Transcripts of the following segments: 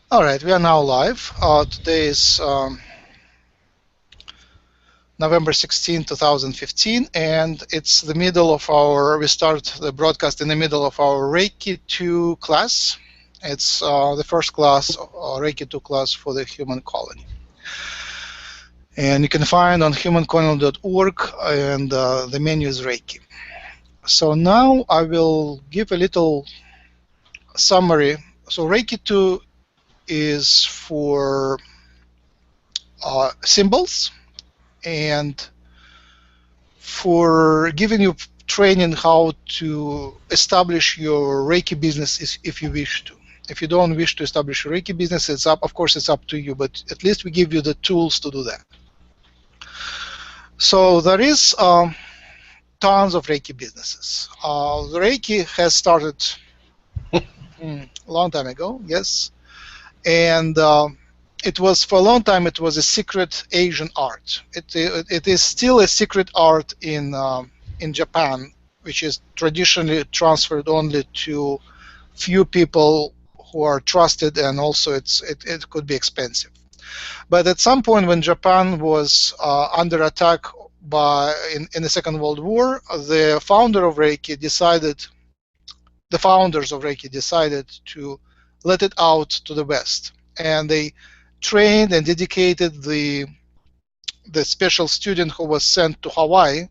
All right, we are now live. Today is November 16, 2015, and it's the middle of we start the broadcast in the middle of our Reiki 2 class. It's the first class, Reiki 2 class for the human colony. And you can find on humancolony.org, and the menu is Reiki. So now I will give a little summary. So Reiki 2 is for symbols and for giving you training how to establish your Reiki business if you wish to. If you don't wish to establish a Reiki business, of course it's up to you, but at least we give you the tools to do that. So there is tons of Reiki businesses. The Reiki has started a long time ago, yes, and it was for a long time. It was a secret Asian art. It is still a secret art in Japan, which is traditionally transferred only to few people who are trusted, and also it could be expensive. But at some point, when Japan was under attack in the Second World War, the founders of Reiki decided to let it out to the West, and they trained and dedicated the special student who was sent to Hawaii,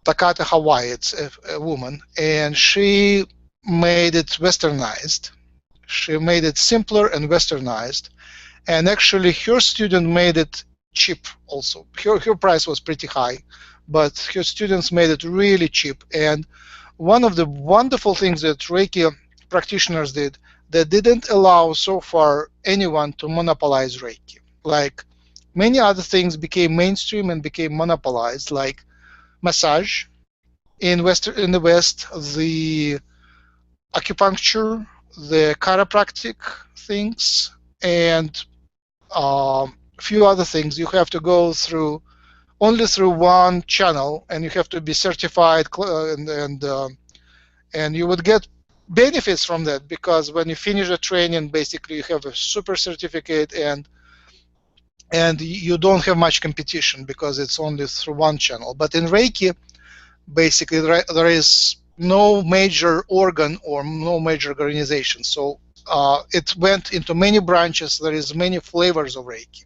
Takata Hawaii. It's a woman, and she made it westernized. She made it simpler and westernized, and actually her student made it cheap also. Her price was pretty high, but her students made it really cheap. And one of the wonderful things that Reiki practitioners did, they didn't allow so far anyone to monopolize Reiki. Like many other things became mainstream and became monopolized, like massage in the West, the acupuncture, the chiropractic things, and a few other things. You have to go through only through one channel, and you have to be certified, and you would get benefits from that, because when you finish the training, basically you have a super certificate, and you don't have much competition because it's only through one channel. But in Reiki, basically there is no major organ or no major organization, so it went into many branches. There is many flavors of Reiki,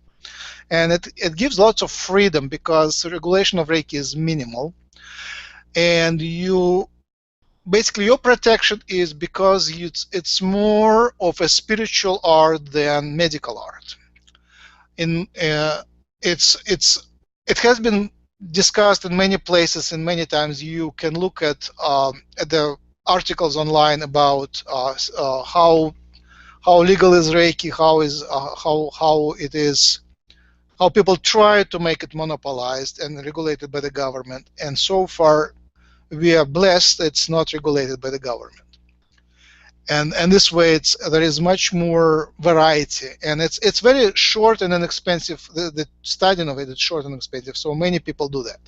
and it gives lots of freedom because the regulation of Reiki is minimal, and basically your protection is because it's more of a spiritual art than medical art. It has been discussed in many places, and many times you can look at the articles online about how legal is Reiki, how people try to make it monopolized and regulated by the government, and so far we are blessed it's not regulated by the government. And this way there is much more variety, and it's very short and inexpensive. The studying of it is short and inexpensive, so many people do that.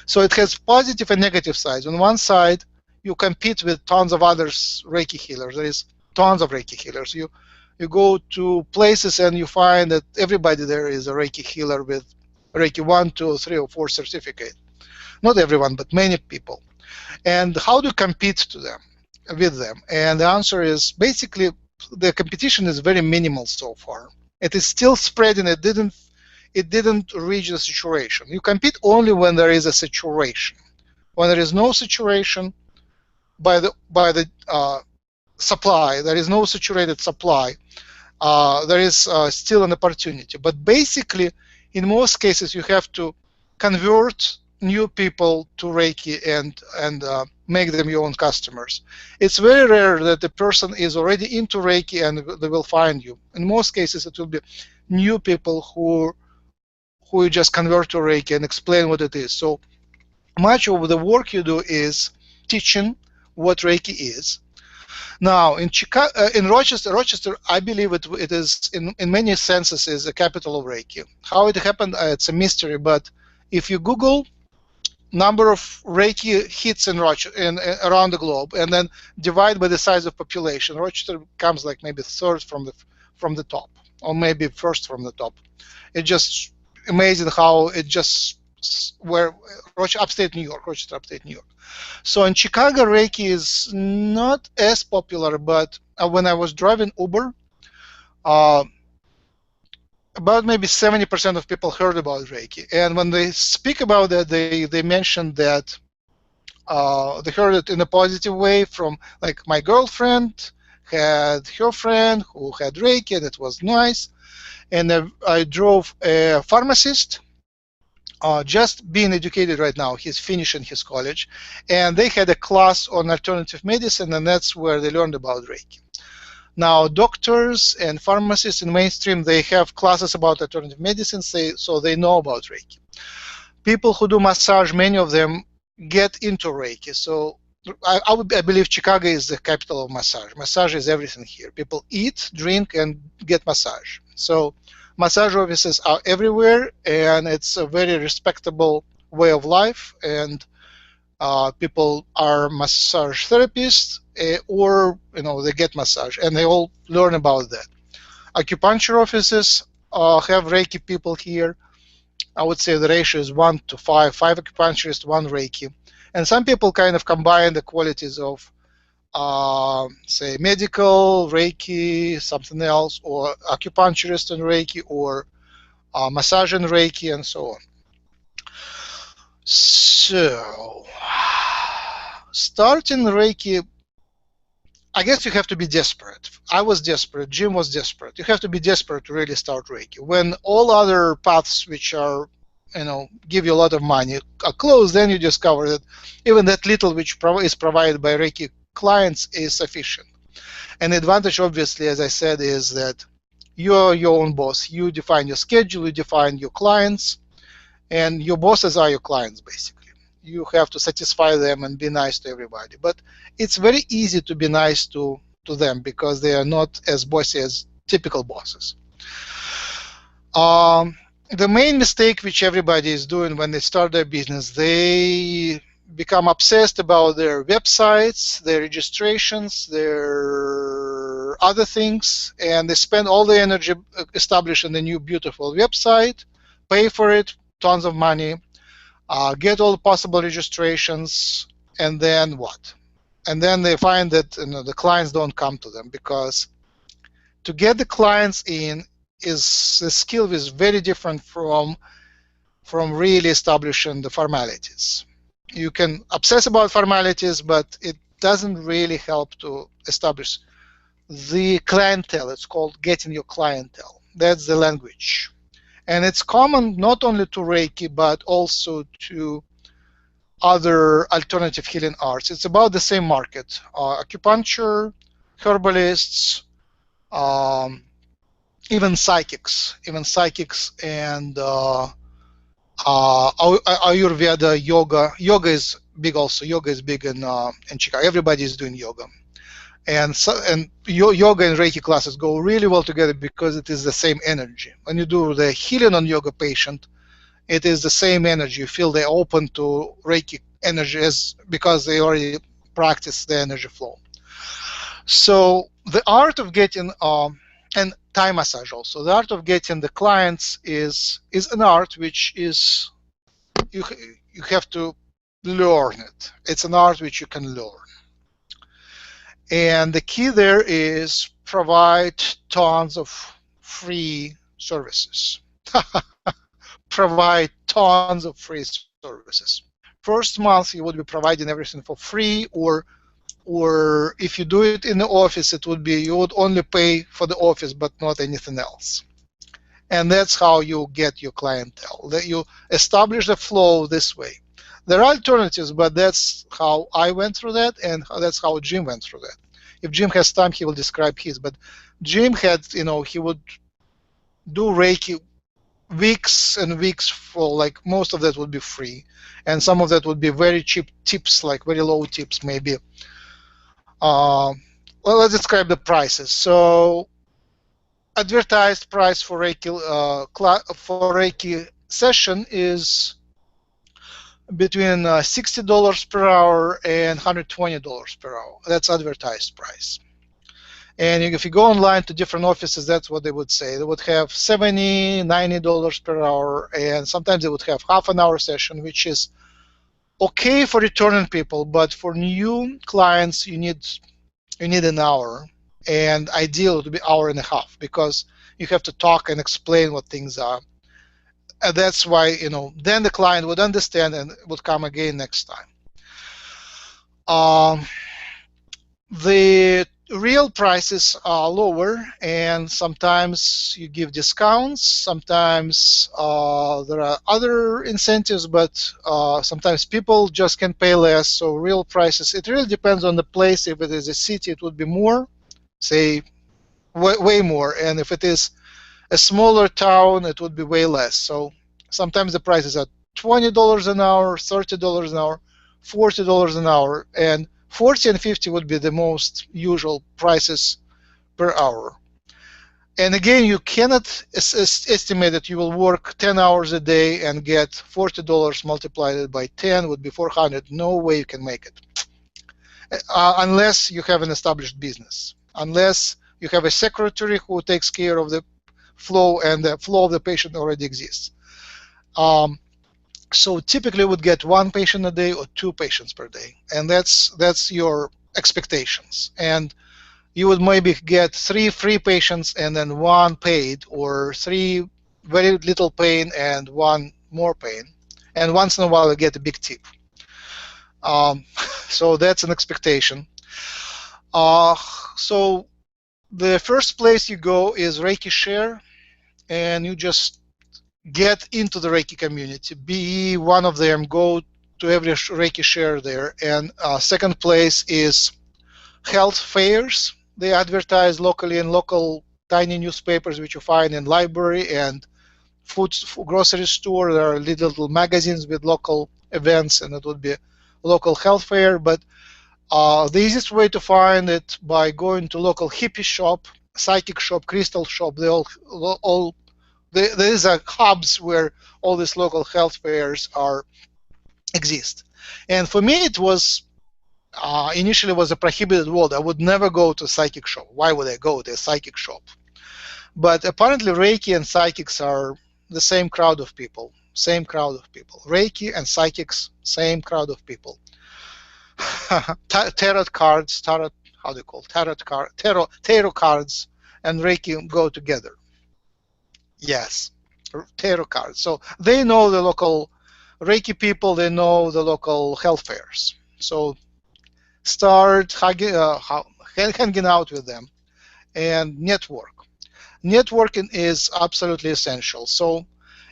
So it has positive and negative sides. On one side, you compete with tons of other Reiki healers. There is tons of Reiki healers. You go to places and you find that everybody there is a Reiki healer with Reiki 1, 2, 3, or 4 certificate. Not everyone, but many people. And how do you compete with them? And the answer is basically the competition is very minimal so far. It is still spreading. It didn't reach the saturation. You compete only when there is a saturation. When there is no saturation by the supply, there is no saturated supply, there is still an opportunity. But basically, in most cases, you have to convert new people to Reiki and make them your own customers. It's very rare that the person is already into Reiki and they will find you. In most cases, it will be new people who you just convert to Reiki and explain what it is. So much of the work you do is teaching what Reiki is. Now, in Rochester, I believe it is in many senses is the capital of Reiki. How it happened, it's a mystery. But if you Google number of Reiki hits in Rochester around the globe, and then divide by the size of population. Rochester comes like maybe third from the top, or maybe first from the top. It's just amazing how it just where upstate New York, Rochester, upstate New York. So in Chicago, Reiki is not as popular, but when I was driving Uber, uh, about maybe 70% of people heard about Reiki. And when they speak about that, they mentioned that they heard it in a positive way from, like, my girlfriend had her friend who had Reiki, and it was nice. And I drove a pharmacist, just being educated right now. He's finishing his college, and they had a class on alternative medicine, and that's where they learned about Reiki. Now, doctors and pharmacists in mainstream, they have classes about alternative medicine, so they know about Reiki. People who do massage, many of them get into Reiki. So I believe Chicago is the capital of massage. Massage is everything here. People eat, drink, and get massage. So massage offices are everywhere, and it's a very respectable way of life. And people are massage therapists, or they get massage, and they all learn about that. Acupuncture offices have Reiki people here. I would say the ratio is 1 to 5, 5 acupuncturists, 1 Reiki. And some people kind of combine the qualities of, say, medical, Reiki, something else, or acupuncturist and Reiki, or massage and Reiki, and so on. So, starting Reiki, I guess you have to be desperate. I was desperate. Jim was desperate. You have to be desperate to really start Reiki. When all other paths, which are, give you a lot of money, are closed, then you discover that even that little which is provided by Reiki clients is sufficient. And the advantage, obviously, as I said, is that you're your own boss. You define your schedule, you define your clients, and your bosses are your clients, basically. You have to satisfy them and be nice to everybody. But it's very easy to be nice to them because they are not as bossy as typical bosses. The main mistake which everybody is doing when they start their business, they become obsessed about their websites, their registrations, their other things, and they spend all the energy establishing a new beautiful website, pay for it, tons of money, get all possible registrations, and then what? And then they find that the clients don't come to them, because to get the clients in is a skill that is very different from really establishing the formalities. You can obsess about formalities, but it doesn't really help to establish the clientele. It's called getting your clientele. That's the language. And it's common not only to Reiki, but also to other alternative healing arts. It's about the same market. Acupuncture, herbalists, even psychics, and Ayurveda, yoga. Yoga is big also. Yoga is big in Chicago. Everybody is doing yoga. And yoga and Reiki classes go really well together because it is the same energy. When you do the healing on yoga patient, it is the same energy. You feel they're open to Reiki energy because they already practice the energy flow. So the art of getting and Thai massage also. The art of getting the clients is an art which is you have to learn it. It's an art which you can learn. And the key there is provide tons of free services. Provide tons of free services. First month you would be providing everything for free, or if you do it in the office, it would be you would only pay for the office but not anything else. And that's how you get your clientele. That you establish the flow this way. There are alternatives, but that's how I went through that, and that's how Jim went through that. If Jim has time, he will describe his. But Jim had, he would do Reiki weeks and weeks for, like, most of that would be free, and some of that would be very cheap tips, like very low tips maybe. Well, let's describe the prices. So advertised price for Reiki session is between $60 per hour and $120 per hour. That's advertised price. And if you go online to different offices, that's what they would say. They would have $70, $90 per hour, and sometimes they would have half an hour session, which is okay for returning people, but for new clients, you need an hour, and ideal to be hour and a half because you have to talk and explain what things are. And that's why then the client would understand and would come again next time. The real prices are lower, and sometimes you give discounts. Sometimes there are other incentives, but sometimes people just can pay less. So real prices, it really depends on the place. If it is a city, it would be more, say way more, and if it is a smaller town, it would be way less. So sometimes the prices are $20 an hour, $30 an hour, $40 an hour, and 40 and 50 would be the most usual prices per hour. And again, you cannot estimate that you will work 10 hours a day and get $40 multiplied by 10 would be 400. No way you can make it. Unless you have an established business. Unless you have a secretary who takes care of the flow, and the flow of the patient already exists. So typically would get one patient a day or two patients per day, and that's your expectations. And you would maybe get 3 free patients and then 1 paid, or 3 very little pain and 1 more pain, and once in a while you get a big tip. So that's an expectation. So the first place you go is Reiki Share, and you just get into the Reiki community. Be one of them. Go to every Reiki Share there. And second place is health fairs. They advertise locally in local tiny newspapers, which you find in library and food grocery store. There are little magazines with local events, and it would be a local health fair. But the easiest way to find it by going to local hippie shop, psychic shop, crystal shop. They all there is a hubs where all these local health fairs exist. And for me, it was initially was a prohibited word. I would never go to a psychic shop. Why would I go to a psychic shop? But apparently, Reiki and psychics are the same crowd of people. Same crowd of people. Reiki and psychics, same crowd of people. Tarot cards, how do you call it? Tarot cards and Reiki go together. Yes, tarot cards. So they know the local Reiki people. They know the local health fairs. So start hanging out with them and network. Networking is absolutely essential. So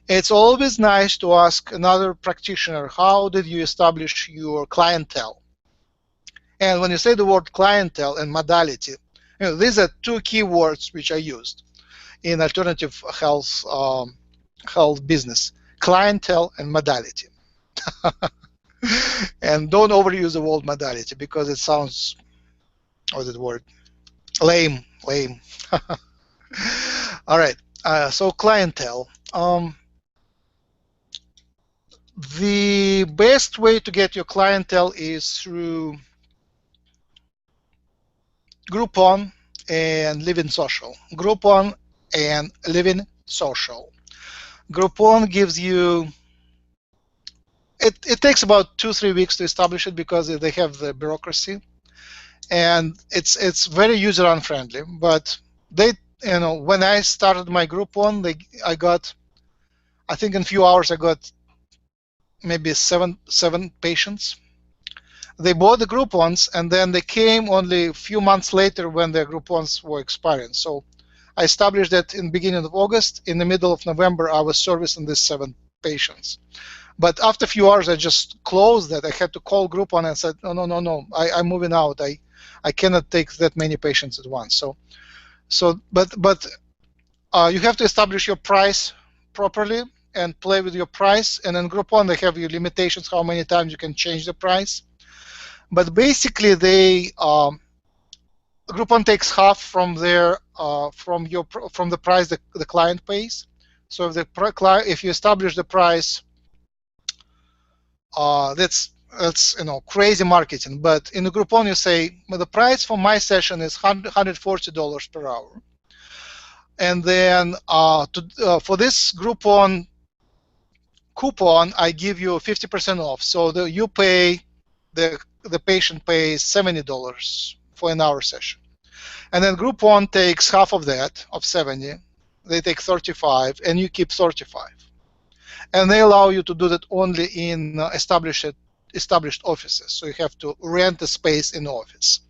it's always nice to ask another practitioner, how did you establish your clientele? And when you say the word clientele and modality, these are 2 key words which are used in alternative health business: clientele and modality. And don't overuse the word modality because it sounds, what's the word? Lame. All right. So clientele. The best way to get your clientele is through Groupon and Living Social. Groupon and Living Social. Groupon gives you, it takes about 2-3 weeks to establish it because they have the bureaucracy, and it's very user unfriendly. But they, when I started my Groupon, I think in a few hours I got maybe seven patients. They bought the Groupons, and then they came only a few months later when their Groupons were expiring. So I established that in the beginning of August. In the middle of November, I was servicing these 7 patients. But after a few hours, I just closed that. I had to call Groupon and said, no, I'm moving out. I cannot take that many patients at once. But you have to establish your price properly and play with your price. And in Groupon, they have your limitations, how many times you can change the price. But basically, Groupon takes half from their from the price the client pays. So if you establish the price that's crazy marketing. But in a Groupon, you say, well, the price for my session is $140 per hour, and then for this Groupon coupon, I give you 50% off. So you pay the patient pays $70 for an hour session, and then Groupon takes half of that of 70. They take 35, and you keep 35. And they allow you to do that only in established offices. So you have to rent a space in the office.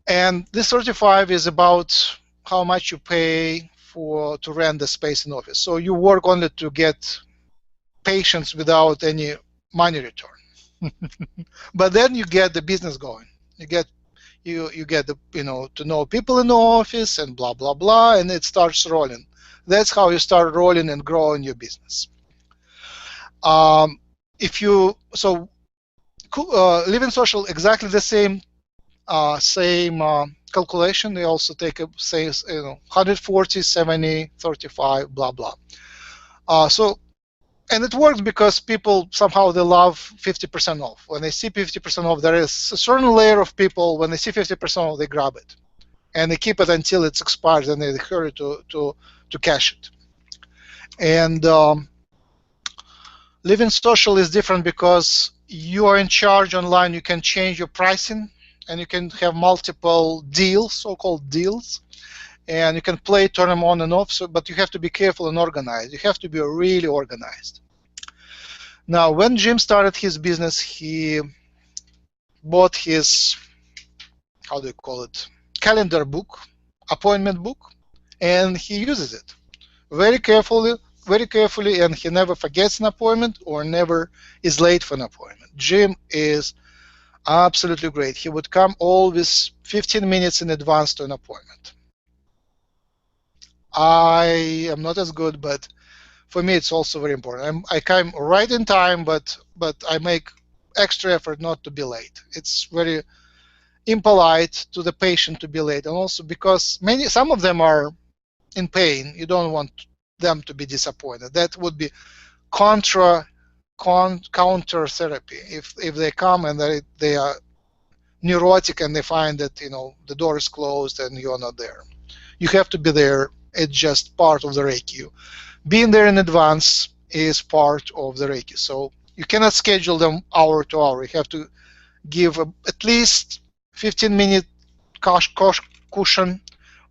And this 35 is about how much you pay to rent the space in office. So you work only to get patients without any money return. But then you get the business going. You get the to know people in the office and blah blah blah, and it starts rolling. That's how you start rolling and growing your business. If you Living Social, exactly the same calculation. They also take a say 140, 70, 35, blah blah. And it works because people somehow they love 50% off. When they see 50% off, there is a certain layer of people. When they see 50% off, they grab it, and they keep it until it's expired, and they hurry to cash it. And Living Social is different because you are in charge online. You can change your pricing, and you can have multiple deals, so-called deals, and you can turn them on and off. But you have to be careful and organized. You have to be really organized. Now, when Jim started his business, he bought his, how do you call it, calendar book, appointment book, and he uses it very carefully, and he never forgets an appointment or never is late for an appointment. Jim is absolutely great. He would come always 15 minutes in advance to an appointment. I am not as good, but for me it's also very important. I come right in time, but I make extra effort not to be late. It's very impolite to the patient to be late, and also because some of them are in pain. You don't want them to be disappointed. That would be counter therapy. If they come and they are neurotic and they find that the door is closed and you're not there, you have to be there. It's just part of the Reiki. Being there in advance is part of the Reiki. So you cannot schedule them hour to hour. You have to give at least 15-minute cushion,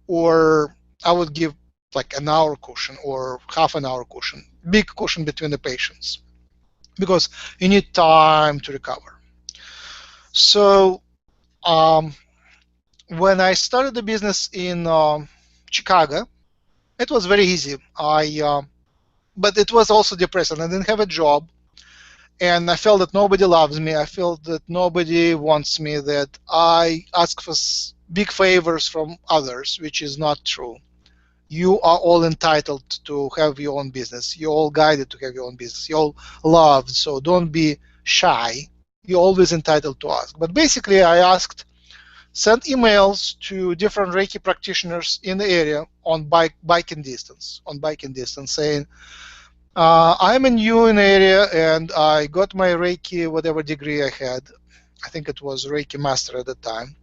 or I would give like an hour cushion or half an hour cushion, big cushion between the patients, because you need time to recover. So when I started the business in Chicago, it was very easy. But it was also depressing. I didn't have a job, and I felt that nobody loves me. I felt that nobody wants me, that I ask for big favors from others, which is not true. You are all entitled to have your own business. You're all guided to have your own business. You're all loved, so don't be shy. You're always entitled to ask. But basically, I sent emails to different Reiki practitioners in the area on biking distance, saying, I'm new in the area, and I got my Reiki, whatever degree I had. I think it was Reiki Master at the time.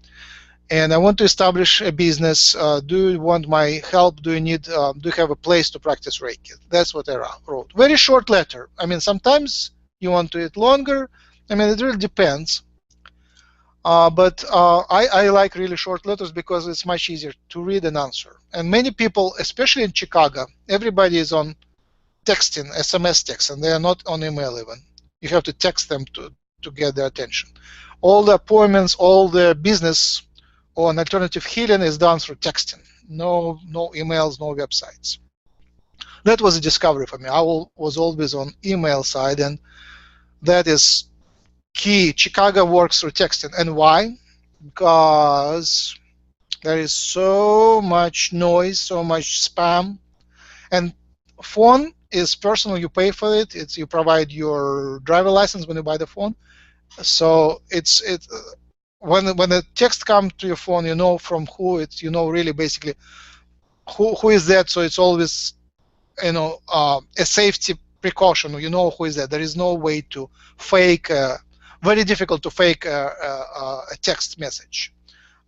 And I want to establish a business. Do you want my help? Do you have a place to practice Reiki? That's what I wrote. Very short letter. I mean, sometimes you want to it longer. I mean, it really depends. But I like really short letters because it's much easier to read and answer. And many people, especially in Chicago, everybody is on texting, SMS text, and they are not on email even. You have to text them to get their attention. All the appointments, all the business on alternative healing is done through texting. No emails, no websites. That was a discovery for me. I was always on email side, and that is key. Chicago works through texting. And why? Because there is so much noise, so much spam, and phone is personal. You pay for it. You provide your driver license when you buy the phone. So when the text comes to your phone, you know from who it's. You know really basically who is that. So it's always a safety precaution. You know who is that. There is no way to fake. Very difficult to fake a text message.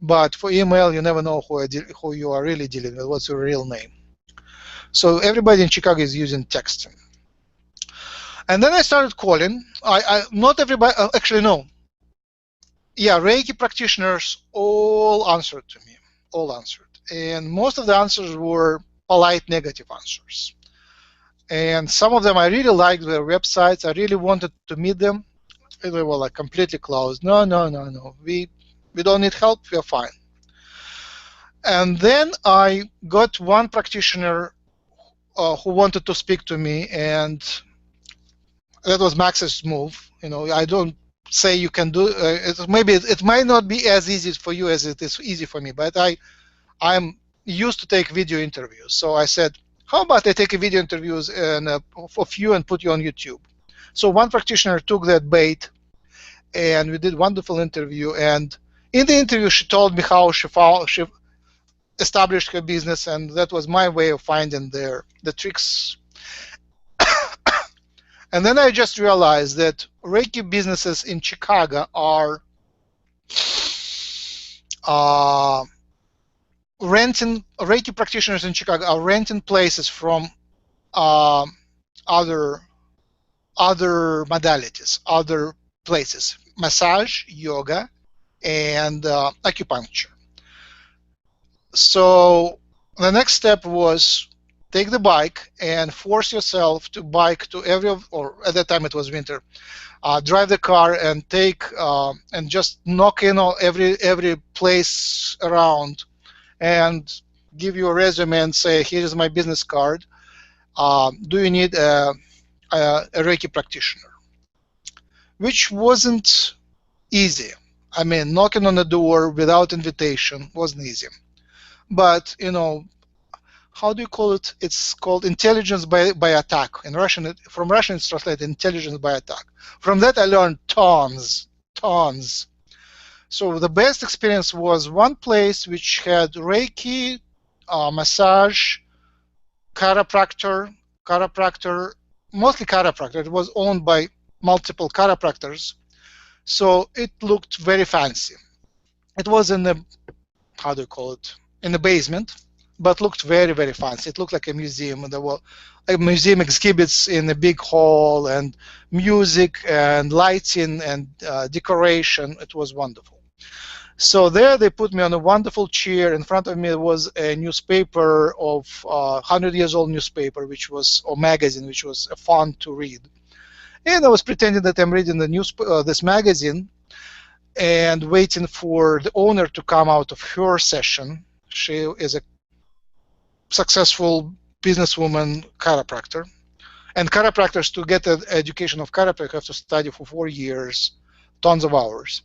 But for email, you never know who you are really dealing with. What's your real name? So everybody in Chicago is using texting. And then I started calling. Not everybody. Actually, no. Yeah, Reiki practitioners all answered to me. All answered, and most of the answers were polite negative answers. And some of them I really liked their websites. I really wanted to meet them. They were like completely closed. No, no, no, no. We don't need help. We're fine. And then I got one practitioner who wanted to speak to me, and that was Max's move. I don't say you can do. Maybe it might not be as easy for you as it is easy for me, but I'm used to take video interviews. So I said, how about I take a video interviews of you and put you on YouTube? So one practitioner took that bait, and we did wonderful interview. And in the interview, she told me how she established her business, and that was my way of finding the tricks. And then I just realized that Reiki businesses in Chicago are renting. Reiki practitioners in Chicago are renting places from other modalities, other places: massage, yoga, and acupuncture. So the next step was take the bike and force yourself to bike to or at that time it was winter, drive the car and take and just knock in on every place around and give you a resume and say, here's my business card. Do you need a Reiki practitioner? Which wasn't easy. I mean, knocking on the door without invitation wasn't easy. But, how do you call it? It's called intelligence by attack. In Russian, from Russian, it's translated intelligence by attack. From that, I learned tons. So the best experience was one place which had Reiki, massage, chiropractor, mostly chiropractor. It was owned by multiple chiropractors. So it looked very fancy. It was in the, how do you call it, in the basement, but looked very, very fancy. It looked like a museum. There were museum exhibits in a big hall, and music and lighting and decoration. It was wonderful. So there they put me on a wonderful chair. In front of me was a newspaper of 100-years-old newspaper, or magazine, which was fun to read. And I was pretending that I'm reading this magazine and waiting for the owner to come out of her session. She is a successful businesswoman chiropractor. And chiropractors, to get an education of chiropractic, have to study for 4 years, tons of hours,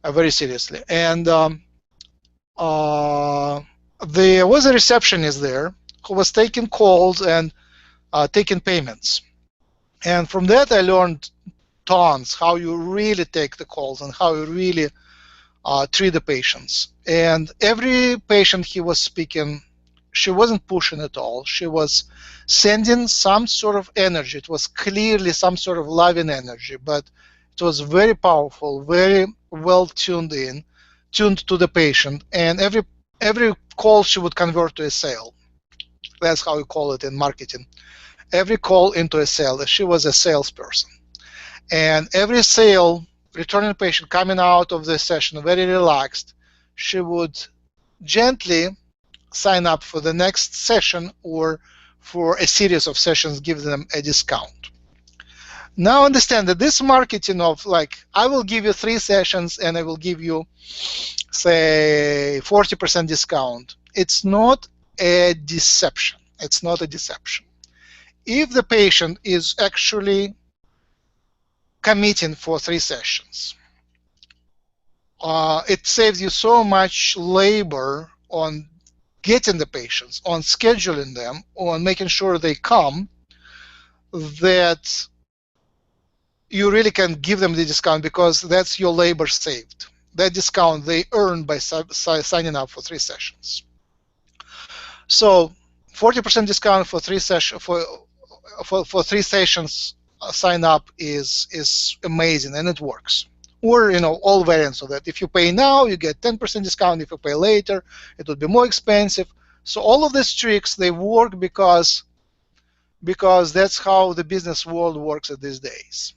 very seriously. And there was a receptionist there who was taking calls and taking payments. And from that, I learned tons, how you really take the calls and how you really treat the patients. And every patient he was speaking, she wasn't pushing at all. She was sending some sort of energy. It was clearly some sort of loving energy, but it was very powerful, very well tuned to the patient. And every call she would convert to a sale. That's how we call it in marketing. Every call into a sale. She was a salesperson. And every sale, returning patient coming out of the session very relaxed, she would gently sign up for the next session or for a series of sessions, give them a discount. Now understand that this marketing of I will give you 3 sessions and I will give you, say, 40% discount. It's not a deception. It's not a deception. If the patient is actually committing for 3 sessions, it saves you so much labor on getting the patients, on scheduling them, on making sure they come, that you really can give them the discount, because that's your labor saved. That discount they earn by signing up for 3 sessions. So 40% discount for 3 sessions, for 3 sessions sign up is amazing, and it works. Or all variants of that. If you pay now, you get 10% discount. If you pay later, it would be more expensive. So all of these tricks, they work because that's how the business world works at these days.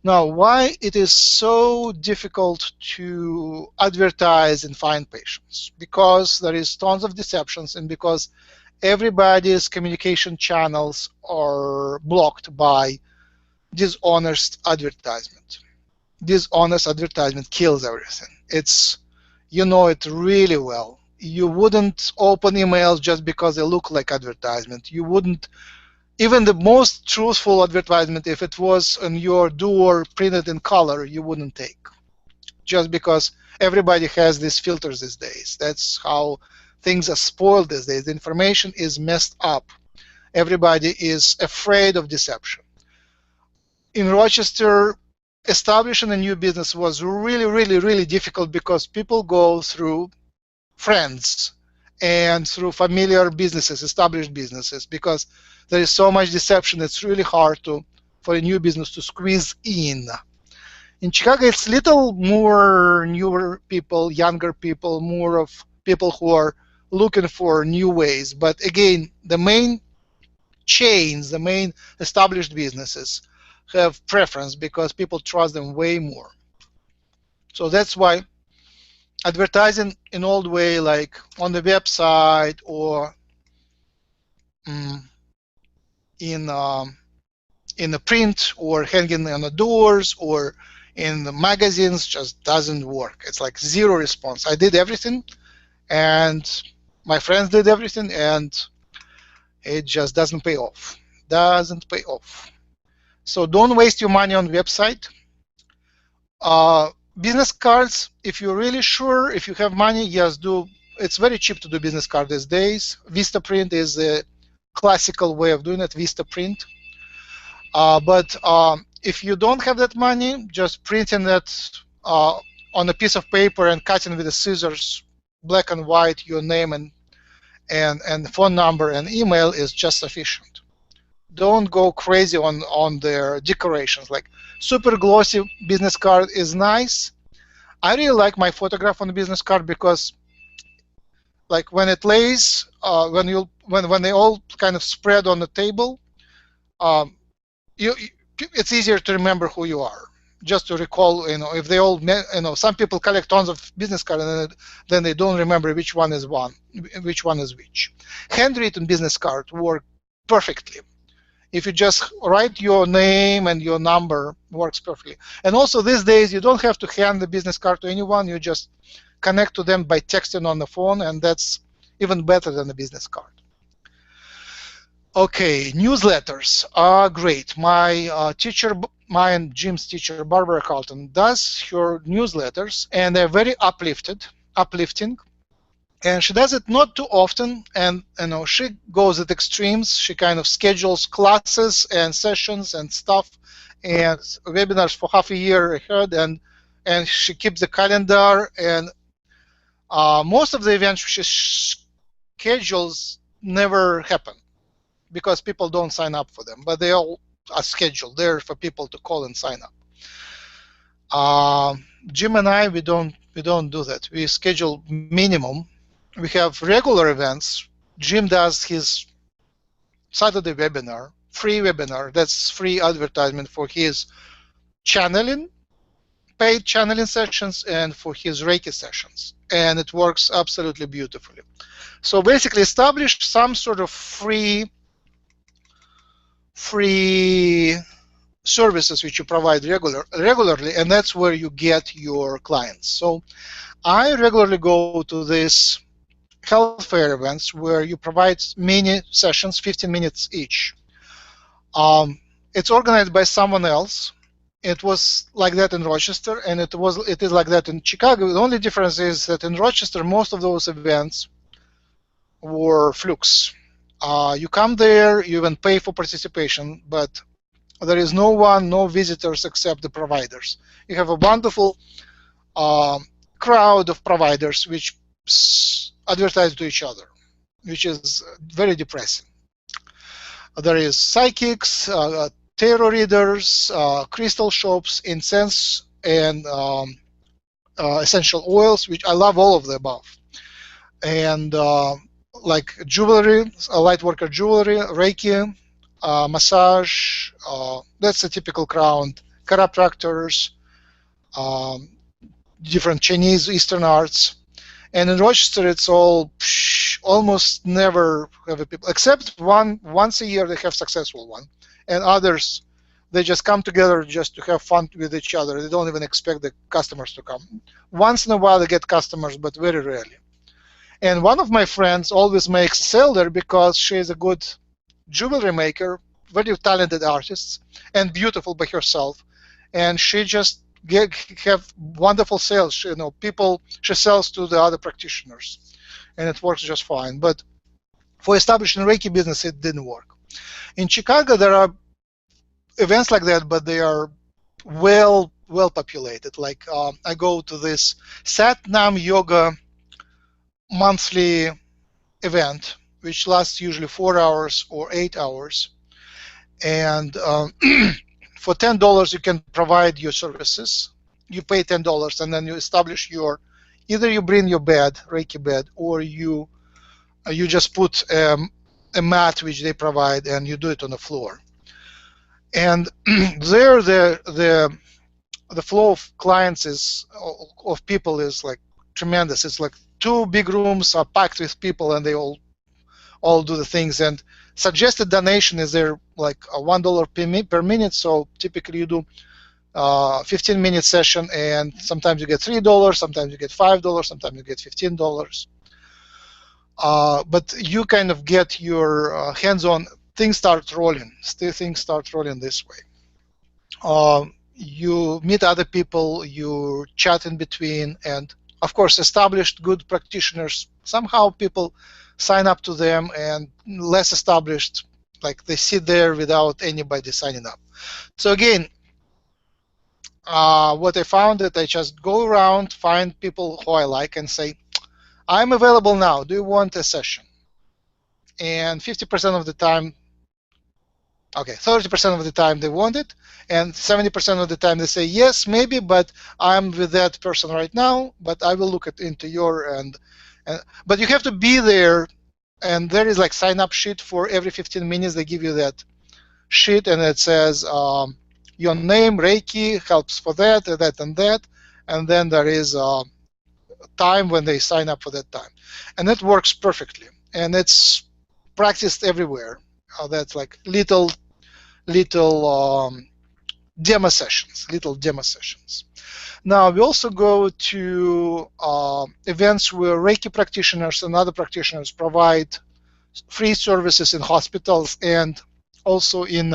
Now, why it is so difficult to advertise and find patients? Because there is tons of deceptions, and because everybody's communication channels are blocked by dishonest advertisement. Dishonest advertisement kills everything. You know it really well. You wouldn't open emails just because they look like advertisement. You wouldn't, even the most truthful advertisement, if it was on your door printed in color, you wouldn't take, just because everybody has these filters these days. That's how things are spoiled these days. The information is messed up. Everybody is afraid of deception. In Rochester, establishing a new business was really, really, really difficult because people go through friends and through familiar businesses, established businesses, because there is so much deception. It's really hard for a new business to squeeze in. In Chicago, it's little more newer people, younger people, more of people who are looking for new ways. But again, the main chains, the main established businesses have preference because people trust them way more. So that's why advertising in old way, like on the website or in the print or hanging on the doors or in the magazines, just doesn't work. It's like zero response. I did everything, and my friends did everything, and it just doesn't pay off. Doesn't pay off. So don't waste your money on website. Business cards, if you're really sure, if you have money, yes, do. It's very cheap to do business card these days. Vistaprint is a classical way of doing it, Vistaprint. But if you don't have that money, just printing that on a piece of paper and cutting with the scissors, black and white, your name and phone number and email is just sufficient. Don't go crazy on their decorations. Like super glossy business card is nice. I really like my photograph on the business card because, like, when it lays, when they all kind of spread on the table, it's easier to remember who you are. Just to recall, if they all, some people collect tons of business cards and then they don't remember which one is which. Handwritten business cards work perfectly. If you just write your name and your number, works perfectly. And also these days, you don't have to hand the business card to anyone. You just connect to them by texting on the phone, and that's even better than the business card. Okay, newsletters are great. My and Jim's teacher, Barbara Carlton, does her newsletters, and they're very uplifting. And she does it not too often, and she goes at extremes. She kind of schedules classes and sessions and stuff and webinars for half a year ahead, and she keeps the calendar. And most of the events she schedules never happen because people don't sign up for them, but they all are scheduled there for people to call and sign up. Jim and I, we don't do that. We schedule minimum. We have regular events. Jim does his Saturday webinar, free webinar. That's free advertisement for his channeling, paid channeling sessions, and for his Reiki sessions. And it works absolutely beautifully. So basically, establish some sort of free services which you provide regularly, and that's where you get your clients. So I regularly go to these health fair events where you provide mini sessions, 15 minutes each. It's organized by someone else. It was like that in Rochester, and it is like that in Chicago. The only difference is that in Rochester, most of those events were flukes. You come there, you even pay for participation, but there is no visitors except the providers. You have a wonderful crowd of providers which advertise to each other, which is very depressing. There is psychics, tarot readers, crystal shops, incense, and essential oils, which I love all of the above. And like jewelry, light worker jewelry, Reiki, massage, that's a typical crowd, chiropractors, um, different Chinese, Eastern arts. And in Rochester, it's all almost never have a people, except once a year they have successful one, and others they just come together just to have fun with each other. They don't even expect the customers to come. Once in a while they get customers, but very rarely. And one of my friends always makes a sale there because she is a good jewelry maker, very talented artist, and beautiful by herself. And she just have wonderful sales. People she sells to the other practitioners, and it works just fine. But for establishing Reiki business, it didn't work. In Chicago, there are events like that, but they are well populated. Like I go to this Sat Nam Yoga monthly event, which lasts usually 4 hours or 8 hours, and for $10 you can provide your services. You pay $10 and then you establish your, either you bring your bed, Reiki bed, or you just put a mat which they provide and you do it on the floor. And there the flow of clients is of people is like tremendous. It's like 2 big rooms are packed with people and they all do the things. And suggested donation is there like a $1 per minute. So typically you do 15-minute session, and sometimes you get $3, sometimes you get $5, sometimes you get $15. But you kind of get your hands-on. Things start rolling. Things start rolling this way. You meet other people, you chat in between, and of course, established good practitioners. Somehow people sign up to them, and less established, like they sit there without anybody signing up. So again, what I found that I just go around, find people who I like, and say, I'm available now. Do you want a session? And 50% of the time, okay, 30% of the time they want it, and 70% of the time they say, yes, maybe, but I'm with that person right now, but I will look into your, but you have to be there, and there is like sign-up sheet for every 15 minutes. They give you that sheet, and it says your name, Reiki, helps for that, and that, and then there is time when they sign up for that time. And it works perfectly, and it's practiced everywhere. That's like little demo sessions. Now we also go to events where Reiki practitioners and other practitioners provide free services in hospitals, and also in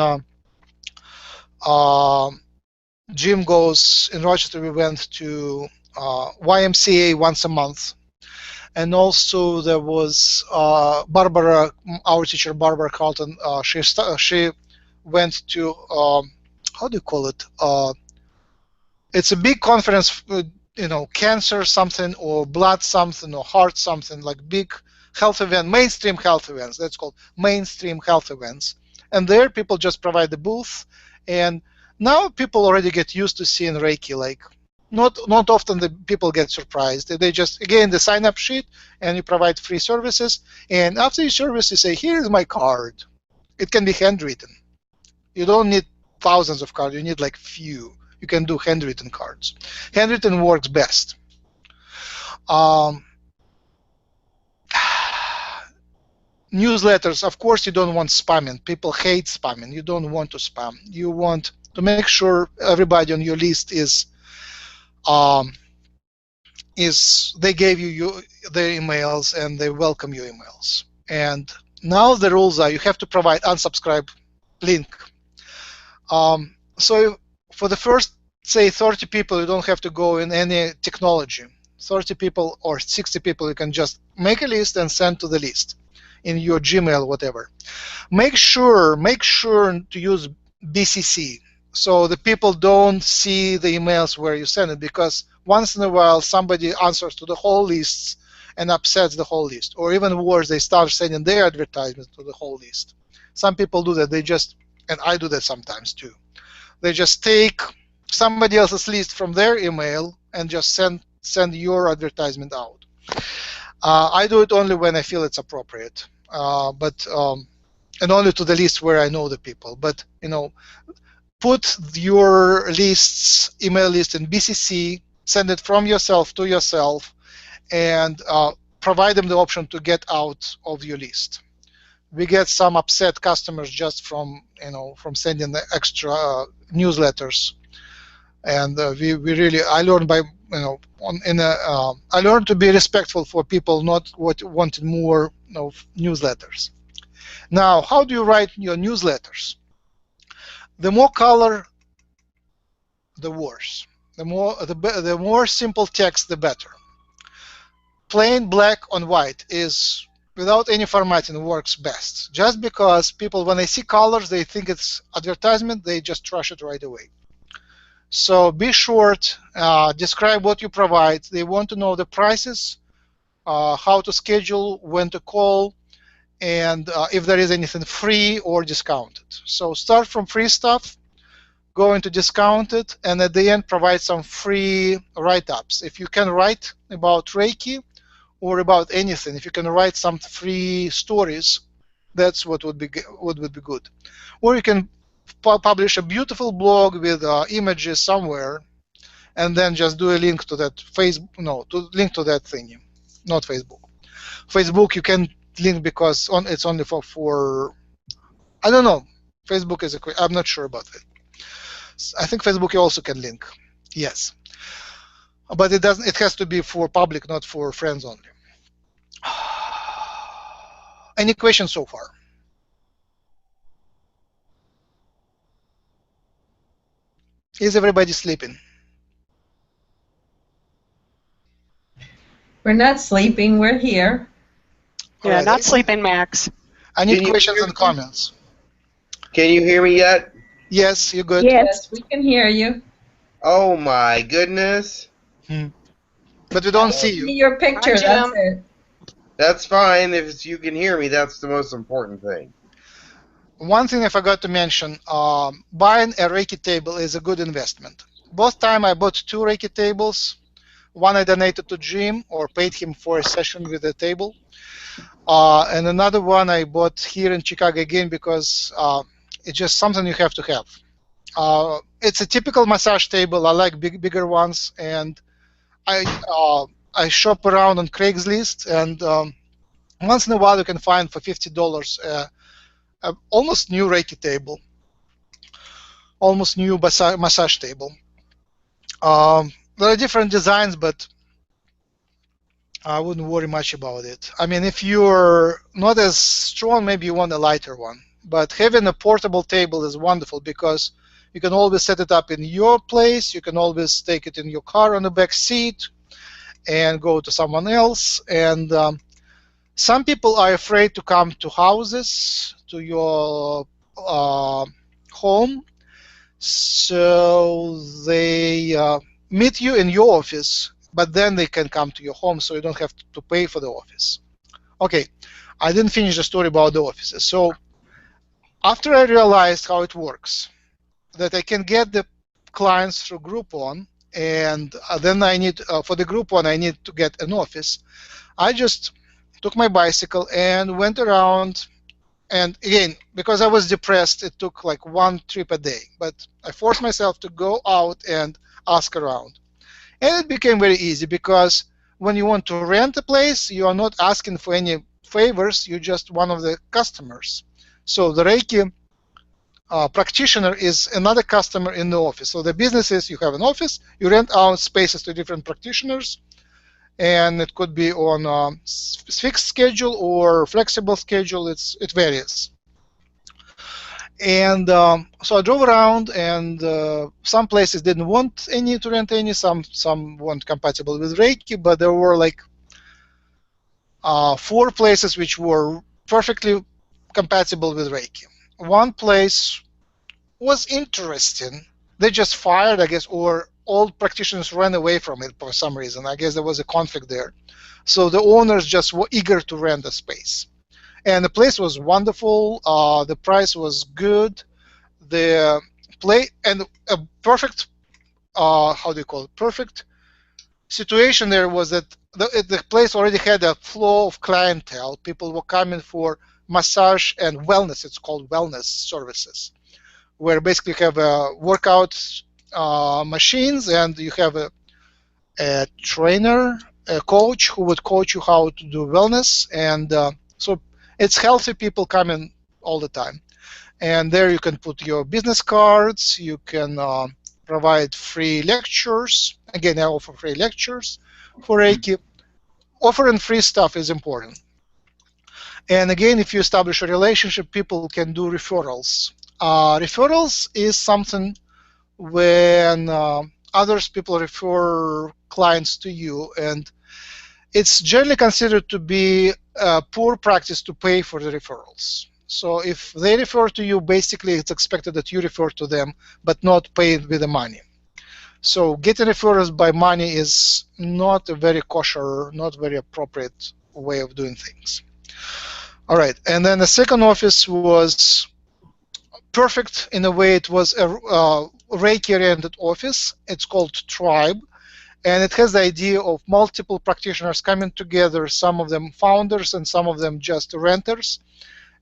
Jim goes in Rochester. We went to YMCA once a month, and also there was Barbara, our teacher Barbara Carlton. She went to how do you call it? It's a big conference, cancer something, or blood something, or heart something, like big health event, mainstream health events. That's called mainstream health events. And there people just provide the booth, and now people already get used to seeing Reiki. Like not often the people get surprised. They just, again, the sign-up sheet, and you provide free services. And after your service, you say, here's my card. It can be handwritten. You don't need thousands of cards. You need like few. You can do handwritten cards. Handwritten works best. Newsletters, of course, you don't want spamming. People hate spamming. You don't want to spam. You want to make sure everybody on your list is they gave you their emails and they welcome your emails. And now the rules are you have to provide unsubscribe link. So for the first, say, 30 people, you don't have to go in any technology. 30 people or 60 people, you can just make a list and send to the list in your Gmail, whatever. Make sure to use BCC, so the people don't see the emails where you send it, because once in a while somebody answers to the whole lists and upsets the whole list. Or even worse, they start sending their advertisements to the whole list. Some people do that. They just, and I do that sometimes too. They just take somebody else's list from their email and just send your advertisement out. I do it only when I feel it's appropriate, but and only to the list where I know the people. But put your lists, email list in BCC, send it from yourself to yourself, and provide them the option to get out of your list. We get some upset customers just from from sending the extra newsletters, and we really, I learned by I learned to be respectful for people not wanting more newsletters. Now, how do you write your newsletters? The more color, the worse. The more simple text, the better. Plain black on white is, without any formatting, works best. Just because people, when they see colors, they think it's advertisement, they just trash it right away. So be short, describe what you provide. They want to know the prices, how to schedule, when to call, and if there is anything free or discounted. So start from free stuff, go into discounted, and at the end provide some free write-ups. If you can write about Reiki or about anything, if you can write some free stories, that's what would be good. Or you can publish a beautiful blog with images somewhere, and then just do a link to that link to that thing, not Facebook. Facebook you can link because it's only for I don't know. Facebook is I'm not sure about it. I think Facebook you also can link. Yes, but it doesn't. It has to be for public, not for friends only. Any questions so far? Is everybody sleeping? We're not sleeping. We're here. Yeah, right. Not sleeping, Max. I need questions and comments. Can you hear me yet? Yes, you're good. Yes, we can hear you. Oh my goodness. But we don't see you. See your picture, that's it. That's fine. If you can hear me, that's the most important thing. One thing I forgot to mention, buying a Reiki table is a good investment. Both time I bought 2 Reiki tables. One I donated to Jim or paid him for a session with the table. And another one I bought here in Chicago again because it's just something you have to have. It's a typical massage table. I like bigger ones, and I shop around on Craigslist, and once in a while you can find for $50 almost new Reiki table, almost new massage table. There are different designs, but I wouldn't worry much about it. I mean, if you're not as strong, maybe you want a lighter one. But having a portable table is wonderful because you can always set it up in your place. You can always take it in your car on the back seat and go to someone else. And some people are afraid to come to houses, to your home, so they meet you in your office, but then they can come to your home, so you don't have to pay for the office. Okay, I didn't finish the story about the offices. So after I realized how it works, that I can get the clients through Groupon, and then I need, for the Groupon, I need to get an office. I just took my bicycle and went around, and again, because I was depressed, it took like 1 trip a day, but I forced myself to go out and ask around. And it became very easy because when you want to rent a place, you are not asking for any favors, you're just one of the customers. So the Reiki practitioner is another customer in the office. So the business is you have an office, you rent out spaces to different practitioners, and it could be on a fixed schedule or flexible schedule. It varies. And so I drove around, and some places didn't want any to rent any. Some weren't compatible with Reiki, but there were like 4 places which were perfectly compatible with Reiki. One place was interesting. They just fired, I guess, or old practitioners ran away from it for some reason. I guess there was a conflict there. So the owners just were eager to rent the space. And the place was wonderful. The price was good. The play and a perfect, how do you call it? Perfect situation there was that the place already had a flow of clientele. People were coming for massage and wellness. It's called wellness services, where basically you have workout machines and you have a trainer, a coach who would coach you how to do wellness. And so it's healthy people coming all the time. And there you can put your business cards. You can provide free lectures. Again, I offer free lectures for Reiki. Offering free stuff is important. And again, if you establish a relationship, people can do referrals. Referrals is something when others people refer clients to you, and it's generally considered to be a poor practice to pay for the referrals. So if they refer to you, basically it's expected that you refer to them, but not paid with the money. So getting referrals by money is not a very kosher, not very appropriate way of doing things. All right, and then the second office was perfect in a way. It was a Reiki-oriented office. It's called Tribe, and it has the idea of multiple practitioners coming together, some of them founders and some of them just renters,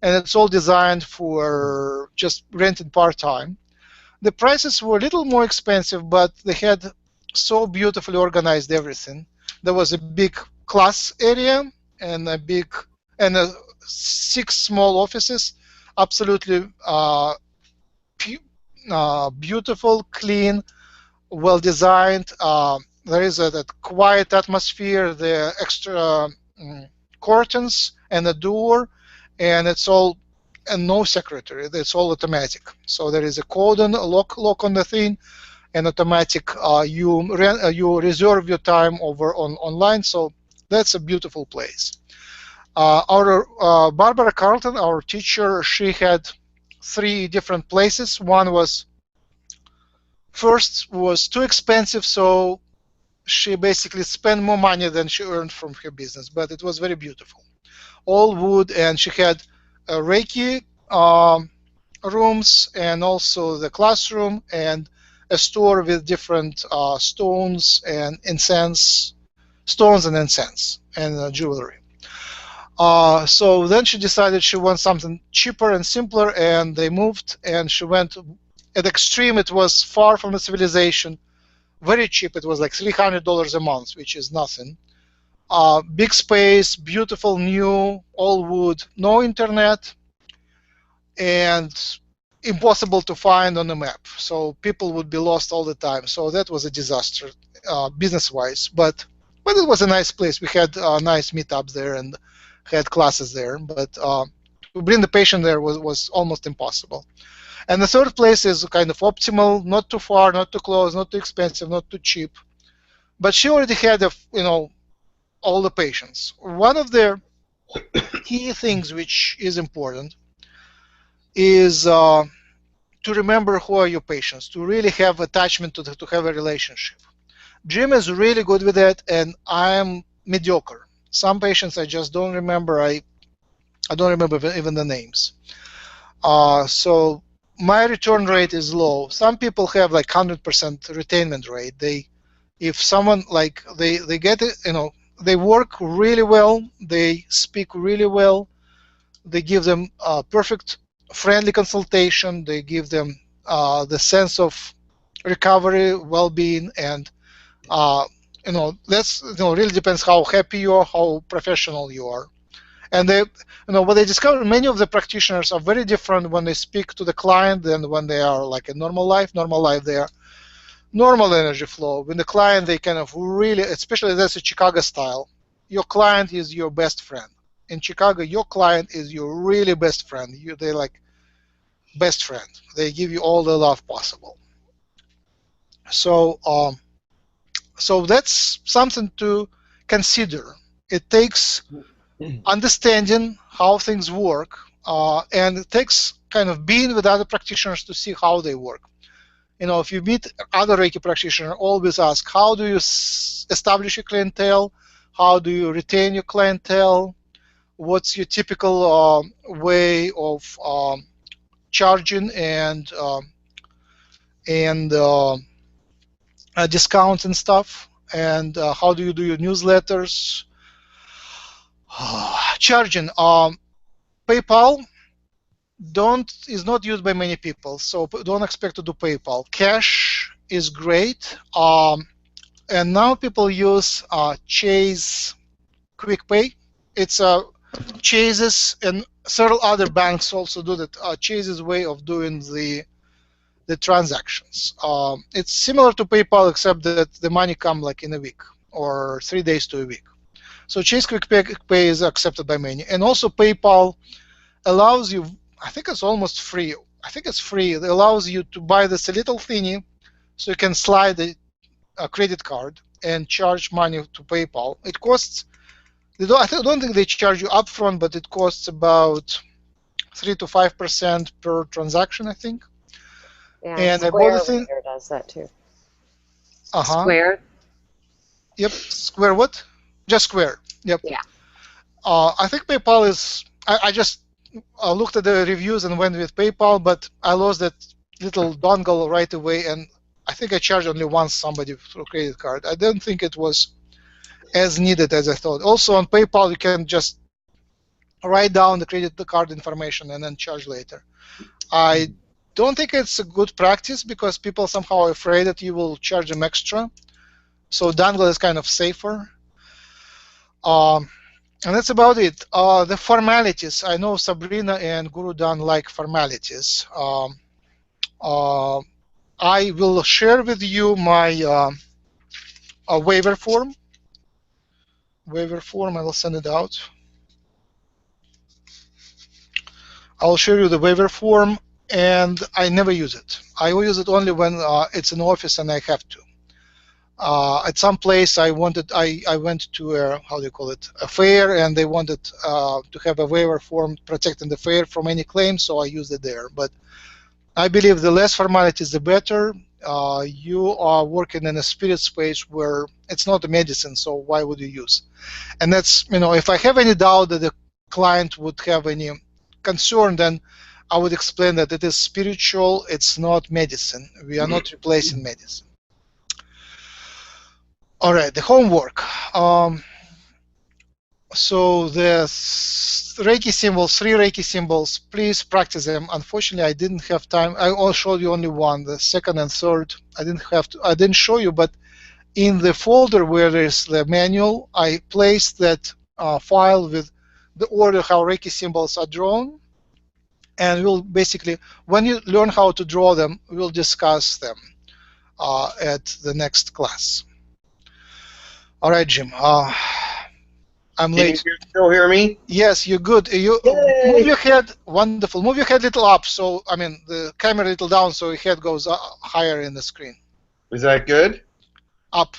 and it's all designed for just rented part-time. The prices were a little more expensive, but they had so beautifully organized everything. There was a big class area and a 6 small offices, absolutely beautiful, clean, well designed. There is that quiet atmosphere, the extra curtains and a door, and it's all, and no secretary. It's all automatic. So there is a code and a lock on the thing, and automatic. You reserve your time over online. So that's a beautiful place. Our Barbara Carlton, our teacher, she had 3 different places. One was first was too expensive, so she basically spent more money than she earned from her business, but it was very beautiful. All wood, and she had a Reiki rooms and also the classroom and a store with different stones and incense and jewelry. So then she decided she wants something cheaper and simpler, and they moved, and she went at extreme. It was far from the civilization, very cheap. It was like $300 a month, which is nothing. Big space, beautiful, new, all wood, no internet, and impossible to find on the map. So people would be lost all the time. So that was a disaster, business-wise. But it was a nice place. We had nice meetups there and had classes there. But to bring the patient there was almost impossible. And the third place is kind of optimal, not too far, not too close, not too expensive, not too cheap. But she already had, all the patients. One of the key things which is important is to remember who are your patients, to really have attachment to have a relationship. Jim is really good with that, and I am mediocre. Some patients I just don't remember. I don't remember even the names. So my return rate is low. Some people have like 100% retainment rate. If someone they get it, they work really well. They speak really well. They give them perfect friendly consultation. They give them the sense of recovery, well-being, and that's really depends how happy you are, how professional you are. And what they discover, many of the practitioners are very different when they speak to the client than when they are like in normal life. Normal life, they are normal energy flow. When the client, they kind of really, especially that's a Chicago style. Your client is your best friend. In Chicago, your client is your really best friend. They're like best friend. They give you all the love possible. So, so that's something to consider. It takes understanding how things work, and it takes kind of being with other practitioners to see how they work. if you meet other Reiki practitioners, always ask, how do you establish your clientele? How do you retain your clientele? What's your typical way of charging and discounts and stuff? And how do you do your newsletters? Charging. PayPal is not used by many people, so don't expect to do PayPal. Cash is great, and now people use Chase Quick Pay. It's Chase's and several other banks also do that. Chase's way of doing the transactions. It's similar to PayPal, except that the money come like in a week or 3 days to a week. So Chase Quick Pay is accepted by many, and also PayPal allows you. I think it's almost free. I think it's free. It allows you to buy this little thingy, so you can slide a credit card and charge money to PayPal. It costs. I don't think they charge you upfront, but it costs about 3 to 5% per transaction, I think. Yeah, And Square does that too. Square. Yep. Square what? Just Square. Yep. Yeah. I think PayPal is. I just looked at the reviews and went with PayPal, but I lost that little dongle right away, and I think I charged only once somebody through credit card. I don't think it was as needed as I thought. Also on PayPal, you can just write down the credit card information and then charge later. I don't think it's a good practice because people somehow are afraid that you will charge them extra. So dongle is kind of safer. And that's about it. The formalities. I know Sabrina and Guru Dan like formalities. I will share with you my waiver form. I will send it out. I will show you the waiver form, and I never use it. I will use it only when it's in office and I have to. At some place, I went to a fair, and they wanted to have a waiver form protecting the fair from any claim, so I used it there. But I believe the less formalities, the better. You are working in a spirit space where it's not a medicine, so why would you use? And that's, if I have any doubt that the client would have any concern, then I would explain that it is spiritual, it's not medicine. We are not replacing medicine. All right, the homework. So the Reiki symbols, 3 Reiki symbols, please practice them. Unfortunately, I didn't have time. I showed you only one. The second and third, I didn't show you, but in the folder where there's the manual, I placed that file with the order how Reiki symbols are drawn. And we'll basically, when you learn how to draw them, we'll discuss them at the next class. All right, Jim. I'm late. Can you still hear me? Yes, you're good. You move your head. Wonderful. Move your head a little up. So the camera a little down, so your head goes higher in the screen. Is that good? Up.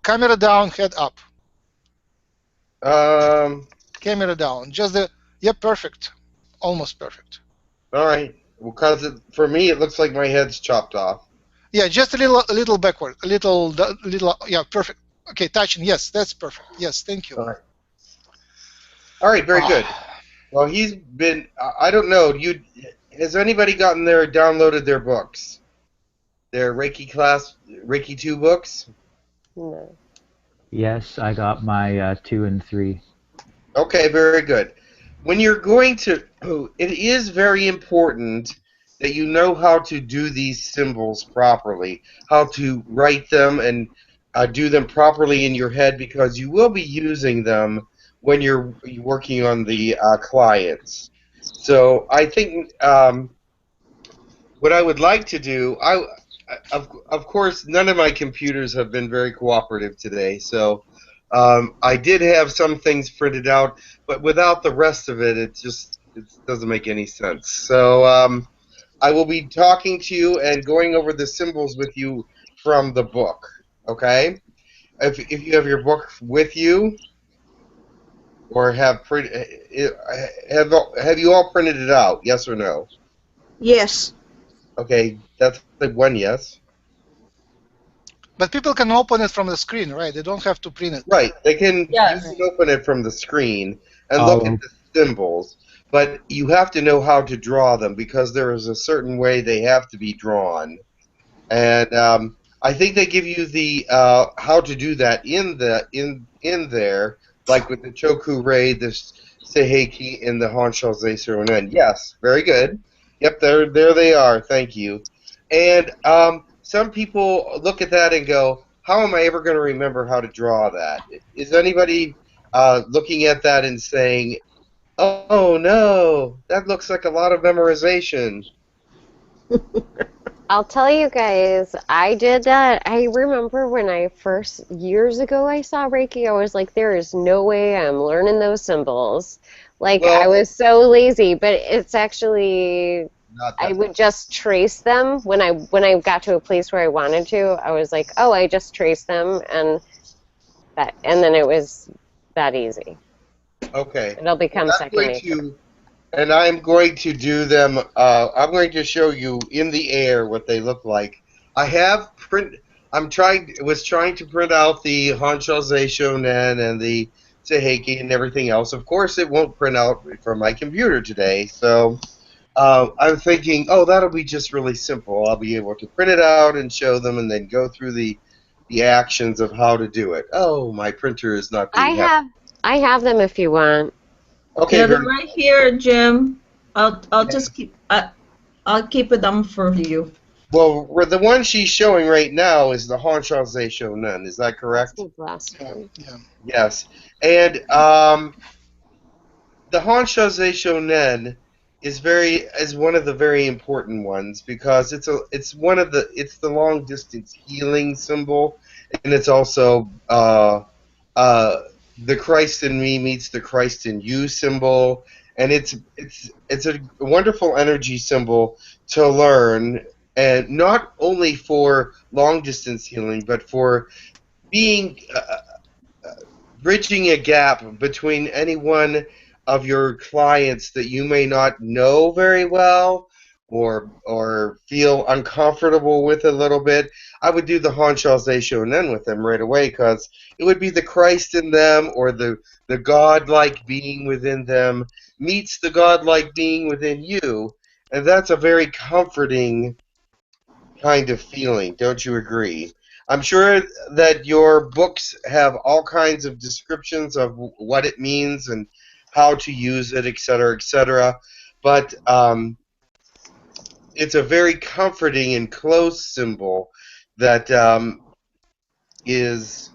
Camera down. Head up. Camera down. Just the. Yep. Perfect. Almost perfect. All right. Well, because for me, it looks like my head's chopped off. Yeah, just a little backward. A little. Yeah. Perfect. Okay, touching. Yes, that's perfect. Yes, thank you. All right, very good. Well, he's been. I don't know. Has anybody gotten downloaded their books? Their Reiki 2 books? No. Yes, I got my 2 and 3. Okay, very good. When you're going to, it is very important that you know how to do these symbols properly, how to write them and do them properly in your head, because you will be using them when you're working on the clients. So I think what I would like to do, of course, none of my computers have been very cooperative today, so I did have some things printed out, but without the rest of it, it doesn't make any sense. So I will be talking to you and going over the symbols with you from the book. Okay? If you have your book with you, or have you all printed it out? Yes or no? Yes. Okay, that's like one yes. But people can open it from the screen, right? They don't have to print it. Right. They can Yes. you can open it from the screen and look at Oh, the symbols, but you have to know how to draw them because there is a certain way they have to be drawn. And I think they give you the how to do that in there, like with the Choku Rei, the Seiheki, and the Honshou Seishonen. Yes, very good. Yep, there they are. Thank you. And some people look at that and go, "How am I ever going to remember how to draw that?" Is anybody looking at that and saying, "Oh no, that looks like a lot of memorization"? I'll tell you guys, I did that. I remember when I first, years ago, I saw Reiki, I was like, there is no way I'm learning those symbols. Like, I Well, was so lazy, but it's actually, not I that. would just trace them when I got to a place where I wanted to. I was like, oh, I just traced them, and then it was that easy. Okay. It'll And become I'm second going nature. to and I'm going to do them. I'm going to show you in the air what they look like. I have print. Was trying to print out the Honshou Shonen and the Seiheki and everything else. Of course, it won't print out from my computer today. So I'm thinking, oh, that'll be just really simple. I'll be able to print it out and show them, and then go through the actions of how to do it. Oh, my printer is not I being happy. have, I have them if you want. Okay, Yeah, they're very right here, Jim. I'll just I'll keep them for you. well. The one she's showing right now is the Honshou Shonen. Is that That's correct? the last Yeah, one. yeah. Yes. And the Honshou Shonen is one of the very important ones because it's the long distance healing symbol, and it's also uh, the Christ in me meets the Christ in you symbol, and it's a wonderful energy symbol to learn, and not only for long distance healing, but for being bridging a gap between any one of your clients that you may not know very well or feel uncomfortable with a little bit. I would do the Honshou Shonen with them right away because it would be the Christ in them or the godlike being within them meets the godlike being within you, and that's a very comforting kind of feeling. Don't you agree? I'm sure that your books have all kinds of descriptions of what it means and how to use it, etc., etc. But it's a very comforting and close symbol that is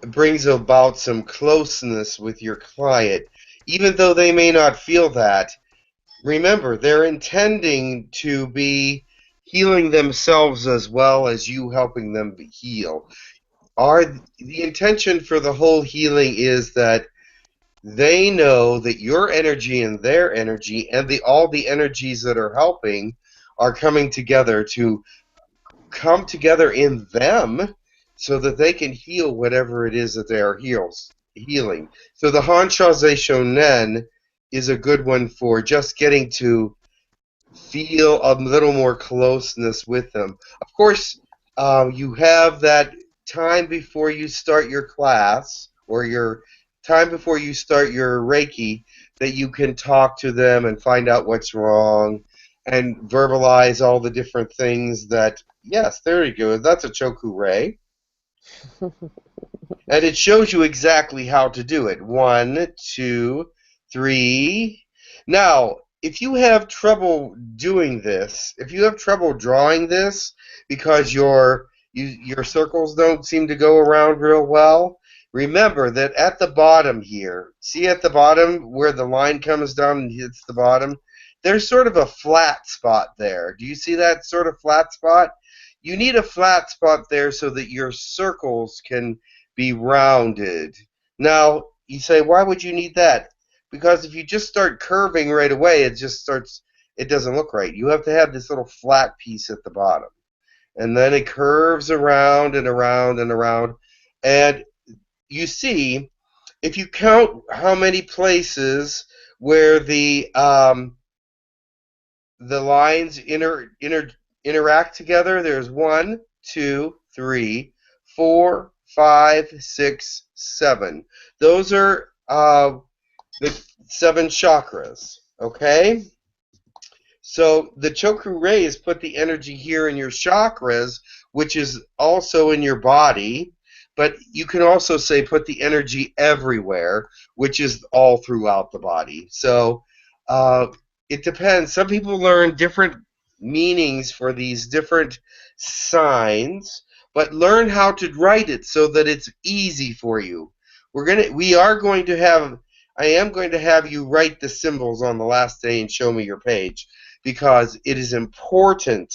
brings about some closeness with your client, even though they may not feel that. Remember, they're intending to be healing themselves as well as you helping them heal. The intention for the whole healing is that they know that your energy and their energy and all the energies that are helping are coming together to come together in them so that they can heal whatever it is that they are healing. So the Hansha Shonen is a good one for just getting to feel a little more closeness with them. Of course, you have that time before you start your class or your time before you start your Reiki that you can talk to them and find out what's wrong and verbalize all the different things that, yes, there you go. That's a Choku Rei. And it shows you exactly how to do it. 1, 2, 3. Now, if you have trouble doing this, if you have trouble drawing this because your circles don't seem to go around real well, remember that at the bottom here, see at the bottom where the line comes down and hits the bottom, there's sort of a flat spot there. Do you see that sort of flat spot? You need a flat spot there so that your circles can be rounded. Now, you say, why would you need that? Because if you just start curving right away, it doesn't look right. You have to have this little flat piece at the bottom. And then it curves around and around and around. And you see, if you count how many places where the lines interact together, there's 1, 2, 3, 4, 5, 6, 7. Those are the 7 chakras, okay? So the chakra rays put the energy here in your chakras, which is also in your body, but you can also say put the energy everywhere, which is all throughout the body. So it depends. Some people learn different meanings for these different signs, but learn how to write it so that it's easy for you. I am going to have you write the symbols on the last day and show me your page, because it is important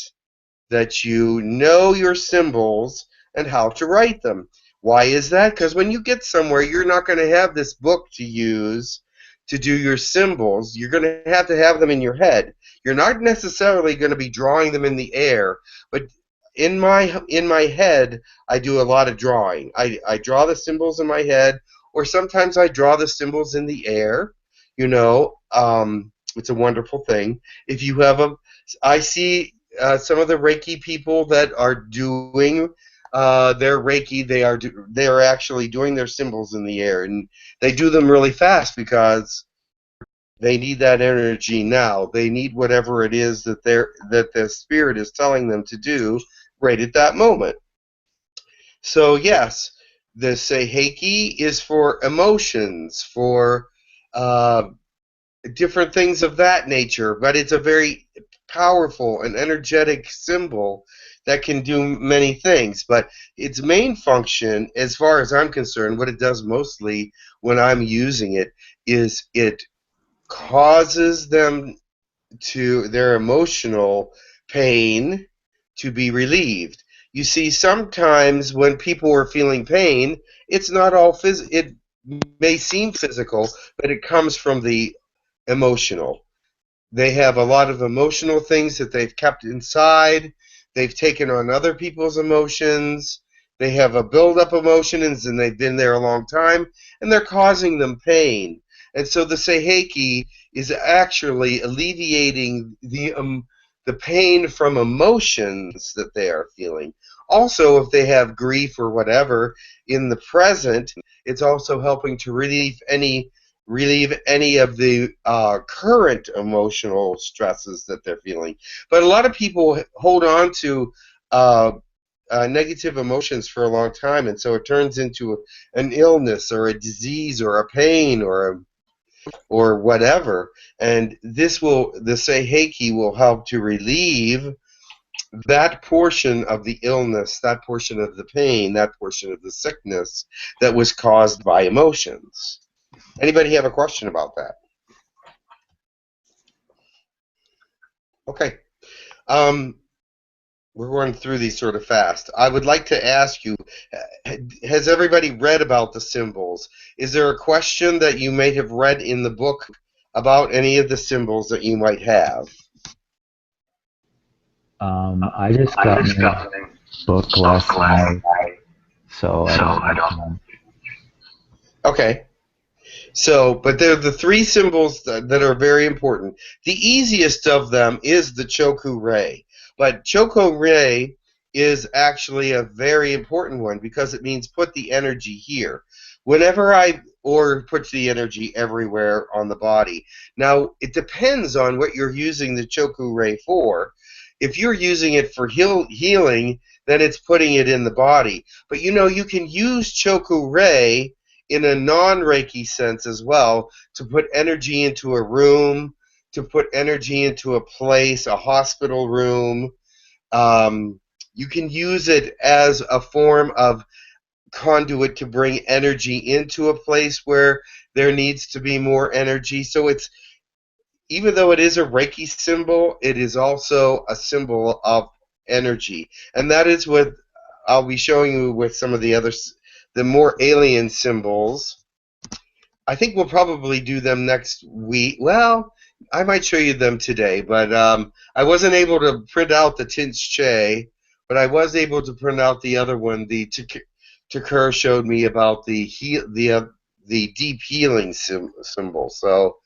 that you know your symbols and how to write them. Why is that? Because when you get somewhere, you're not going to have this book to use to do your symbols. You're going to have them in your head. You're not necessarily going to be drawing them in the air, but in my head, I do a lot of drawing. I draw the symbols in my head, or sometimes I draw the symbols in the air. You know, it's a wonderful thing. If you have I see some of the Reiki people that are doing their Reiki. They are actually doing their symbols in the air, and they do them really fast because they need that energy now. They need whatever it is that the spirit is telling them to do right at that moment. So yes, the Seiheki is for emotions, for different things of that nature, but it's a very powerful and energetic symbol that can do many things. But its main function, as far as I'm concerned, what it does mostly when I'm using it, is it causes them to their emotional pain to be relieved. You see, sometimes when people are feeling pain, it's not all it may seem physical, but it comes from the emotional. They have a lot of emotional things that they've kept inside. They've taken on other people's emotions. They have a build-up emotions, and they've been there a long time, and they're causing them pain. And so the Seiheki is actually alleviating the pain from emotions that they are feeling. Also, if they have grief or whatever in the present, it's also helping to relieve any of the current emotional stresses that they're feeling. But a lot of people hold on to negative emotions for a long time, and so it turns into an illness or a disease or a pain or whatever. And the Seiheki will help to relieve that portion of the illness, that portion of the pain, that portion of the sickness that was caused by emotions. Anybody have a question about that? Okay. We're going through these sort of fast. I would like to ask you, has everybody read about the symbols? Is there a question that you may have read in the book about any of the symbols that you might have? I just got my book last night, so I don't know. Okay. So, but they're the 3 symbols that are very important. The easiest of them is the Choku Rei. But Choku Rei is actually a very important one because it means put the energy here. Or put the energy everywhere on the body. Now, it depends on what you're using the Choku Rei for. If you're using it for healing, then it's putting it in the body. But you can use Choku Rei in a non-Reiki sense as well, to put energy into a room, to put energy into a place, a hospital room. You can use it as a form of conduit to bring energy into a place where there needs to be more energy. So even though it is a Reiki symbol, it is also a symbol of energy. And that is what I'll be showing you with some of the more alien symbols. I think we'll probably do them next week. Well, I might show you them today, but I wasn't able to print out the Tinche, but I was able to print out the other one. The Takur showed me about the deep healing symbol. So,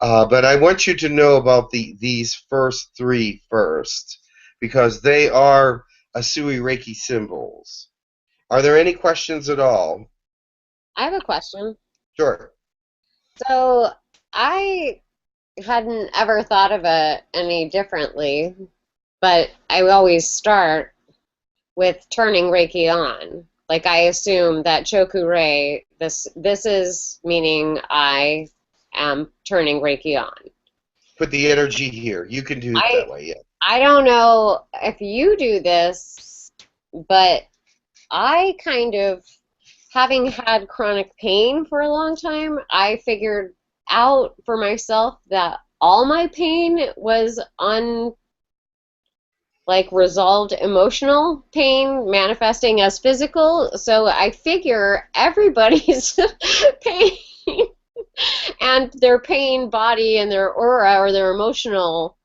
but I want you to know about these first 3 first, because they are Asui Reiki symbols. Are there any questions at all? I have a question. Sure. So I hadn't ever thought of it any differently, but I always start with turning Reiki on. Like I assume that Choku-rei, this is meaning I am turning Reiki on. Put the energy here. You can do it I that way, yeah. I don't know if you do this, but I kind of, having had chronic pain for a long time, I figured out for myself that all my pain was like resolved emotional pain manifesting as physical. So I figure everybody's pain and their pain body and their aura or their emotional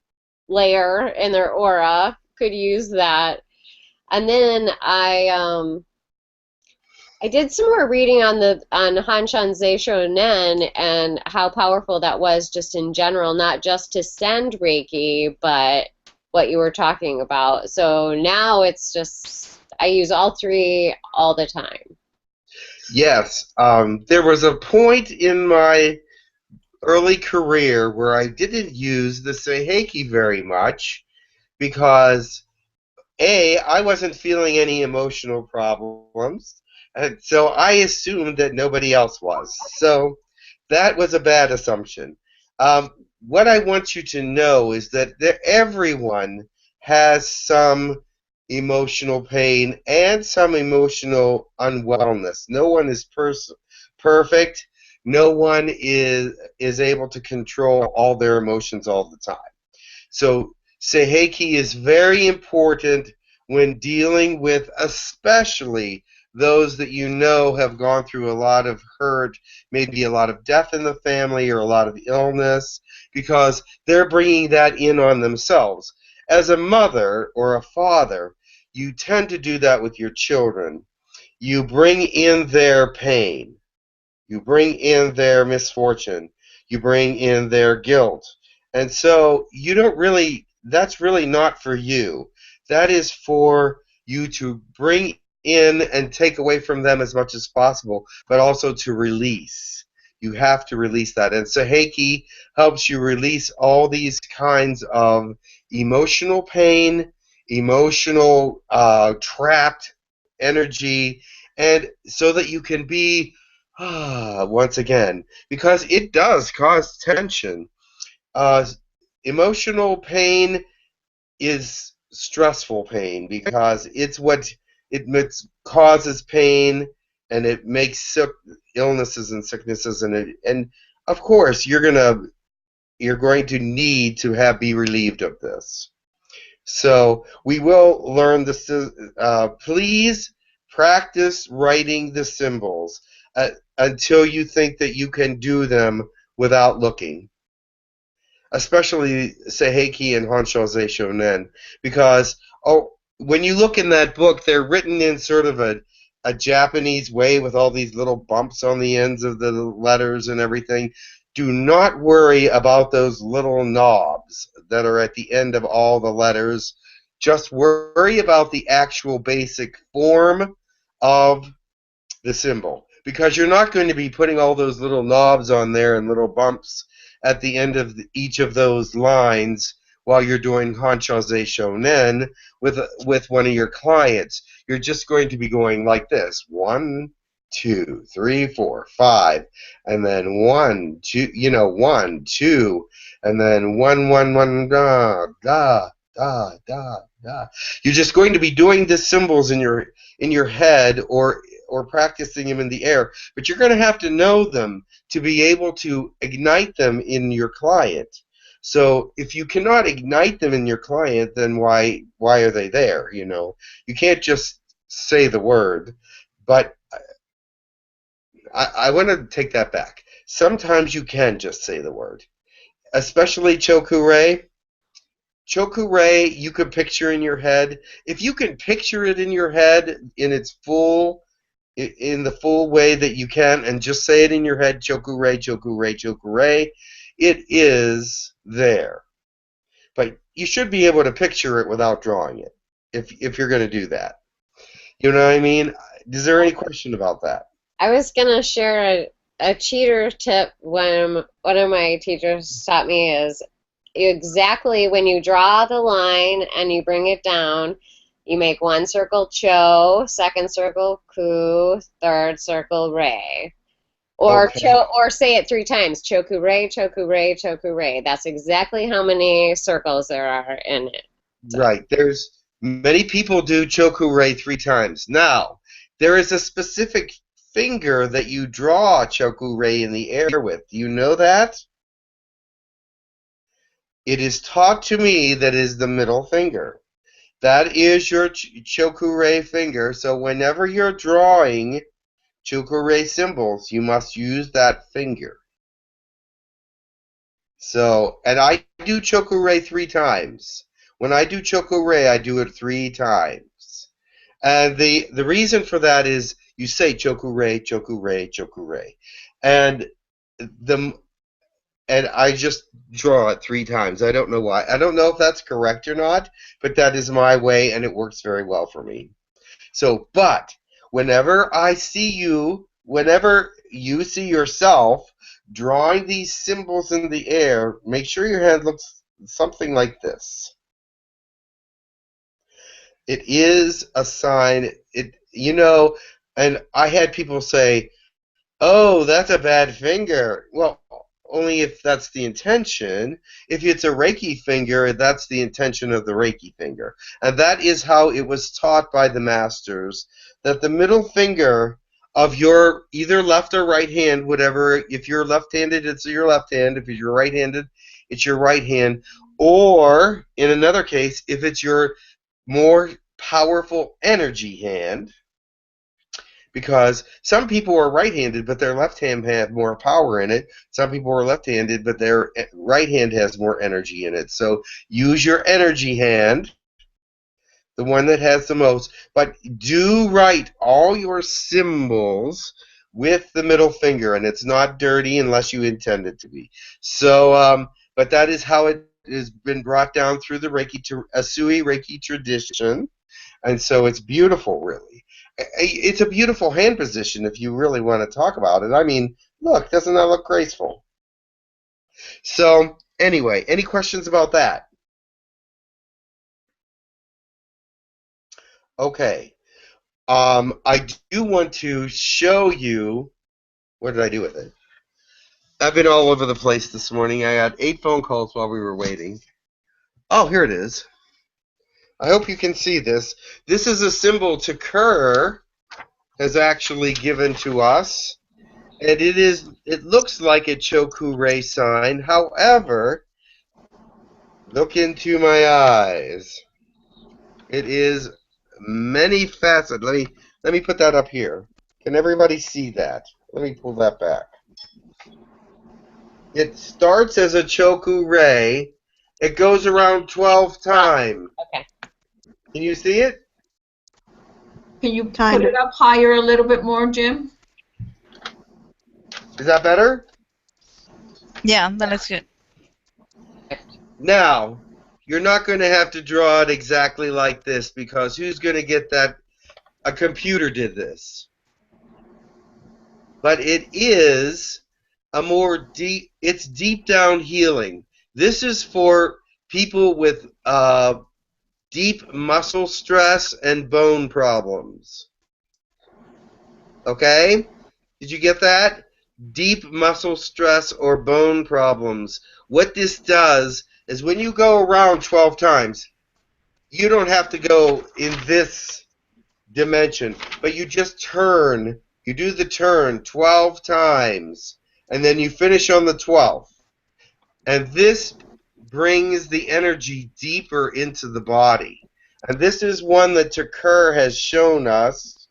layer in their aura could use that. And then I did some more reading on the on Hanshan Seisho Nen and how powerful that was just in general, not just to send Reiki, but what you were talking about. So now it's just I use all three all the time. Yes. There was a point in my early career where I didn't use the Seiheki very much because I wasn't feeling any emotional problems, and so I assumed that nobody else was. So that was a bad assumption. Um, what I want you to know is that everyone has some emotional pain and some emotional unwellness. No one is perfect. No one is able to control all their emotions all the time. So Seiheki is very important when dealing with especially those that you know have gone through a lot of hurt, maybe a lot of death in the family or a lot of illness, because they're bringing that in on themselves. As a mother or a father, you tend to do that with your children. You bring in their pain. You bring in their misfortune. You bring in their guilt. And so you don't really, that's really not for you. That is for you to bring in and take away from them as much as possible, but also to release. You have to release that. And Saheki helps you release all these kinds of emotional pain, emotional trapped energy, and so that you can be once again, because it does cause tension. Uh, Emotional pain is stressful pain because it's what causes pain and it makes illnesses and sicknesses and of course you're going to need to be relieved of this. So we will learn this. Please practice writing the symbols until you think that you can do them without looking, especially Seiheki and Honsho Shonen, because when you look in that book, they're written in sort of a Japanese way with all these little bumps on the ends of the letters and everything. Do not worry about those little knobs that are at the end of all the letters. Just worry about the actual basic form of the symbol, because you're not going to be putting all those little knobs on there and little bumps at the end of each of those lines while you're doing Hanshaze Shonen with one of your clients. You're just going to be going like this: 1, 2, 3, 4, 5, and then 1, 2, 1, 2, and then 1, 1, 1, da, da, da, da, da. You're just going to be doing the symbols in your head or practicing them in the air, but you're going to have to know them to be able to ignite them in your client. So if you cannot ignite them in your client, then why are they there? You can't just say the word. But I want to take that back. Sometimes you can just say the word, especially Choku-rei. Choku-rei, you can picture in your head. If you can picture it in your head in the full way that you can, and just say it in your head: Choku-rei, Choku-rei, Choku-rei, it is there. But you should be able to picture it without drawing it. if you're going to do that. You know what I mean? Is there any question about that? I was gonna share a cheater tip when one of my teachers taught me is exactly when you draw the line and you bring it down, you make one circle Cho, second circle Ku, third circle Rei. Or Okay. or say it 3 times. Choku Rei, Choku Rei, Choku Rei. That's exactly how many circles there are in it. So. Right. There's many people do Choku-rei 3 times. Now, there is a specific finger that you draw Choku-rei in the air with. Do you know that? It is taught to me that is the middle finger. That is your Choku-rei finger. So whenever you're drawing Choku-rei symbols, you must use that finger. So, and I do Choku-rei 3 times. When I do Choku-rei, I do it 3 times. And the reason for that is you say Choku-rei, Choku-rei, Choku-rei. And the and I just draw it 3 times. I don't know why. I don't know if that's correct or not, but that is my way and it works very well for me. So, but whenever you see yourself drawing these symbols in the air, make sure your hand looks something like this. It is a sign. And I had people say, "Oh, that's a bad finger." Well, only if that's the intention. If it's a Reiki finger, that's the intention of the Reiki finger. And that is how it was taught by the masters, that the middle finger of your either left or right hand, whatever, if you're left-handed, it's your left hand. If you're right-handed, it's your right hand. Or, in another case, if it's your more powerful energy hand, because some people are right-handed, but their left hand has more power in it. Some people are left-handed, but their right hand has more energy in it. So use your energy hand, the one that has the most, but do write all your symbols with the middle finger, and it's not dirty unless you intend it to be. So, but that is how it has been brought down through the Asui Reiki tradition. And so it's beautiful, really. It's a beautiful hand position if you really want to talk about it. I mean, look, doesn't that look graceful? So, anyway, any questions about that? Okay. I do want to show you, what did I do with it? I've been all over the place this morning. I got 8 phone calls while we were waiting. Oh, here it is. I hope you can see this. This is a symbol Kerr has actually given to us. And it looks like a Choku-rei sign. However, look into my eyes. It is many faceted. Let me put that up here. Can everybody see that? Let me pull that back. It starts as a Choku-rei. It goes around 12 times. Okay. Can you see it? Can you put it up higher a little bit more, Jim? Is that better? Yeah, that looks good. Now, you're not going to have to draw it exactly like this, because who's going to get that? A computer did this. But it is a more deep, it's deep down healing. This is for people with deep muscle stress and bone problems. Okay? Did you get that? Deep muscle stress or bone problems. What this does is when you go around 12 times, you don't have to go in this dimension, but you just turn. You do the turn 12 times, and then you finish on the 12th. And this brings the energy deeper into the body. And this is one that Kerr has shown us,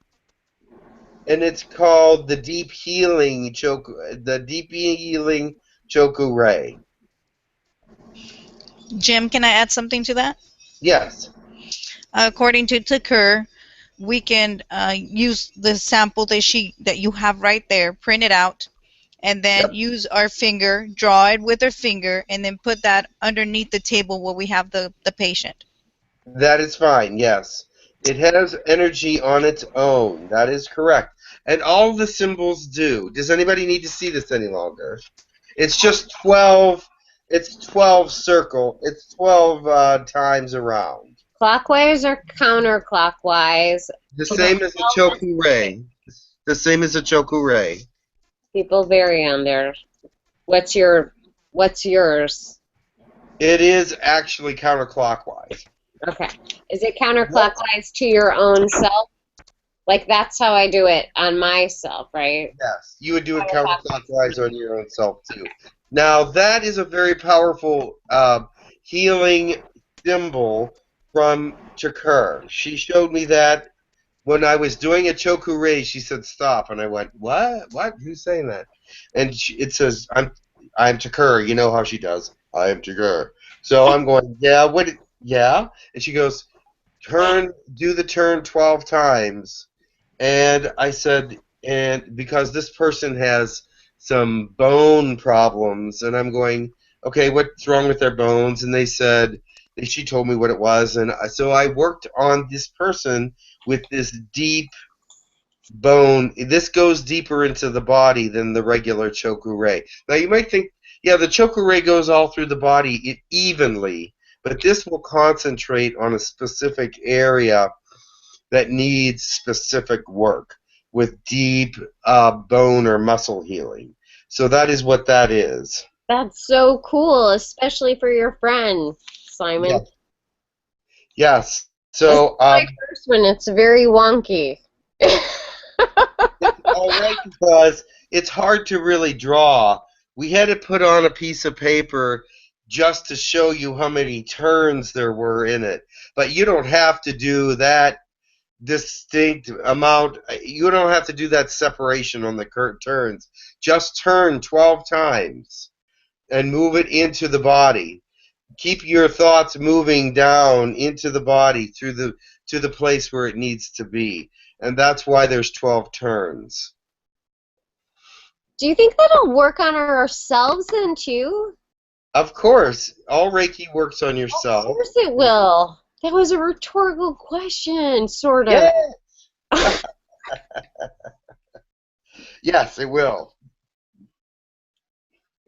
and it's called the Deep Healing Choku-rei. Jim, can I add something to that? Yes. According to Tucker, we can use the sample that you have right there, print it out, and then use our finger, draw it with our finger, and then put that underneath the table where we have the patient. That is fine, yes. It has energy on its own. That is correct. And all the symbols do. Does anybody need to see this any longer? It's just 12. It's 12 circle. It's 12 times around. Clockwise or counterclockwise? The same as a choku ray. The same as a choku ray. People vary on their. What's yours? It is actually counterclockwise. Okay. Is it counterclockwise to your own self? Like that's how I do it on myself, right? Yes, you would do it counterclockwise on your own self too. Now that is a very powerful healing symbol from Chakur. She showed me that when I was doing a choku ray. She said stop, and I went, what? What? Who's saying that? And it says I'm Chakur. You know how she does. I am Chakur. So I'm going, yeah. What? Yeah. And she goes, do the turn 12 times. And I said, and because this person has some bone problems, and I'm going, okay, what's wrong with their bones? And they said, she told me what it was, and so I worked on this person with this deep bone. This goes deeper into the body than the regular choku ray. Now you might think, yeah, the choku ray goes all through the body evenly, but this will concentrate on a specific area that needs specific work with deep bone or muscle healing. So that is what that is. That's so cool, especially for your friend, Simon. Yes. Yes. So my first one, it's very wonky. It's all right because it's hard to really draw. We had to put on a piece of paper just to show you how many turns there were in it. But you don't have to do that distinct amount. You don't have to do that separation on the current turns. Just turn 12 times and move it into the body. Keep your thoughts moving down into the body to the place where it needs to be. And that's why there's 12 turns. Do you think that'll work on ourselves then too? Of course. All Reiki works on yourself. Of course it will. That was a rhetorical question, sort of. Yes, yes, it will.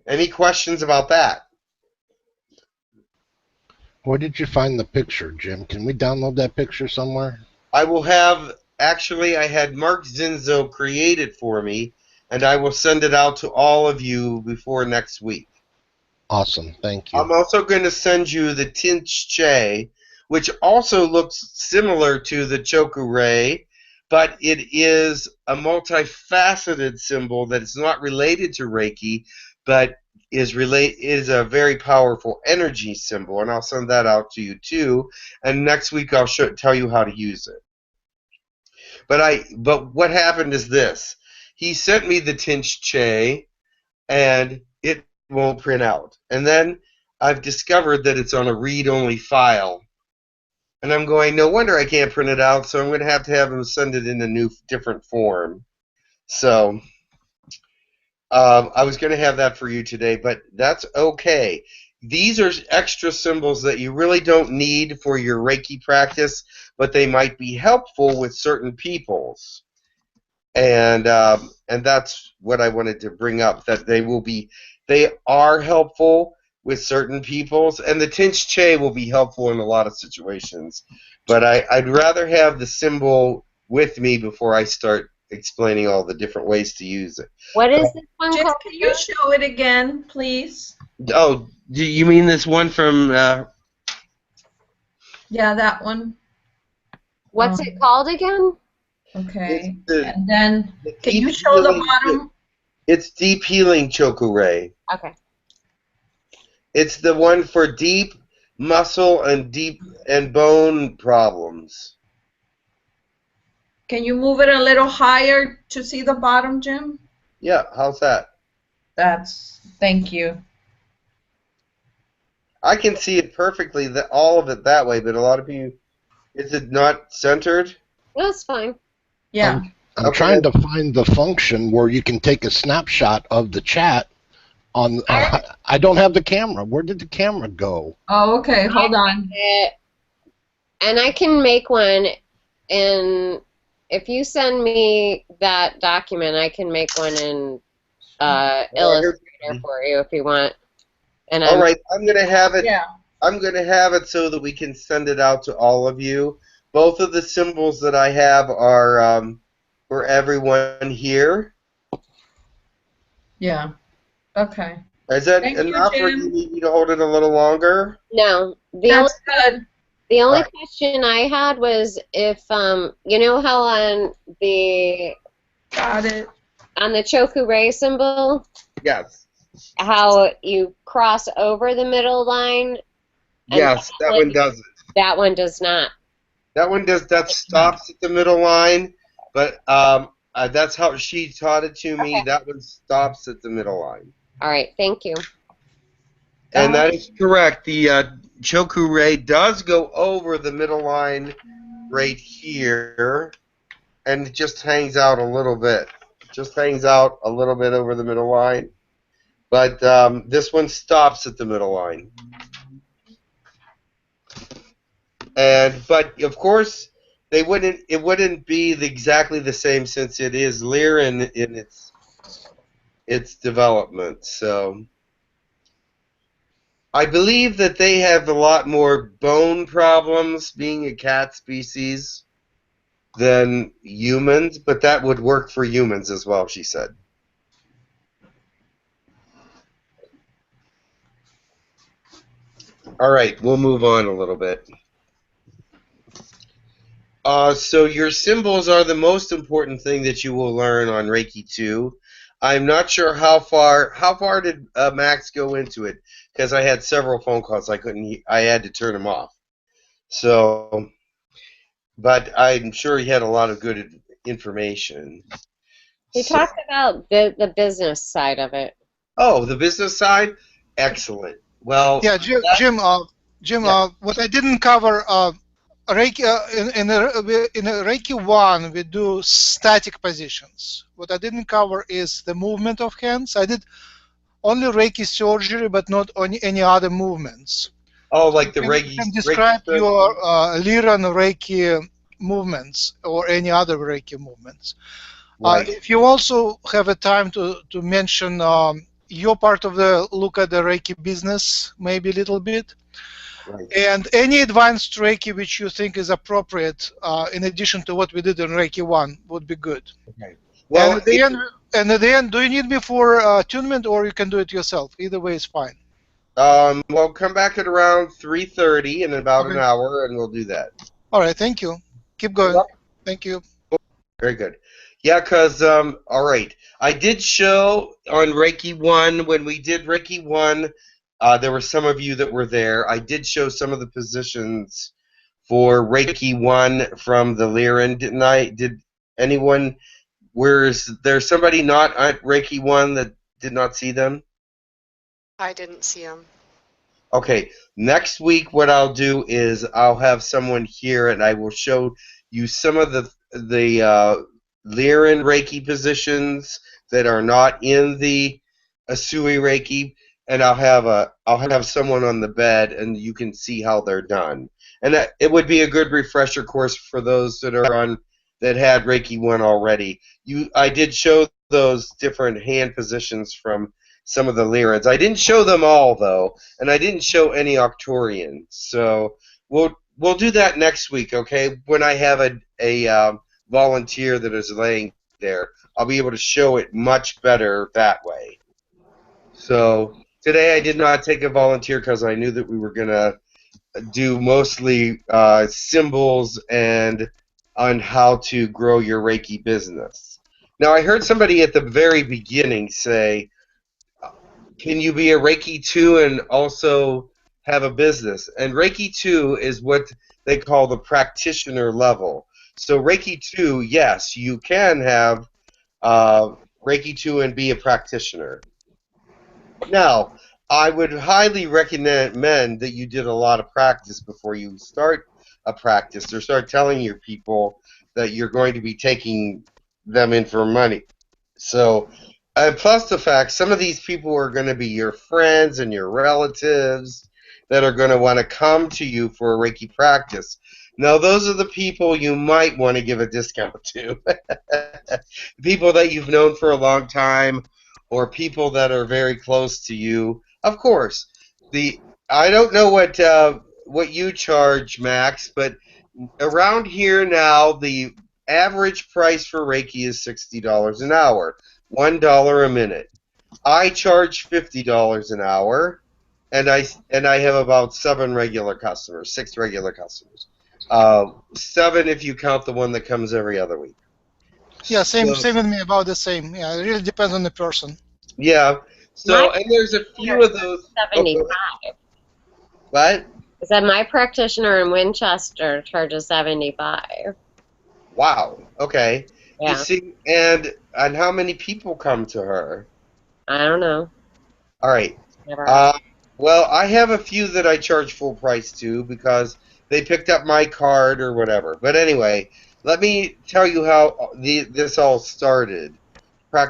Any questions about that? Where did you find the picture, Jim? Can we download that picture somewhere? I will have, actually, I had Mark Zinzo create it for me, and I will send it out to all of you before next week. Awesome, thank you. I'm also going to send you the Tinch Che, which also looks similar to the Choku Ray, but it is a multifaceted symbol that is not related to Reiki, but is a very powerful energy symbol, and I'll send that out to you too. And next week I'll tell you how to use it. But what happened is this: he sent me the Tinch Che, and it won't print out. And then I've discovered that it's on a read-only file. And I'm going, no wonder I can't print it out, so I'm going to have him send it in a different form. So I was going to have that for you today, but that's okay. These are extra symbols that you really don't need for your Reiki practice, but they might be helpful with certain peoples. And that's what I wanted to bring up, that they are helpful with certain peoples, and the Tinch Che will be helpful in a lot of situations. But I'd rather have the symbol with me before I start explaining all the different ways to use it. What is this one Jim, called? can you show it again, please? Oh, do you mean this one from... Yeah, that one. What's it called again? Okay. And then, can you show healing, the bottom? It's Deep Healing Choku Ray. Okay. It's the one for deep muscle and bone problems. Can you move it a little higher to see the bottom, Jim? Yeah, how's that? Thank you. I can see it perfectly, all of it that way, but a lot of you, is it not centered? That's fine. Yeah. I'm trying to find the function where you can take a snapshot of the chat on. I don't have the camera. Where did the camera go? Oh, okay. Hold on. And I can make one, and if you send me that document, I can make one in Illustrator for you if you want. And All right, I'm gonna have it. Yeah. I'm gonna have it so that we can send it out to all of you. Both of the symbols that I have are for everyone here. Yeah. Okay. Is that Thank you, enough, or do you Jim. need me to hold it a little longer? No, That's good. the only All right. question I had was if you know how on the Got it. Choku Ray symbol, Yes. how you cross over the middle line, and Yes, that one doesn't. that one does not. That one does. That stops at the middle line, but that's how she taught it to me. Okay. That one stops at the middle line. All right, thank you. And that is correct. The Choku Ray does go over the middle line right here, and it just hangs out a little bit. Just hangs out a little bit over the middle line. But this one stops at the middle line. But of course, they wouldn't. It wouldn't be exactly the same since it is Lyran in its development. So I believe that they have a lot more bone problems, being a cat species, than humans. But that would work for humans as well, she said. All right, we'll move on a little bit. So your symbols are the most important thing that you will learn on Reiki 2. I'm not sure how far did Max go into it, because I had several phone calls. I had to turn them off. So, but I'm sure he had a lot of good information. He talked about the business side of it. Oh, the business side? Excellent. Well, yeah, Jim, yeah. what I didn't cover, Reiki, in a Reiki 1, we do static positions. What I didn't cover is the movement of hands. I did only Reiki surgery, but not on any other movements. Oh, like the You can Reiki describe surgery? your Liran Reiki movements or any other Reiki movements. Right. If you also have a time to mention your part of the look at the Reiki business, maybe a little bit, Right. and any advanced Reiki which you think is appropriate, in addition to what we did in Reiki 1, would be good. Okay. Well, and at the end, do you need me for attunement, or you can do it yourself? Either way is fine. Well, come back at around 3:30 in about an Okay. hour, and we'll do that. All right, thank you. Keep going. Thank you. Very good. Yeah, because, all right. I did show on Reiki 1, when we did Reiki 1, there were some of you that were there. I did show some of the positions for Reiki 1 from the Lyran, didn't I? Did anyone, is there somebody not at Reiki 1 that did not see them? I didn't see him. Okay, next week what I'll do is I'll have someone here and I will show you some of the Lyran Reiki positions that are not in the Asui Reiki, and I'll have someone on the bed and you can see how they're done. And it would be a good refresher course for those that are on that had Reiki 1 already. I did show those different hand positions from some of the Lyrans. I didn't show them all though, and I didn't show any Octorians. So we'll do that next week, okay? When I have a volunteer that is laying there, I'll be able to show it much better that way. So today I did not take a volunteer because I knew that we were gonna do mostly symbols and on how to grow your Reiki business. Now I heard somebody at the very beginning say, can you be a Reiki 2 and also have a business? And Reiki 2 is what they call the practitioner level. So Reiki 2, yes, you can have Reiki 2 and be a practitioner. Now, I would highly recommend that you did a lot of practice before you start a practice or start telling your people that you're going to be taking them in for money. So, plus the fact some of these people are going to be your friends and your relatives that are going to want to come to you for a Reiki practice. Now, those are the people you might want to give a discount to. People that you've known for a long time, or people that are very close to you. Of course, I don't know what you charge, Max, but around here now, the average price for Reiki is $60 an hour, $1 a minute. I charge $50 an hour, and I have about six regular customers. 7 if you count the one that comes every other week. Yeah, same So, same with me, about the same. Yeah, it really depends on the person. yeah. My So, and there's a few of those. Oh, go ahead. 75. What? I said my practitioner in Winchester charges 75. Wow. Okay. You Yeah, see, and how many people come to her? I don't know. All right. Never asked. Uh, well, I have a few that I charge full price to because they picked up my card or whatever. But anyway, let me tell you how this all started. I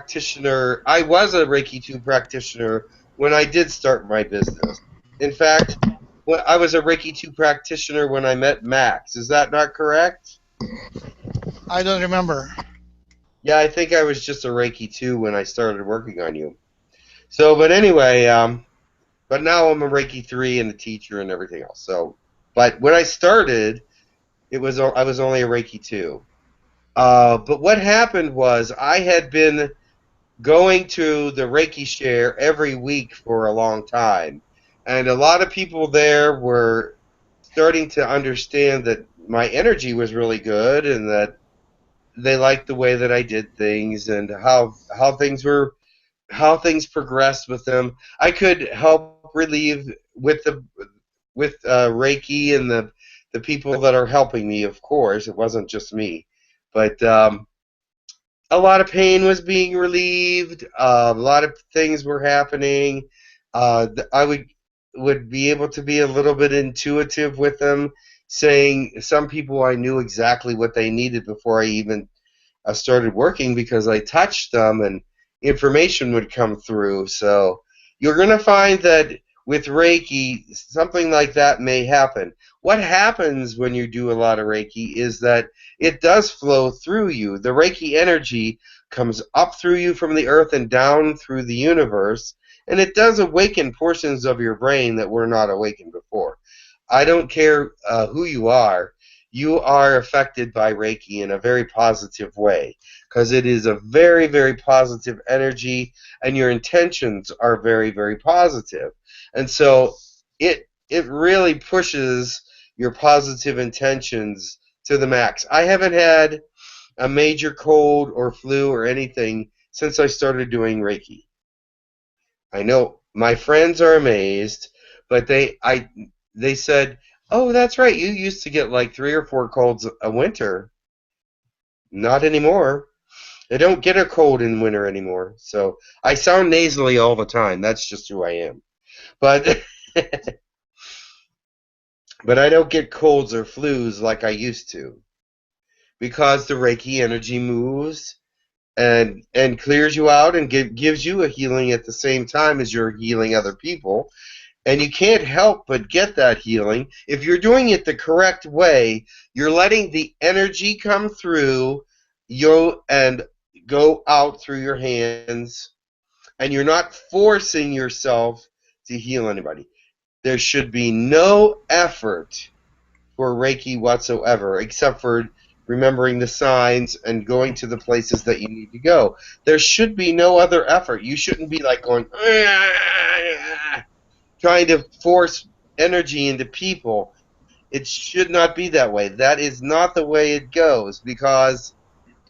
was a Reiki 2 practitioner when I did start my business. In fact, I was a Reiki 2 practitioner when I met Max. Is that not correct? I don't remember. Yeah, I think I was just a Reiki 2 when I started working on you. So, but anyway, but now I'm a Reiki 3 and a teacher and everything else. So, but when I started, I was only a Reiki 2. But what happened was I had been going to the Reiki share every week for a long time, and a lot of people there were starting to understand that my energy was really good and that they liked the way that I did things and how things progressed with them. I could help relieve with Reiki and the people that are helping me. Of course, it wasn't just me, but a lot of pain was being relieved. A lot of things were happening. I would be able to be a little bit intuitive with them, saying some people I knew exactly what they needed before I even started working because I touched them and information would come through. So you're going to find that with Reiki, something like that may happen. What happens when you do a lot of Reiki is that it does flow through you. The Reiki energy comes up through you from the earth and down through the universe, and it does awaken portions of your brain that were not awakened before. I don't care you are affected by Reiki in a very positive way because it is a very, very positive energy and your intentions are very, very positive. And so it really pushes your positive intentions to the max. I haven't had a major cold or flu or anything since I started doing Reiki. I know my friends are amazed, but they said, "Oh, that's right. You used to get like 3 or 4 colds a winter. Not anymore. I don't get a cold in winter anymore." So I sound nasally all the time. That's just who I am. But but I don't get colds or flus like I used to because the Reiki energy moves and clears you out and gives you a healing at the same time as you're healing other people. And you can't help but get that healing. If you're doing it the correct way, you're letting the energy come through you and go out through your hands, and you're not forcing yourself to heal anybody. There should be no effort for Reiki whatsoever, except for remembering the signs and going to the places that you need to go. There should be no other effort. You shouldn't be like going, trying to force energy into people. It should not be that way. That is not the way it goes because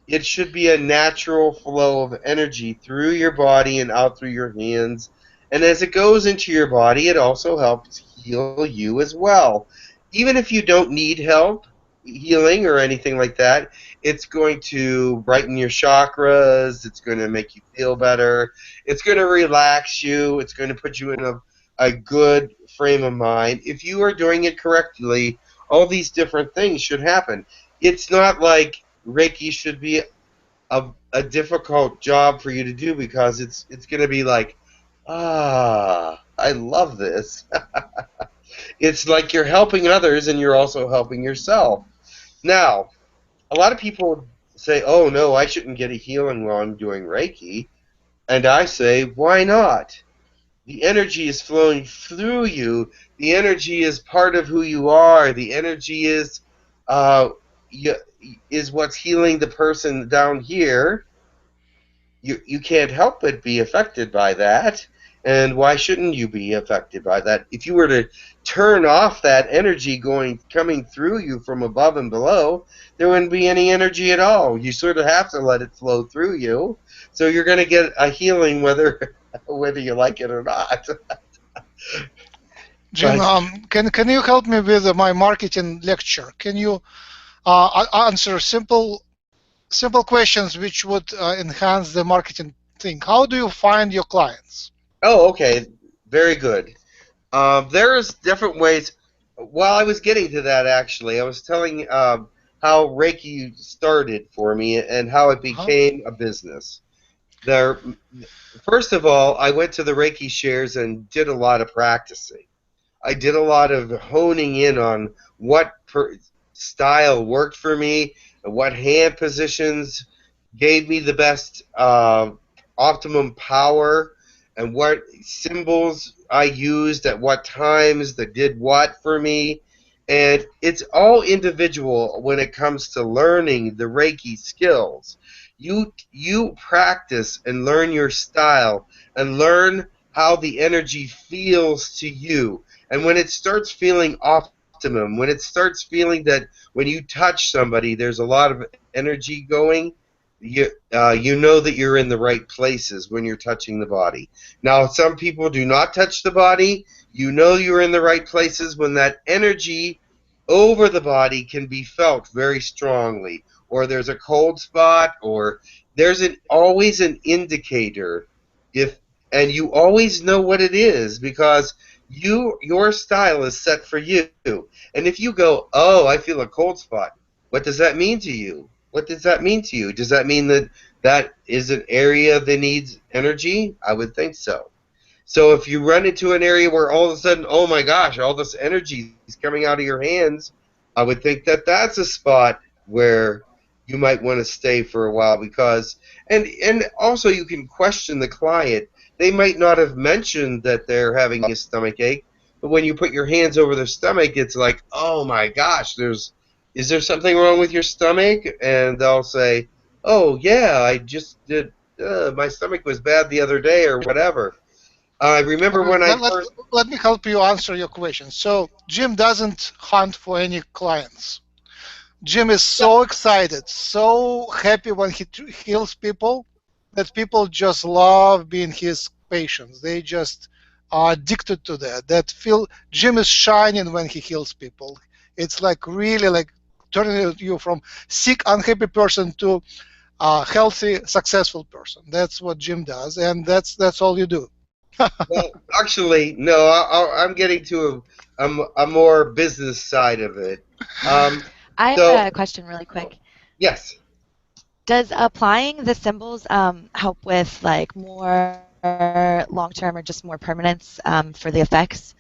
it should be a natural flow of energy through your body and out through your hands. And as it goes into your body, it also helps heal you as well. Even if you don't need help healing or anything like that, it's going to brighten your chakras, it's going to make you feel better, it's going to relax you, it's going to put you in a good frame of mind. If you are doing it correctly, all these different things should happen. It's not like Reiki should be a difficult job for you to do because it's going to be like, I love this. It's like you're helping others and you're also helping yourself. Now, a lot of people say, "Oh no, I shouldn't get a healing while I'm doing Reiki," and I say, "Why not? The energy is flowing through you. The energy is part of who you are. The energy uh, is what's healing the person down here. You can't help but be affected by that. And why shouldn't you be affected by that? If you were to turn off that energy coming through you from above and below, there wouldn't be any energy at all. You sort of have to let it flow through you. So you're going to get a healing whether you like it or not. Jim, But can you help me with my marketing lecture? Can you answer simple questions which would enhance the marketing thing? How do you find your clients? okay, very good. There's different ways. While I was getting to that, actually, I was telling how Reiki started for me and how it Uh-huh. became a business. There, first of all, I went to the Reiki shares and did a lot of practicing. I did a lot of honing in on what style worked for me, what hand positions gave me the best optimum power, and what symbols I used at what times that did what for me. And it's all individual when it comes to learning the Reiki skills. You practice and learn your style and learn how the energy feels to you. And when it starts feeling optimum, when it starts feeling that when you touch somebody, there's a lot of energy going, you know that you're in the right places when you're touching the body. Now, some people do not touch the body. You know you're in the right places when that energy over the body can be felt very strongly, or there's a cold spot, or there's always an indicator. If and you always know what it is because your style is set for you. And if you go, "Oh, I feel a cold spot," what does that mean to you? What does that mean to you? Does that mean that that is an area that needs energy? I would think so. So if you run into an area where all of a sudden, oh my gosh, all this energy is coming out of your hands, I would think that that's a spot where you might want to stay for a while because and also you can question the client. They might not have mentioned that they're having a stomach ache, but when you put your hands over their stomach, it's like, "Oh my gosh, there's is there something wrong with your stomach?" And they'll say, "Oh yeah, I just did my stomach was bad the other day or whatever." I remember when I first. Let me help you answer your question. So Jim doesn't hunt for any clients. Jim is so excited, so happy when he heals people that people just love being his patients. They just are addicted to that. That feel Jim is shining when he heals people. It's like really like turning you from sick, unhappy person to a healthy, successful person. That's what Jim does, and that's all you do. Well, actually, no. I'm getting to a more business side of it. Um, I have so a question really quick. yes, Does applying the symbols help with like more long-term or just more permanence for the effects?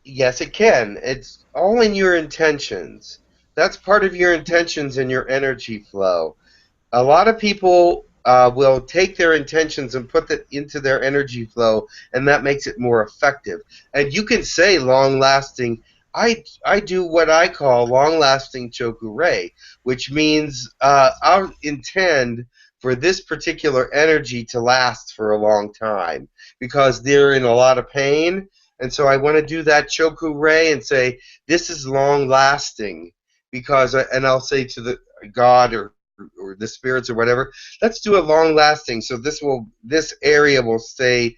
yes, it can. It's all in your intentions. That's part of your intentions and your energy flow. A lot of people will take their intentions and put that into their energy flow, and that makes it more effective. And you can say long lasting. I do what I call long lasting chokurei, which means I'll intend for this particular energy to last for a long time because they're in a lot of pain. And so I want to do that chokurei and say, this is long lasting because, and I'll say to the God or the spirits or whatever, let's do a long lasting so this area will stay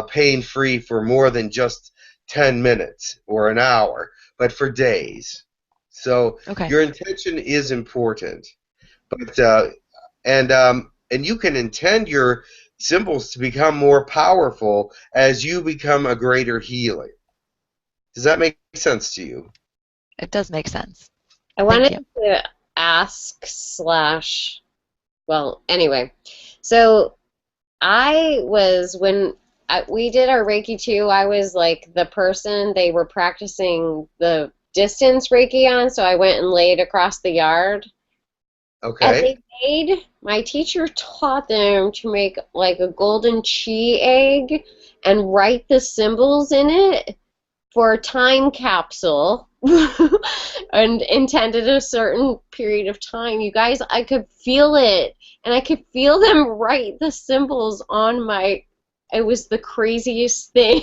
pain free for more than just 10 minutes or an hour, but for days. So Okay. your intention is important, but and you can intend your symbols to become more powerful as you become a greater healer. Does that make sense to you? It does make sense. I Thank wanted you. to ask slash, well, anyway. So I was, when we did our Reiki too, I was like the person they were practicing the distance Reiki on, so I went and laid across the yard. Okay. And my teacher taught them to make like a golden chi egg and write the symbols in it for a time capsule and intended a certain period of time. You guys, I could feel it, and I could feel them write the symbols on my. It was the craziest thing.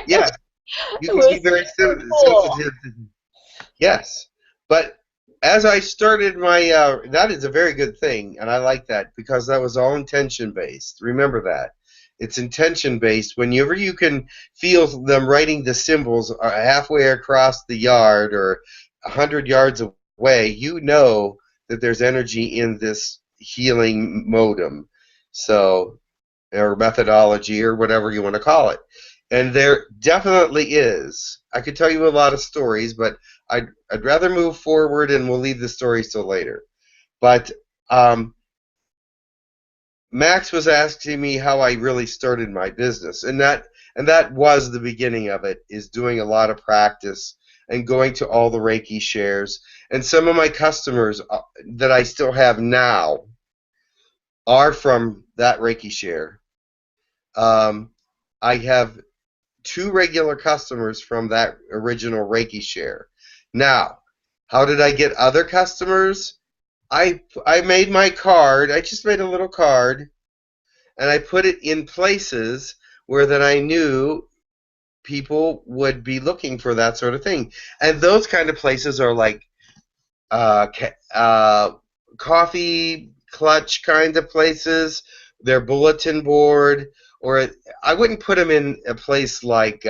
Yes, you It can be was very super cool. sensitive. Yes, but as I started my, that is a very good thing, and I like that because that was all intention based. Remember that. It's intention based. Whenever you can feel them writing the symbols halfway across the yard or 100 yards away, you know that there's energy in this healing modem. So, or methodology or whatever you want to call it. And there definitely is. I could tell you a lot of stories, but I'd rather move forward and we'll leave the stories till later. But Max was asking me how I really started my business, and that was the beginning of it, is doing a lot of practice and going to all the Reiki shares. And some of my customers that I still have now are from that Reiki share. I have 2 regular customers from that original Reiki share. Now, how did I get other customers? I made my card. I just made a little card, and I put it in places where that I knew people would be looking for that sort of thing. And those kind of places are like uh, coffee clutch kind of places, their bulletin board, or I wouldn't put them in a place like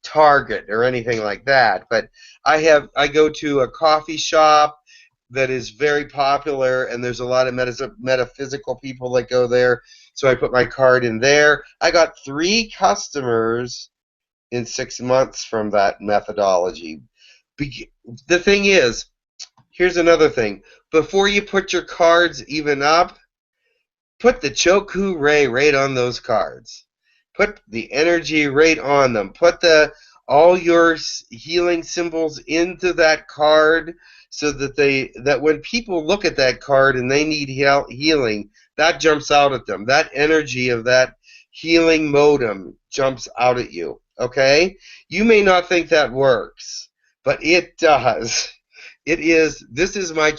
Target or anything like that. But I go to a coffee shop that is very popular, and there's a lot of metaphysical people that go there. So I put my card in there. I got 3 customers in 6 months from that methodology. The thing is, here's another thing. Before you put your cards even up, put the Choku Ray right on those cards. Put the energy right on them. Put all your healing symbols into that card so that when people look at that card and they need healing, that jumps out at them. That energy of that healing modem jumps out at you. Okay? You may not think that works, but it does. This is my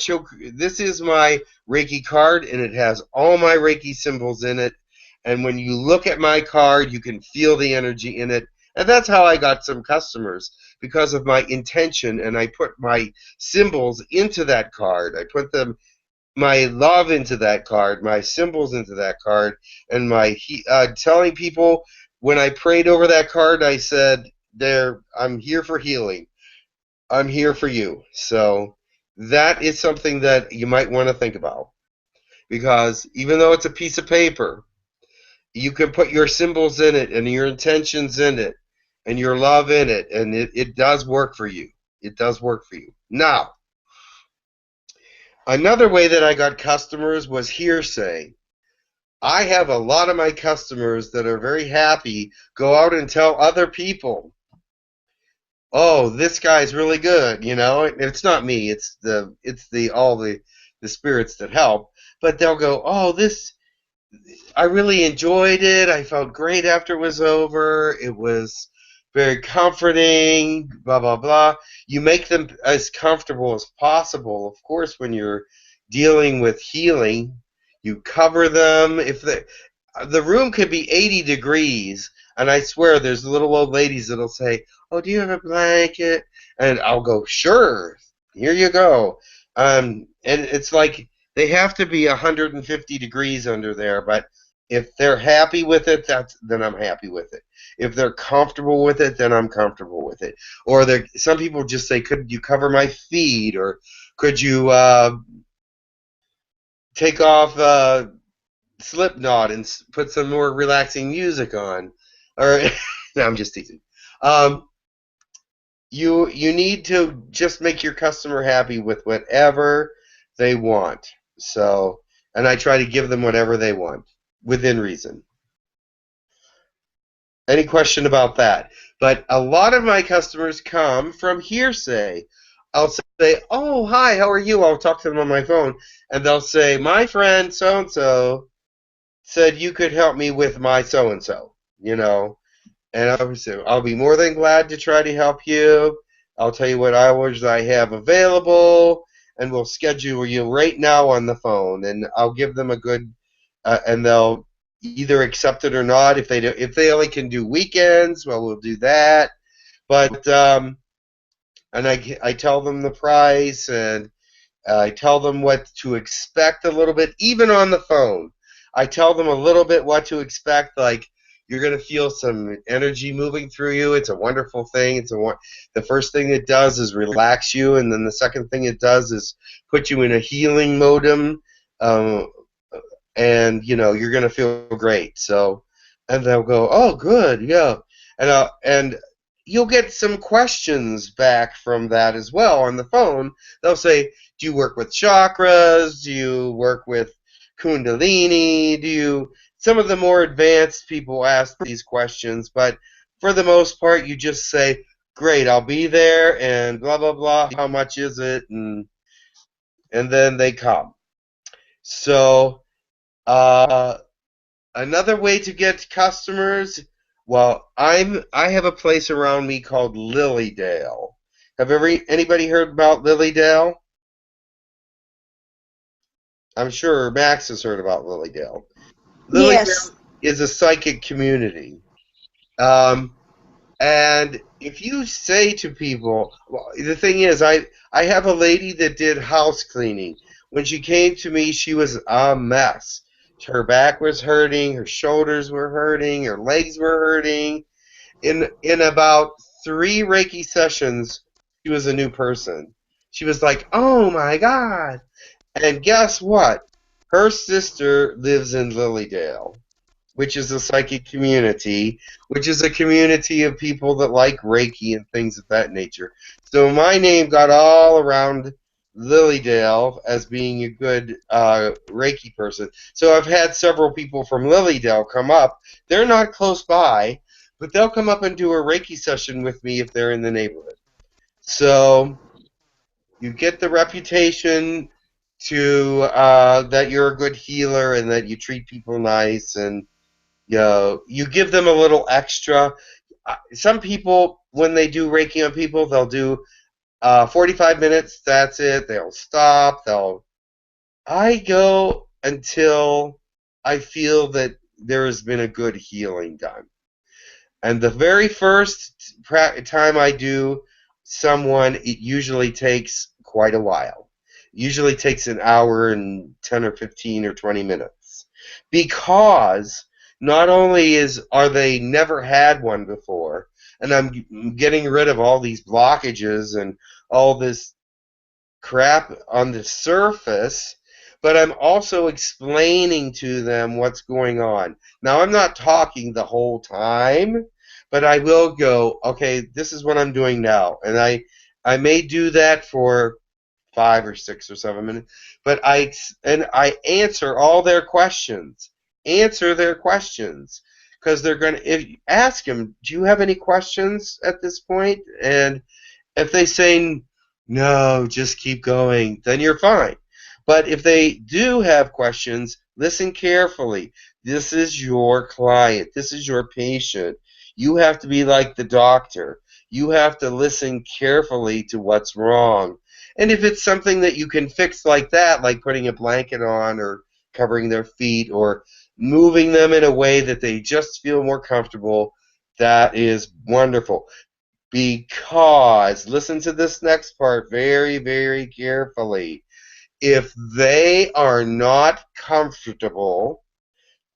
Reiki card, and it has all my Reiki symbols in it. And when you look at my card, you can feel the energy in it. And that's how I got some customers, because of my intention. And I put my symbols into that card. I put my love into that card, my symbols into that card, and my telling people when I prayed over that card, I said, I'm here for healing. I'm here for you. So that is something that you might want to think about, because even though it's a piece of paper, you can put your symbols in it and your intentions in it and your love in it, and it does work for you. It does work for you. Now, another way that I got customers was hearsay. I have a lot of my customers that are very happy go out and tell other people, oh, this guy's really good, It's not me, it's all the spirits that help, but they'll go, oh, I really enjoyed it. I felt great after it was over. It was very comforting, blah blah blah. You make them as comfortable as possible. Of course, when you're dealing with healing, you cover them. If the room could be 80 degrees, and I swear there's little old ladies that'll say, oh, do you have a blanket? And I'll go, sure, here you go. And it's like they have to be 150 degrees under there, but if they're happy with it, then I'm happy with it. If they're comfortable with it, then I'm comfortable with it. Or some people just say, could you cover my feet? Or could you take off Slipknot and put some more relaxing music on? Or no, I'm just teasing. You need to just make your customer happy with whatever they want. So, and I try to give them whatever they want within reason. Any question about that? But a lot of my customers come from hearsay. I'll say, "Oh, hi, how are you?" I'll talk to them on my phone, and they'll say, "My friend so and so said you could help me with my so and so," and I'll say, "I'll be more than glad to try to help you. I'll tell you what hours I have available, and we'll schedule you right now on the phone." And I'll give them a good, and they'll either accept it or not. If they only can do weekends, well, we'll do that. But and I tell them the price, and I tell them what to expect a little bit, even on the phone. I tell them a little bit what to expect, like you're going to feel some energy moving through you. It's a wonderful thing. The first thing it does is relax you, and then the second thing it does is put you in a healing modem, um, and you're going to feel great. So, and they'll go, "Oh, good, yeah," and you'll get some questions back from that as well on the phone. They'll say, "Do you work with chakras? Do you work with Kundalini? Do you?" Some of the more advanced people ask these questions, but for the most part, you just say, "Great, I'll be there," and blah blah blah. How much is it? And then they come. So. Another way to get customers, well, I have a place around me called Lilydale. Have anybody heard about Lilydale? I'm sure Max has heard about Lilydale. Yes. Lilydale is a psychic community. Um, and if you say to people, well, the thing is, I have a lady that did house cleaning. When she came to me, she was a mess. Her back was hurting, her shoulders were hurting, her legs were hurting. In about 3 Reiki sessions, she was a new person. She was like, "Oh my God." And guess what? Her sister lives in Lilydale, which is a psychic community, which is a community of people that like Reiki and things of that nature. So my name got all around Lilydale as being a good Reiki person. So I've had several people from Lilydale come up. They're not close by, but they'll come up and do a Reiki session with me if they're in the neighborhood. So you get the reputation to that you're a good healer and that you treat people nice, and you give them a little extra. Some people, when they do Reiki on people, they'll do 45 minutes. That's it. They'll stop. I go until I feel that there has been a good healing done. And the very first time I do someone, it usually takes quite a while. It usually takes an hour and 10 or 15 or 20 minutes. Because not only are they never had one before, and I'm getting rid of all these blockages and all this crap on the surface, but I'm also explaining to them what's going on. Now, I'm not talking the whole time, but I will go, "Okay, this is what I'm doing now." And I may do that for 5 or 6 or 7 minutes, but I answer all their questions. Answer their questions. Because they're going to, if you ask them, "Do you have any questions at this point?" And if they say no, just keep going, then you're fine. But if they do have questions, listen carefully. This is your client. This is your patient. You have to be like the doctor. You have to listen carefully to what's wrong. And if it's something that you can fix like that, like putting a blanket on or covering their feet or moving them in a way that they just feel more comfortable, that is wonderful. Because, listen to this next part very, very carefully. If they are not comfortable,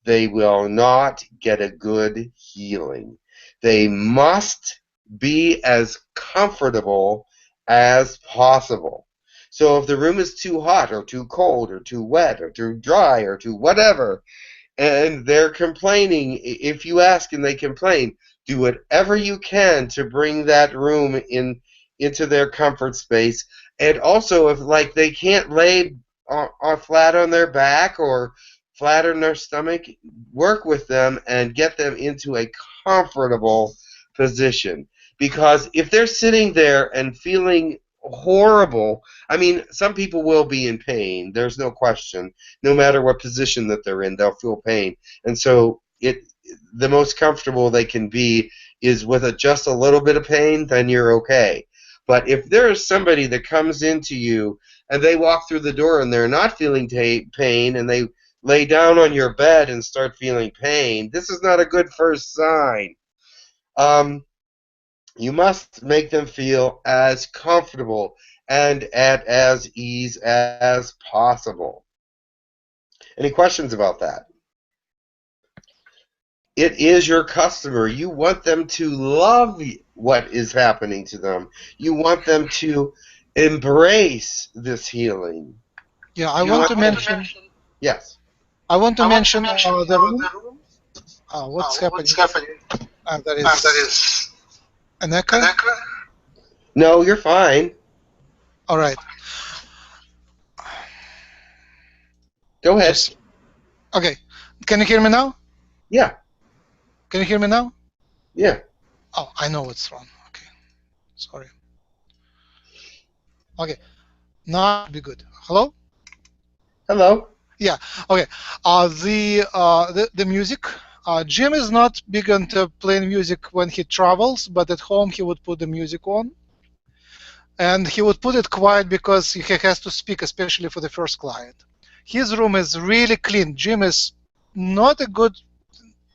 they will not get a good healing. They must be as comfortable as possible. So if the room is too hot or too cold or too wet or too dry or too whatever, and they're complaining, if you ask and they complain, do whatever you can to bring that room into their comfort space. And also, if like they can't lay flat on their back or flat on their stomach, work with them and get them into a comfortable position. Because if they're sitting there and feeling horrible, I mean, some people will be in pain. There's no question. No matter what position that they're in, they'll feel pain. And so the most comfortable they can be is with just a little bit of pain, then you're okay. But if there's somebody that comes into you and they walk through the door and they're not feeling pain and they lay down on your bed and start feeling pain, this is not a good first sign. You must make them feel as comfortable and at as ease as possible. Any questions about that? It is your customer. You want them to love what is happening to them. You want them to embrace this healing. Yeah, I want to mention. Yes. I want to mention the room. What's happening? That is an echo. No, you're fine. All right. Go ahead. Okay. Can you hear me now? Yeah. Can you hear me now? Yeah. Oh, I know what's wrong. Okay. Sorry. Okay. Now it should be good. Hello? Hello. Yeah. Okay. The music. Jim is not big into playing music when he travels, but at home he would put the music on. And he would put it quiet because he has to speak, especially for the first client. His room is really clean. Jim is not a good,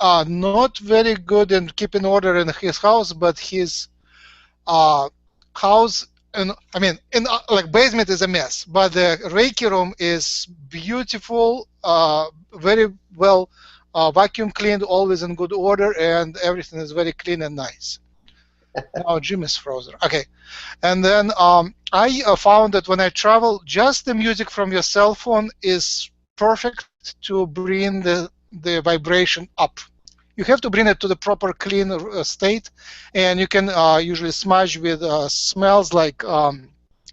not very good in keeping order in his house, but his house, and I mean, in like basement is a mess, but the Reiki room is beautiful, very well vacuum cleaned, always in good order, and everything is very clean and nice. Now Jim is frozen. Okay. And then I found that when I travel, just the music from your cell phone is perfect to bring the vibration up. You have to bring it to the proper clean state, and you can usually smudge with smells like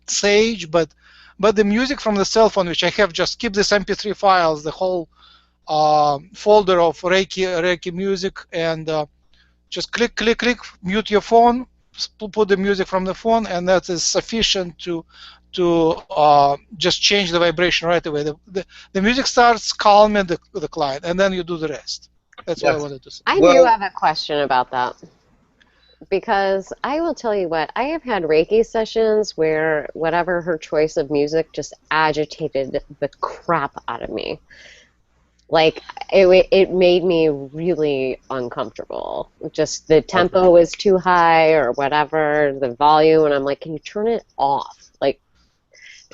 sage, but the music from the cell phone, which I have, just keep this MP3 files, the whole folder of Reiki music, and just click, click, click, mute your phone, put the music from the phone, and that is sufficient to just change the vibration right away. The music starts calming the client, and then you do the rest. That's what I wanted to say. I do have a question about that. Because I will tell you what, I have had Reiki sessions where whatever her choice of music just agitated the crap out of me. Like, it made me really uncomfortable. Just the tempo was too high or whatever, the volume, and I'm like, can you turn it off? Like,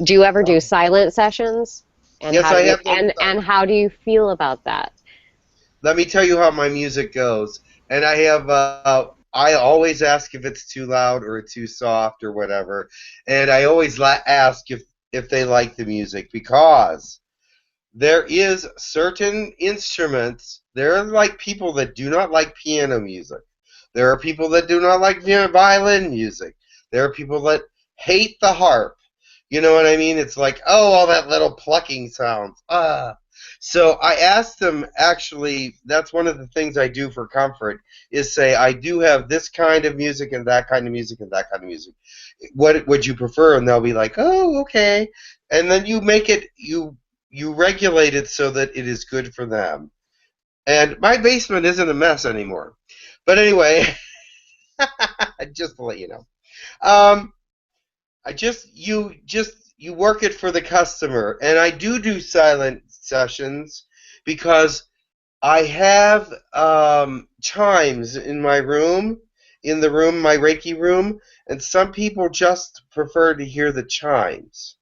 do you ever do silent sessions? And yes, I have. And how do you feel about that? Let me tell you how my music goes. And I have, I always ask if it's too loud or too soft or whatever. And I always ask if they like the music, because there is certain instruments. There are like people that do not like piano music. There are people that do not like violin music. There are people that hate the harp. You know what I mean? It's like, oh, all that little plucking sounds. So I asked them, actually, that's one of the things I do for comfort, is say, I do have this kind of music and that kind of music and that kind of music. What would you prefer? And they'll be like, oh, okay. And then you make it, you regulate it so that it is good for them. And my basement isn't a mess anymore. But anyway, just to let you know. You work it for the customer, and I do silent sessions because I have chimes in my room, my Reiki room, and some people just prefer to hear the chimes,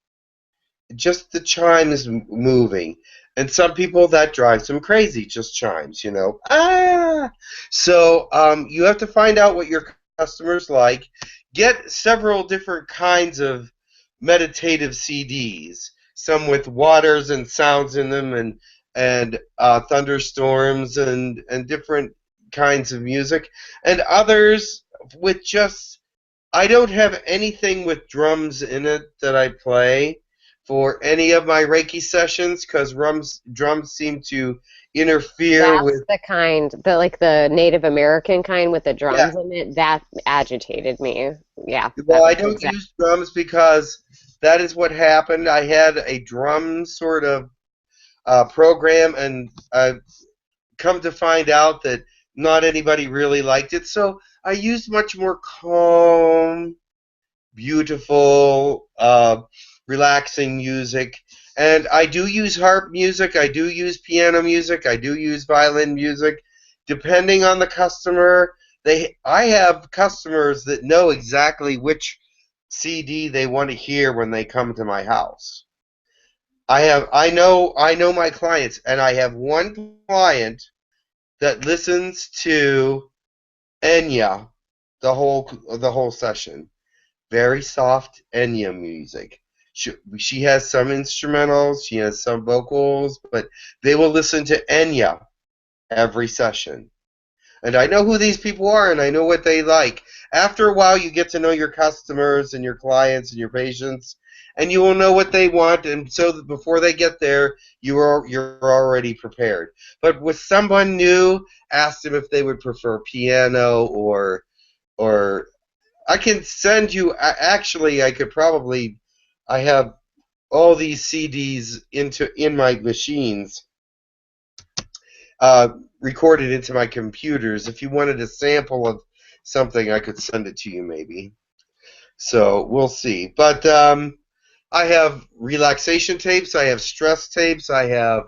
just the chimes moving, and some people that drives them crazy, just chimes, you know. So you have to find out what your customers like. Get several different kinds of meditative CDs, some with waters and sounds in them, and thunderstorms and different kinds of music, and others with just, I don't have anything with drums in it that I play for any of my Reiki sessions because drums seem to interfere That's with. the kind, the Native American kind with the Yeah. drums in it. That agitated me. Yeah, Well, that I was don't exact. use drums because that is what happened. I had a drum sort of program, and come to find out that not anybody really liked it. So I used much more calm, beautiful, relaxing music. And I do use harp music, I do use piano music, I do use violin music, depending on the customer. I have customers that know exactly which CD they want to hear when they come to my house. I know my clients, and I have one client that listens to Enya the whole session. Very soft Enya music. She has some instrumentals, she has some vocals, but they will listen to Enya every session. And I know who these people are, and I know what they like. After a while, you get to know your customers and your clients and your patients, and you will know what they want. And so that before they get there, you're already prepared. But with someone new, ask them if they would prefer piano or I can send you. Actually, I could probably. I have all these CDs in my machines, uh, recorded into my computers. If you wanted a sample of something, I could send it to you maybe. So we'll see. But I have relaxation tapes. I have stress tapes. I have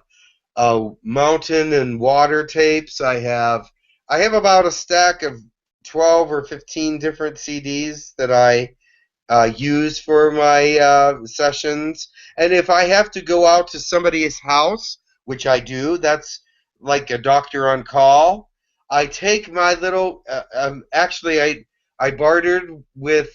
mountain and water tapes. I have about a stack of 12 or 15 different CDs that I use for my sessions. And if I have to go out to somebody's house, which I do, that's like a doctor on call. I take my little. Actually, I bartered with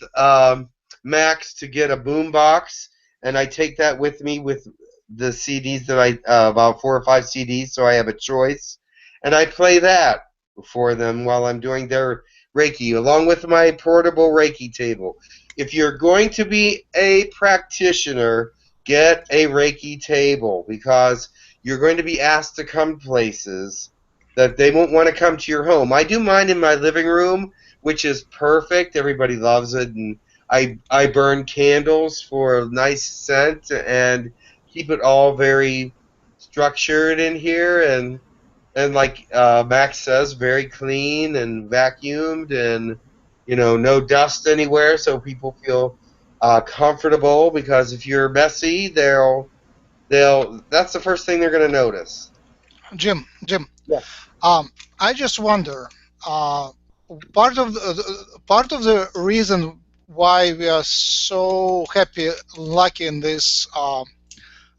Max to get a boom box, and I take that with me with the CDs that about 4 or 5 CDs, so I have a choice, and I play that for them while I'm doing their Reiki, along with my portable Reiki table. If you're going to be a practitioner, get a Reiki table because you're going to be asked to come places that they won't want to come to your home. I do mine in my living room, which is perfect. Everybody loves it, and I burn candles for a nice scent and keep it all very structured in here and like Max says, very clean and vacuumed, and no dust anywhere, so people feel comfortable. Because if you're messy, they'll that's the first thing they're going to notice. Jim, Yeah. I just wonder, uh, part of the reason why we are so happy, lucky in this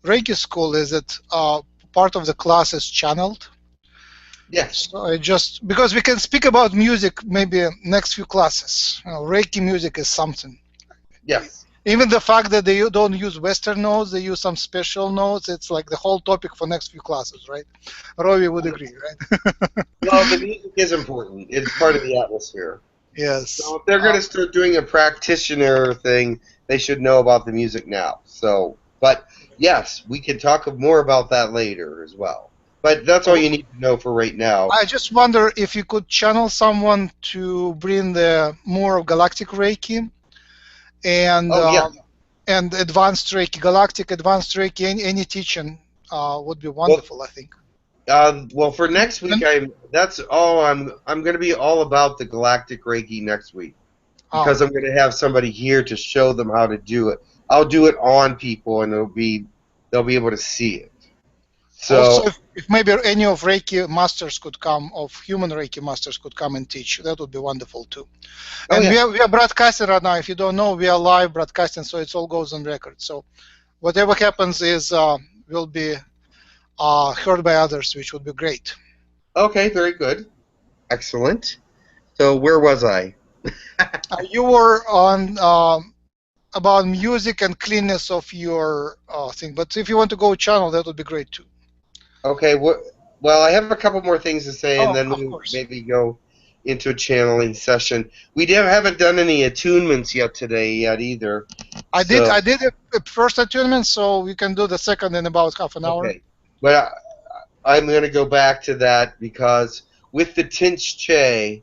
Reiki school is that part of the class is channeled. Yes. So I just because we can speak about music maybe next few classes. Reiki music is something. Yes. Even the fact that they don't use Western notes, they use some special notes. It's like the whole topic for next few classes, right? Robbie would agree, right? Well, the music is important. It's part of the atmosphere. Yes. So if they're going to start doing a practitioner thing, they should know about the music now. So, but yes, we can talk more about that later as well. But that's all you need to know for right now. I just wonder if you could channel someone to bring the more of Galactic Reiki and and advanced Reiki, Galactic advanced Reiki. Any teaching would be wonderful, I think. Well, for next week, that's all I'm going to be all about the Galactic Reiki next week because I'm going to have somebody here to show them how to do it. I'll do it on people, and they'll be able to see it. So also, if maybe any of Reiki masters could come, of human Reiki masters could come and teach, that would be wonderful too. And we are broadcasting right now. If you don't know, we are live broadcasting, so it all goes on record. So whatever happens is will be heard by others, which would be great. Okay, very good. Excellent. So where was I? You were on about music and cleanness of your thing, but if you want to go channel, that would be great too. Okay, well, I have a couple more things to say, and then we'll maybe go into a channeling session. We haven't done any attunements yet today either. I did a first attunement, so we can do the second in about half an hour. Okay, but I'm going to go back to that because with the Tinch Che,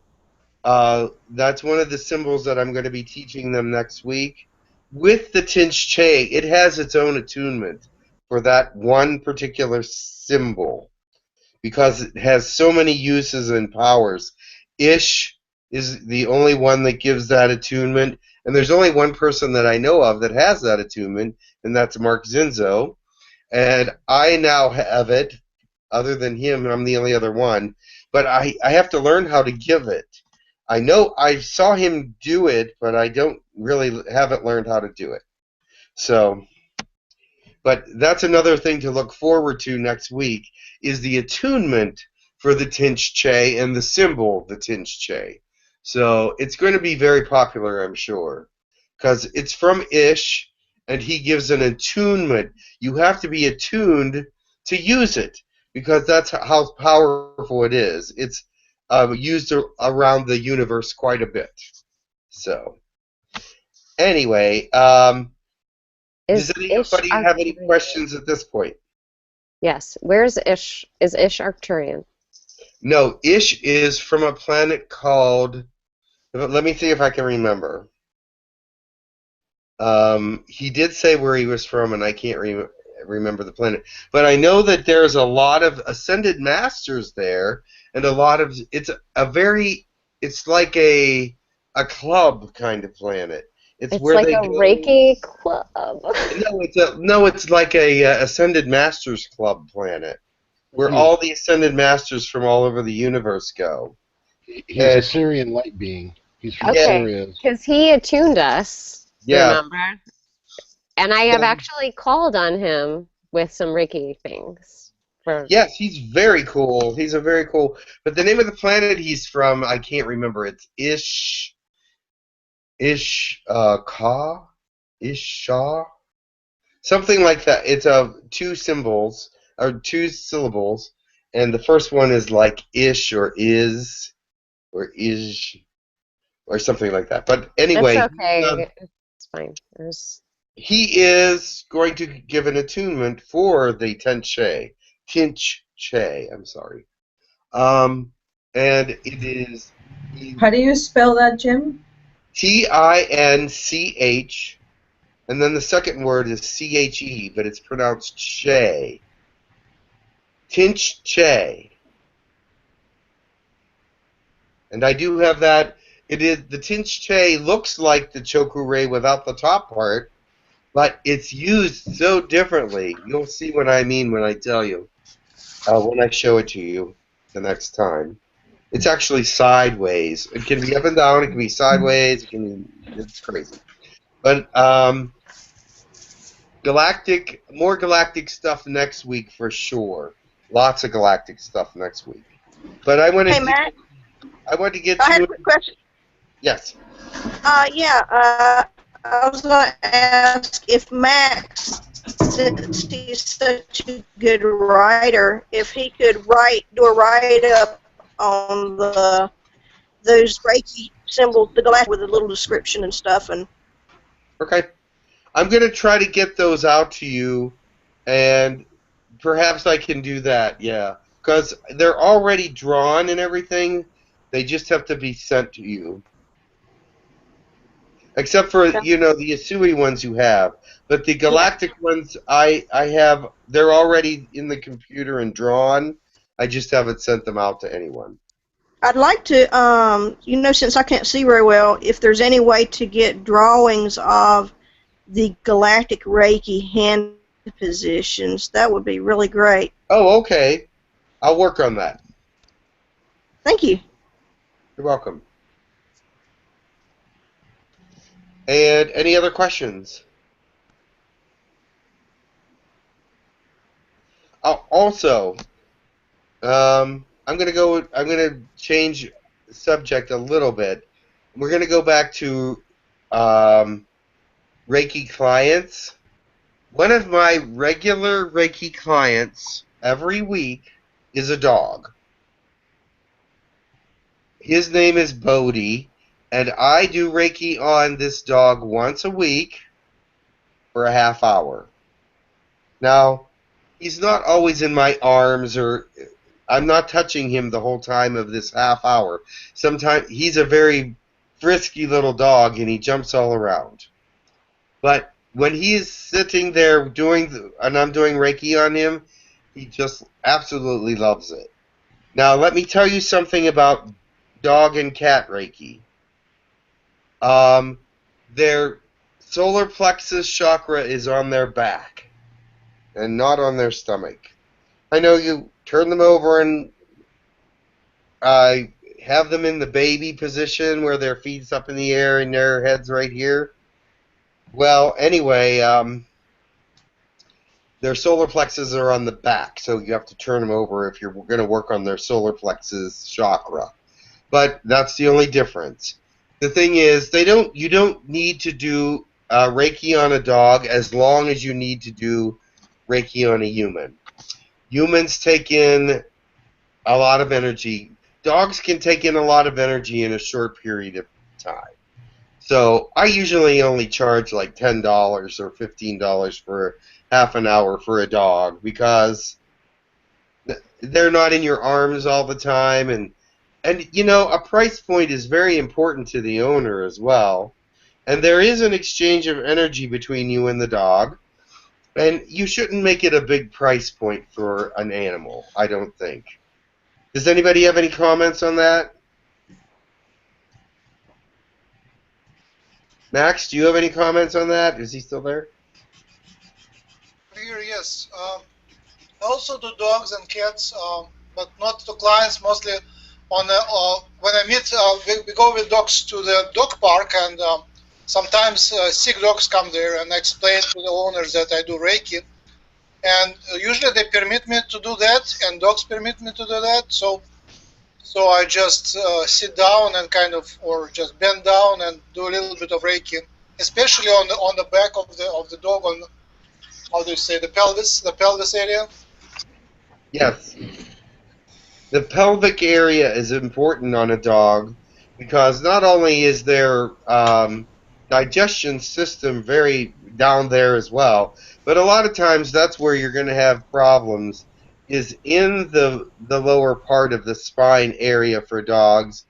that's one of the symbols that I'm going to be teaching them next week. With the Tinch Che, it has its own attunement for that one particular symbol because it has so many uses and powers. Ish is the only one that gives that attunement, and there's only one person that I know of that has that attunement, and that's Mark Zinzo. And I now have it. Other than him, I'm the only other one. But I have to learn how to give it. I know I saw him do it, but I don't really haven't learned how to do it. So, but that's another thing to look forward to next week is the attunement for the Tinch Che and the symbol, the Tinch Che. So it's going to be very popular, I'm sure, because it's from Ish, and he gives an attunement. You have to be attuned to use it because that's how powerful it is. It's used around the universe quite a bit. So, anyway, does anybody have any questions at this point? Yes. Where's Ish? Is Ish Arcturian? No, Ish is from a planet called. Let me see if I can remember. He did say where he was from, and I can't remember the planet. But I know that there's a lot of ascended masters there, and a lot of it's like a club kind of planet. It's where like they go. Reiki club. It's like a ascended masters club planet, where all the ascended masters from all over the universe go. He's a Syrian light being. He's from Syria. Because he attuned us. Yeah. Remember? And I have actually called on him with some Reiki things. Yes, he's very cool. He's a very cool. But the name of the planet he's from, I can't remember. It's Shaw, something like that. It's two symbols or two syllables, and the first one is like ish or is or ish or something like that. But anyway, that's okay. It's fine. He is going to give an attunement for the Tinch Che. I'm sorry. And it is. How do you spell that, Jim? Tinch, and then the second word is CHE, but it's pronounced Che. Tinch Che. And I do have that. It is the Tinch Che looks like the Choku without the top part, but it's used so differently. You'll see what I mean when I tell you. When I show it to you the next time. It's actually sideways. It can be up and down. It can be sideways. It's crazy. But more galactic stuff next week for sure. Lots of galactic stuff next week. But I want to. Hey, Matt. I want to get. I had a quick question. Yes. I was going to ask if Max, since he's such a good writer, if he could do a write-up on those Reiki symbols, the galactic, with a little description and stuff. And okay, I'm going to try to get those out to you, and perhaps I can do that. Yeah, because they're already drawn and everything. They just have to be sent to you. Except for, the Asui ones you have. But the galactic ones I have, they're already in the computer and drawn. I just haven't sent them out to anyone. I'd like to, since I can't see very well, if there's any way to get drawings of the Galactic Reiki hand positions, that would be really great. Oh, okay. I'll work on that. Thank you. You're welcome. And any other questions? Also, I'm going to change the subject a little bit. We're going to go back to Reiki clients. One of my regular Reiki clients every week is a dog. His name is Bodhi, and I do Reiki on this dog once a week, for a half hour. Now, he's not always in my arms, or I'm not touching him the whole time of this half hour. Sometimes he's a very frisky little dog and he jumps all around. But when he's sitting there and I'm doing Reiki on him, he just absolutely loves it. Now, let me tell you something about dog and cat Reiki. Their solar plexus chakra is on their back and not on their stomach. I know you turn them over and have them in the baby position where their feet's up in the air and their head's right here. Well, anyway, their solar plexus are on the back, so you have to turn them over if you're going to work on their solar plexus chakra. But that's the only difference. The thing is, you don't need to do Reiki on a dog as long as you need to do Reiki on a human. Humans take in a lot of energy. Dogs can take in a lot of energy in a short period of time. So I usually only charge like $10 or $15 for half an hour for a dog because they're not in your arms all the time, and you know, a price point is very important to the owner as well. And there is an exchange of energy between you and the dog, and you shouldn't make it a big price point for an animal, I don't think. Does anybody have any comments on that? Max, do you have any comments on that? Is he still there? Here, yes. Also to dogs and cats, but not to clients. Mostly on when I meet, we go with dogs to the dog park, and sometimes sick dogs come there, and I explain to the owners that I do Reiki, and usually they permit me to do that, and dogs permit me to do that. So I just sit down and kind of, or just bend down and do a little bit of Reiki, especially on the back of the dog, on, how do you say, the pelvis area. Yes. The pelvic area is important on a dog because not only is their digestion system very down there as well, but a lot of times that's where you're going to have problems, is in the lower part of the spine area for dogs.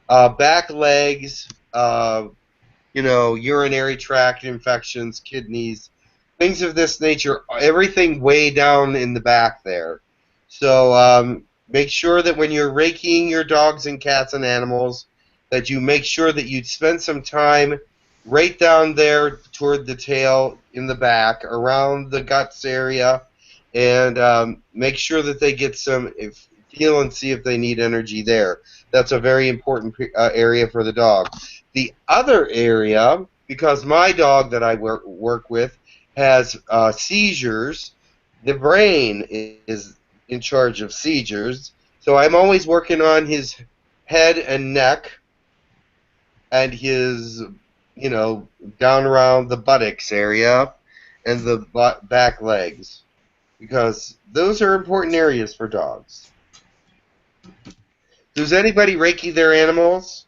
Back legs, you know, urinary tract infections, kidneys, things of this nature, everything way down in the back there. So make sure that when you're Reikiing your dogs and cats and animals, that you make sure that you spend some time right down there toward the tail in the back, around the guts area, and make sure that they get some, feel and see if they need energy there. That's a very important area for the dog. The other area, because my dog that I work with has seizures, the brain is in charge of seizures, so I'm always working on his head and neck and his, you know, down around the buttocks area and the back legs, because those are important areas for dogs. Does anybody Reiki their animals?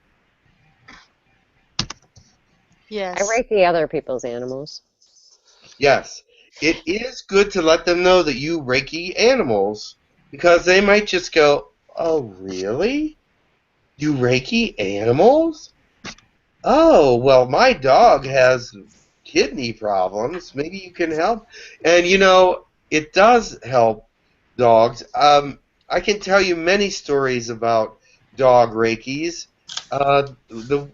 I Reiki other people's animals. Yes. It is good to let them know that you Reiki animals, because they might just go, "Oh, really? You Reiki animals? Oh, well, my dog has kidney problems. Maybe you can help." And, you know, it does help dogs. I can tell you many stories about dog Reikis.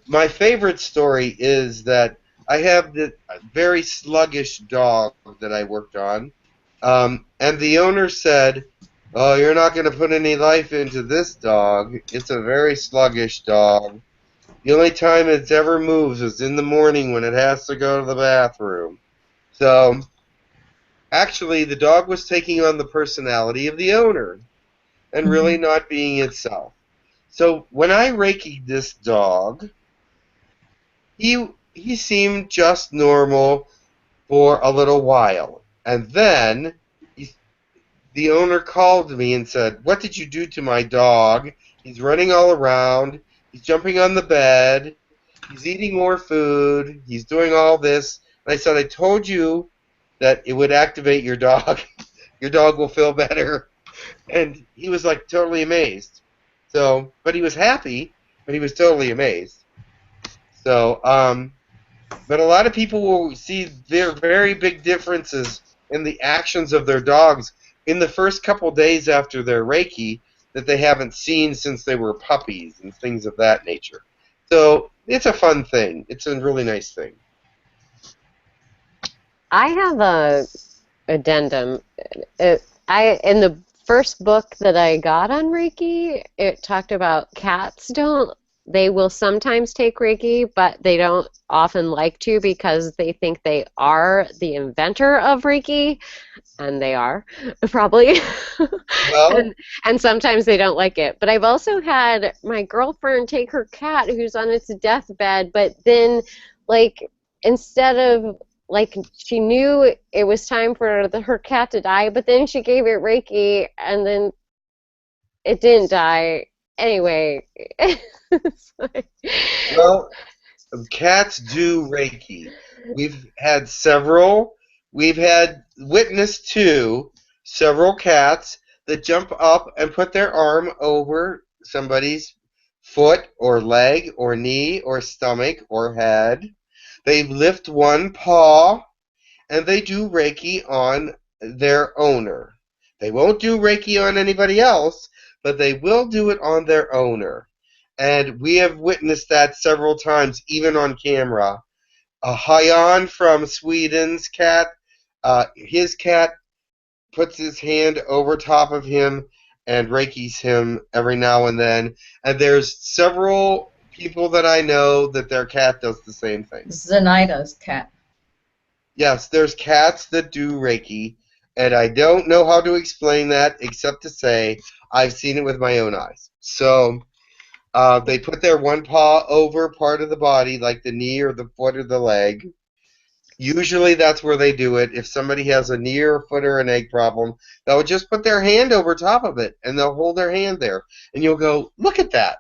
My favorite story is that I have this very sluggish dog that I worked on, and the owner said, "Oh, you're not going to put any life into this dog. It's a very sluggish dog. The only time it ever moves is in the morning when it has to go to the bathroom." So, actually, the dog was taking on the personality of the owner and really not being itself. So, when I Reiki'd this dog, he seemed just normal for a little while. And then the owner called me and said, "What did you do to my dog? He's running all around. He's jumping on the bed. He's eating more food. He's doing all this. And I said, I told you that it would activate your dog. Your dog will feel better. And he was like totally amazed. So, but he was happy, but he was totally amazed. So, but a lot of people will see their very big differences in the actions of their dogs in the first couple days after their Reiki that they haven't seen since they were puppies and things of that nature. So it's a fun thing. It's a really nice thing. I have a addendum. In the first book that I got on Reiki, it talked about cats they will sometimes take Reiki, but they don't often like to because they think they are the inventor of Reiki, and they are, probably. Well, and sometimes they don't like it. But I've also had my girlfriend take her cat who's on its deathbed, but then, like, instead of, like, she knew it was time for her cat to die, but then she gave it Reiki, and then it didn't die. Anyway, it's like... well, cats do Reiki. We've had several. We've had witnessed to several cats that jump up and put their arm over somebody's foot or leg or knee or stomach or head. They lift one paw and they do Reiki on their owner. They won't do Reiki on anybody else, but they will do it on their owner. And we have witnessed that several times, even on camera. Hayan from Sweden's cat, his cat puts his hand over top of him and Reiki's him every now and then. And there's several people that I know that their cat does the same thing. Zenaida's cat. Yes, there's cats that do Reiki, and I don't know how to explain that except to say I've seen it with my own eyes. So they put their one paw over part of the body, like the knee or the foot or the leg. Usually that's where they do it. If somebody has a knee or a foot or an egg problem, they'll just put their hand over top of it, and they'll hold their hand there. And you'll go, look at that.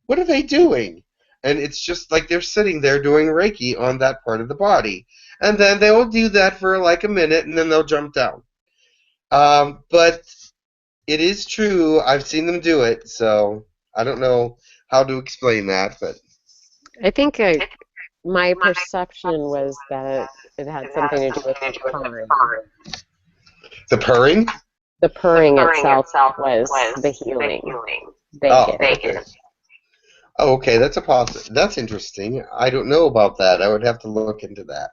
What are they doing? And it's just like they're sitting there doing Reiki on that part of the body. And then they will do that for like a minute, and then they'll jump down. But it is true. I've seen them do it, so I don't know how to explain that. But I think my perception was that it had something to do with the purring. The purring? The purring itself was the healing. Bacon. Oh, okay. That's interesting. I don't know about that. I would have to look into that.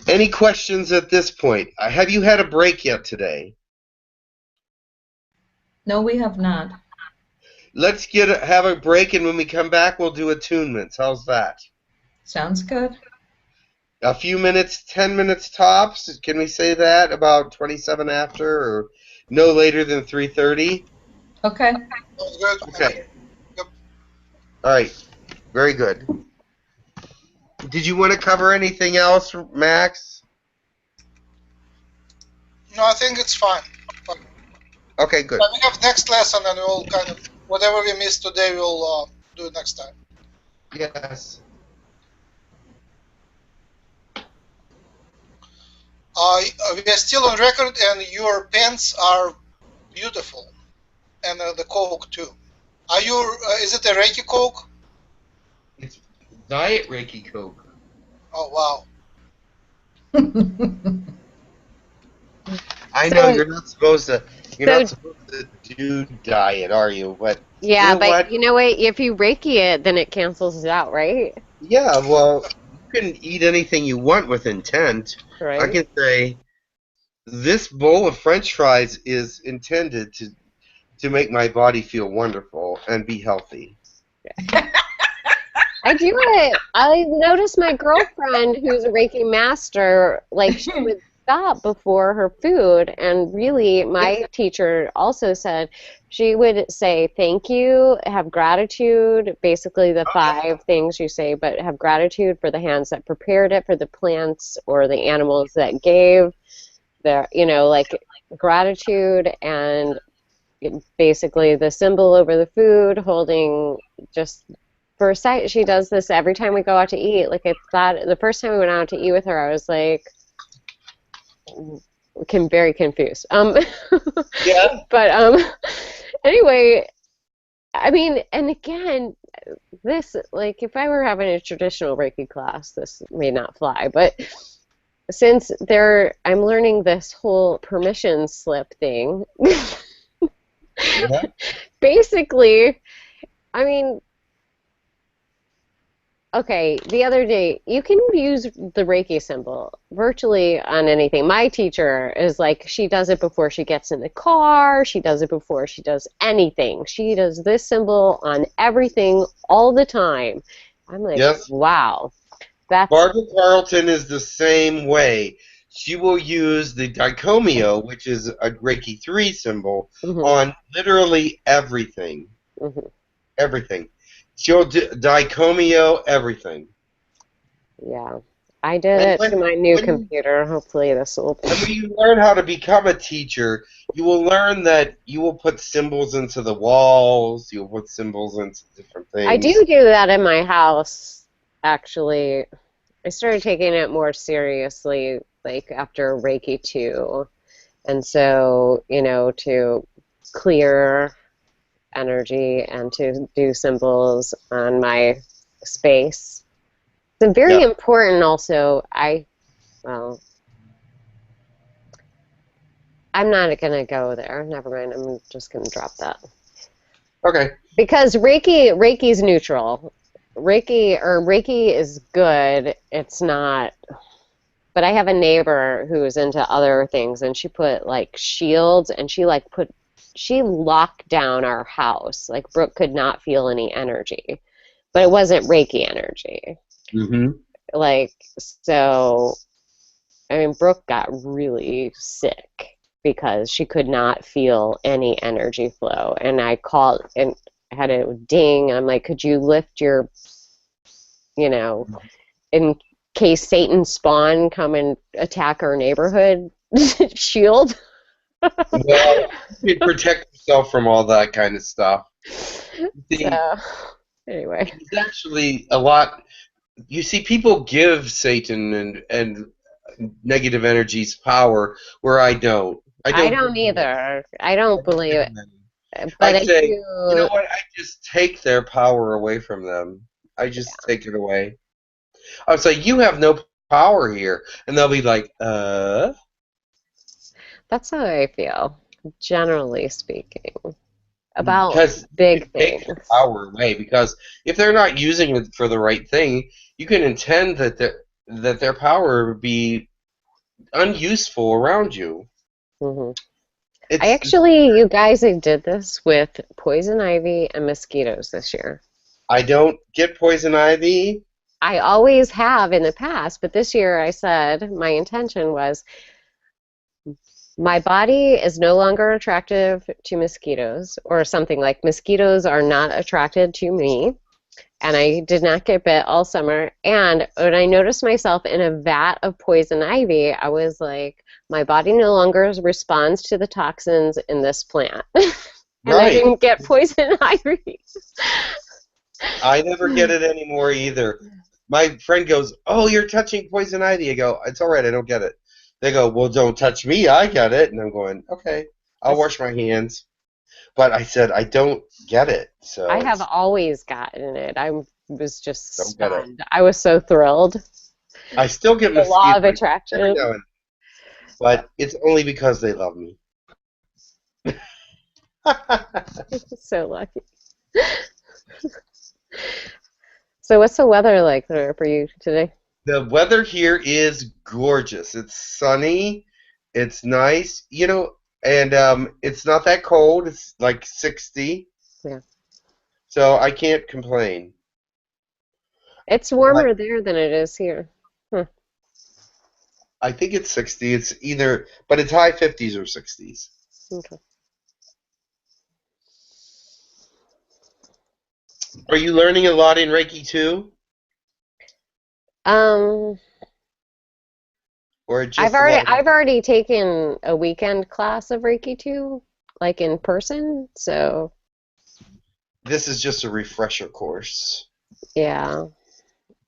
Any questions at this point? Have you had a break yet today? No, we have not. Let's have a break, and when we come back, we'll do attunements. How's that? Sounds good. A few minutes, 10 minutes tops. Can we say that? About 27 after, or no later than 3:30? Okay. Okay. All right. Very good. Did you want to cover anything else, Max? No, I think it's fine. Okay, good. But we have next lesson, and we'll kind of whatever we missed today, we'll do it next time. Yes. We are still on record, and your pens are beautiful, and the Coke too. Are you? Is it a Reiki Coke? It's Diet Reiki Coke. Oh wow! I know you're not supposed to. You're not supposed to do diet, are you? But yeah, you know but what? you know what? If you Reiki it, then it cancels it out, right? Yeah. Well, you can eat anything you want with intent. Right. I can say this bowl of French fries is intended to make my body feel wonderful and be healthy. I do it. I noticed my girlfriend, who's a Reiki master, like she would stop before her food, and really, my teacher also said she would say thank you, have gratitude, basically the 5 things you say, but have gratitude for the hands that prepared it, for the plants or the animals that gave, like gratitude, and basically the symbol over the food, holding just first sight, she does this every time we go out to eat. Like, I thought the first time we went out to eat with her, I was like, very confused. Yeah. But anyway, I mean, and again, this, like, if I were having a traditional Reiki class, this may not fly. But since I'm learning this whole permission slip thing. Yeah. Basically, I mean, okay, the other day, you can use the Reiki symbol virtually on anything. My teacher is like, she does it before she gets in the car, she does it before she does anything. She does this symbol on everything all the time. I'm like, Yes. wow. That's Barbara Carlton is the same way. She will use the dicomio, which is a Reiki 3 symbol, on literally everything. Everything. She'll dicomio everything. Yeah. I did it to my new computer. Hopefully this will... And when you learn how to become a teacher, you will learn that you will put symbols into the walls, you'll put symbols into different things. I do that in my house, actually. I started taking it more seriously, like, after Reiki 2. And so, you know, to clear energy and to do symbols on my space. It's very important also. Well, I'm not going to go there. Never mind. I'm just going to drop that. Okay. Because Reiki's neutral. Reiki is good. It's not. But I have a neighbor who's into other things, and she put, like, shields, and she locked down our house. Like, Brooke could not feel any energy. But it wasn't Reiki energy. Like, so, I mean, Brooke got really sick because she could not feel any energy flow. And I called and had a ding. I'm like, could you lift your, in case Satan spawn come and attack our neighborhood shield? Well, you protect yourself from all that kind of stuff. See, so, anyway. It's actually a lot. You see, people give Satan and negative energies power where I don't. I don't either. I don't believe it. But I say, you know what? I just take their power away from them. I just take it away. I would say, you have no power here. And they'll be like, That's how I feel, generally speaking, about big things. Take their power away, because if they're not using it for the right thing, you can intend that their power would be unuseful around you. You guys did this with poison ivy and mosquitoes this year. I don't get poison ivy. I always have in the past, but this year I said my intention was my body is no longer attractive to mosquitoes, or something like mosquitoes are not attracted to me, and I did not get bit all summer. And when I noticed myself in a vat of poison ivy, I was like, my body no longer responds to the toxins in this plant. And I didn't get poison ivy. I never get it anymore either. My friend goes, "Oh, you're touching poison ivy." I go, "It's all right, I don't get it." They go, "Well, don't touch me, I get it." And I'm going, "Okay, I'll wash my hands." But I said, I don't get it. So I have always gotten it. I was just stunned. I was so thrilled. I still get the law of attraction. every now and then, but it's only because they love me. So lucky. So what's the weather like there for you today? The weather here is gorgeous. It's sunny. It's nice. And it's not that cold. It's like 60. Yeah. So I can't complain. It's warmer there than it is here. I think it's 60. It's either, but it's high 50s or 60s. Okay. Are you learning a lot in Reiki too? Or just I've already taken a weekend class of Reiki 2, like in person, so this is just a refresher course. Yeah.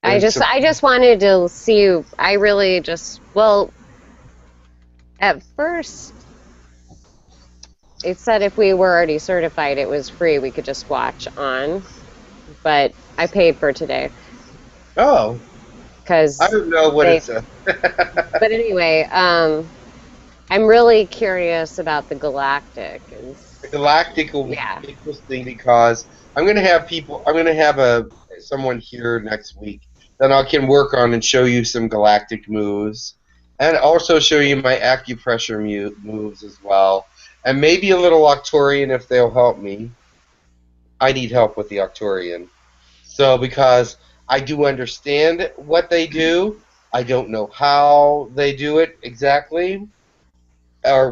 I just wanted to see. I really just, well, at first it said if we were already certified, it was free. We could just watch on, but I paid for today Oh, I because don't know what they. it's. A But anyway, I'm really curious about the Galactic. The Galactic will be Yeah. interesting because I'm going to have people. I'm going to have someone here next week that I can work on and show you some Galactic moves, and also show you my acupressure moves as well, and maybe a little Octorian if they'll help me. I need help with the Octorian, so because I do understand what they do, I don't know how they do it exactly or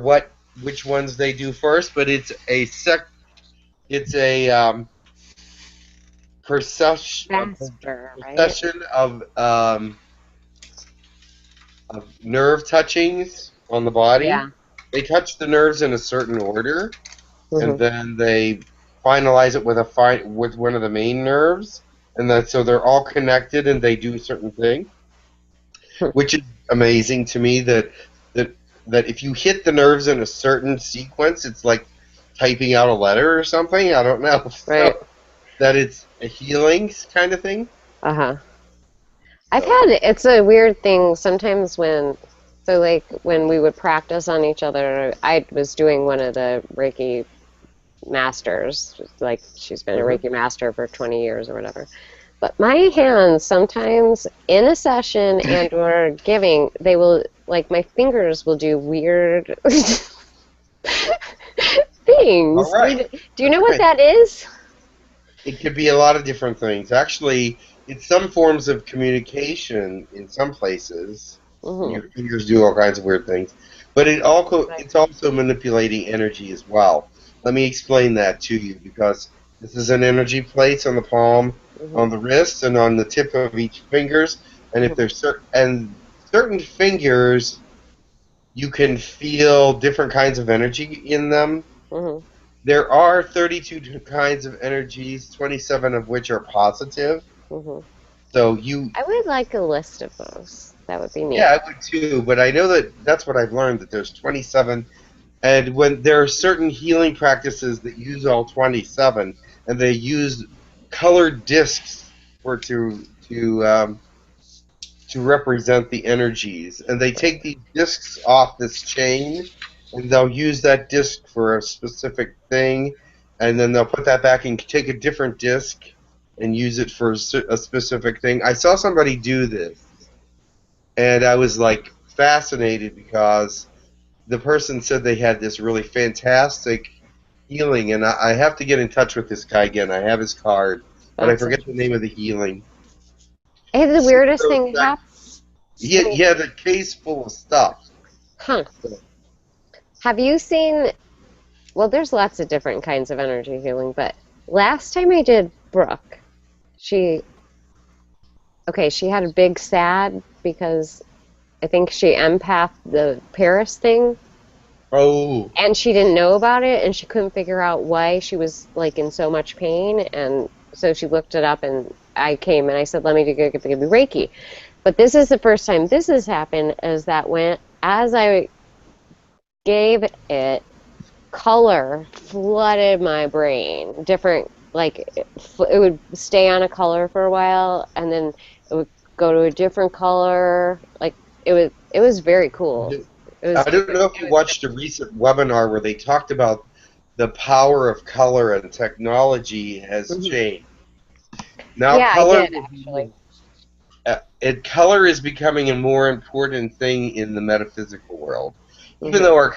which ones they do first, but it's a Vesper, right? procession of nerve touchings on the body. Yeah. They touch the nerves in a certain order, and Hmm. then they finalize it with one of the main nerves, and that so they're all connected and they do a certain thing, which is amazing to me. That that if you hit the nerves in a certain sequence, it's like typing out a letter or something. I don't know. Right. So that it's a healing kind of thing. Uh-huh. So It's a weird thing sometimes so like when we would practice on each other, I was doing one of the Reiki masters, like she's been a mhm. Reiki master for 20 years or whatever. But my hands sometimes in a session and or giving, they will, like my fingers will do weird All things. right. Do you know All what right. that is? It could be a lot of different things. Actually, it's some forms of communication in some places. Hmm. Your fingers do all kinds of weird things, but Right. it's also manipulating energy as well. Let me explain that to you because this is an energy place on the palm, Hmm. on the wrist, and on the tip of each fingers. And if Hmm. there's certain fingers, you can feel different kinds of energy in them. Hmm. There are 32 kinds of energies, 27 of which are positive. Hmm. So you, I would like a list of those. That would be neat. yeah, I would too. But I know that that's what I've learned that there's 27, and when there are certain healing practices that use all 27, and they use colored discs for to represent the energies, and they take these discs off this chain, and they'll use that disc for a specific thing, and then they'll put that back and take a different disc and use it for a specific thing. I saw somebody do this, and I was like fascinated because the person said they had this really fantastic healing, and I have to get in touch with this guy again. I have his card, but I That's forget the name interesting. of the healing. Hey, the Six weirdest oh thing sec- happened. he had a case full of stuff. Huh. So, Have you seen, well, there's lots of different kinds of energy healing, but last time I did Brooke, she, okay, she had a big sad because I think she empathed the Paris thing oh, and she didn't know about it and she couldn't figure out why she was like in so much pain. And so she looked it up and I came and I said, let me give you Reiki. But this is the first time this has happened is that when, as I gave it, color flooded my brain. Different, like it would stay on a color for a while, and then it would go to a different color. Like it was very cool. It was I don't know if you watched a recent webinar where they talked about the power of color and technology has Mhm. changed. Now, Yeah, I did actually. color is becoming a more important thing in the metaphysical world. Even Hmm. though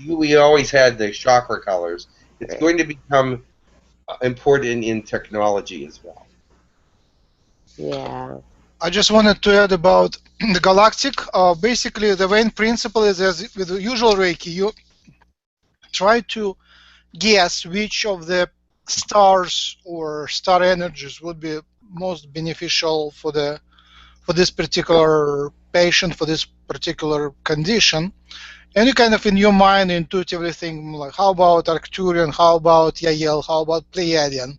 we always had the chakra colors, it's Right. going to become important in technology as well. Yeah. I just wanted to add about the galactic. Basically, the main principle is as with the usual Reiki, you try to guess which of the stars or star energies would be most beneficial for this particular patient, for this particular condition. And you kind of in your mind intuitively think like, how about Arcturian, how about Yael, how about Pleiadian,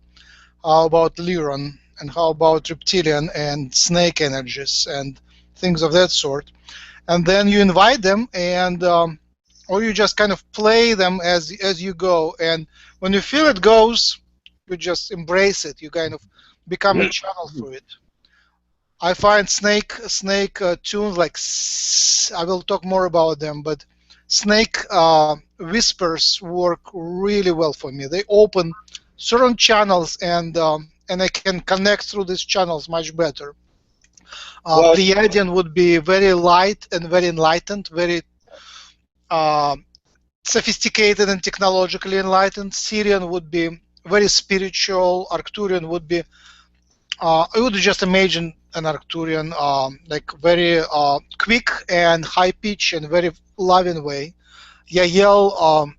how about Lyran, and how about reptilian and snake energies and things of that sort. And then you invite them, and or you just kind of play them as you go. And when you feel it goes, you just embrace it. You kind of become a channel for it. I find snake tunes like I will talk more about them, but snake whispers work really well for me. They open certain channels, and I can connect through these channels much better. Well, Pleiadian would be very light and very enlightened, very uh, sophisticated and technologically enlightened. Syrian would be very spiritual. Arcturian would be I would just imagine an Arcturian like very quick and high pitch and very loving way. Yael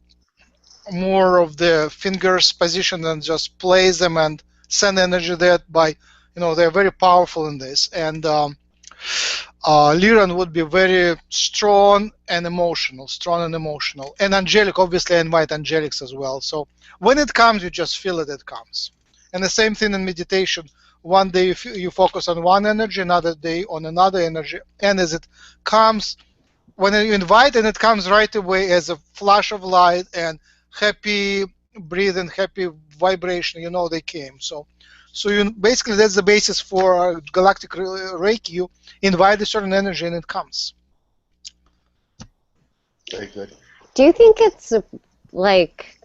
more of the fingers position and just plays them and send energy that by they're very powerful in this. And Liran would be very strong and emotional. And angelic, obviously, I invite angelics as well. So when it comes, you just feel it comes. And the same thing in meditation. One day you focus on one energy, another day on another energy. And as it comes, when you invite and it comes right away as a flash of light and happy breathing, happy vibration, they came. So you basically that's the basis for Galactic Reiki. You invite a certain energy and it comes. Very good. Do you think it's like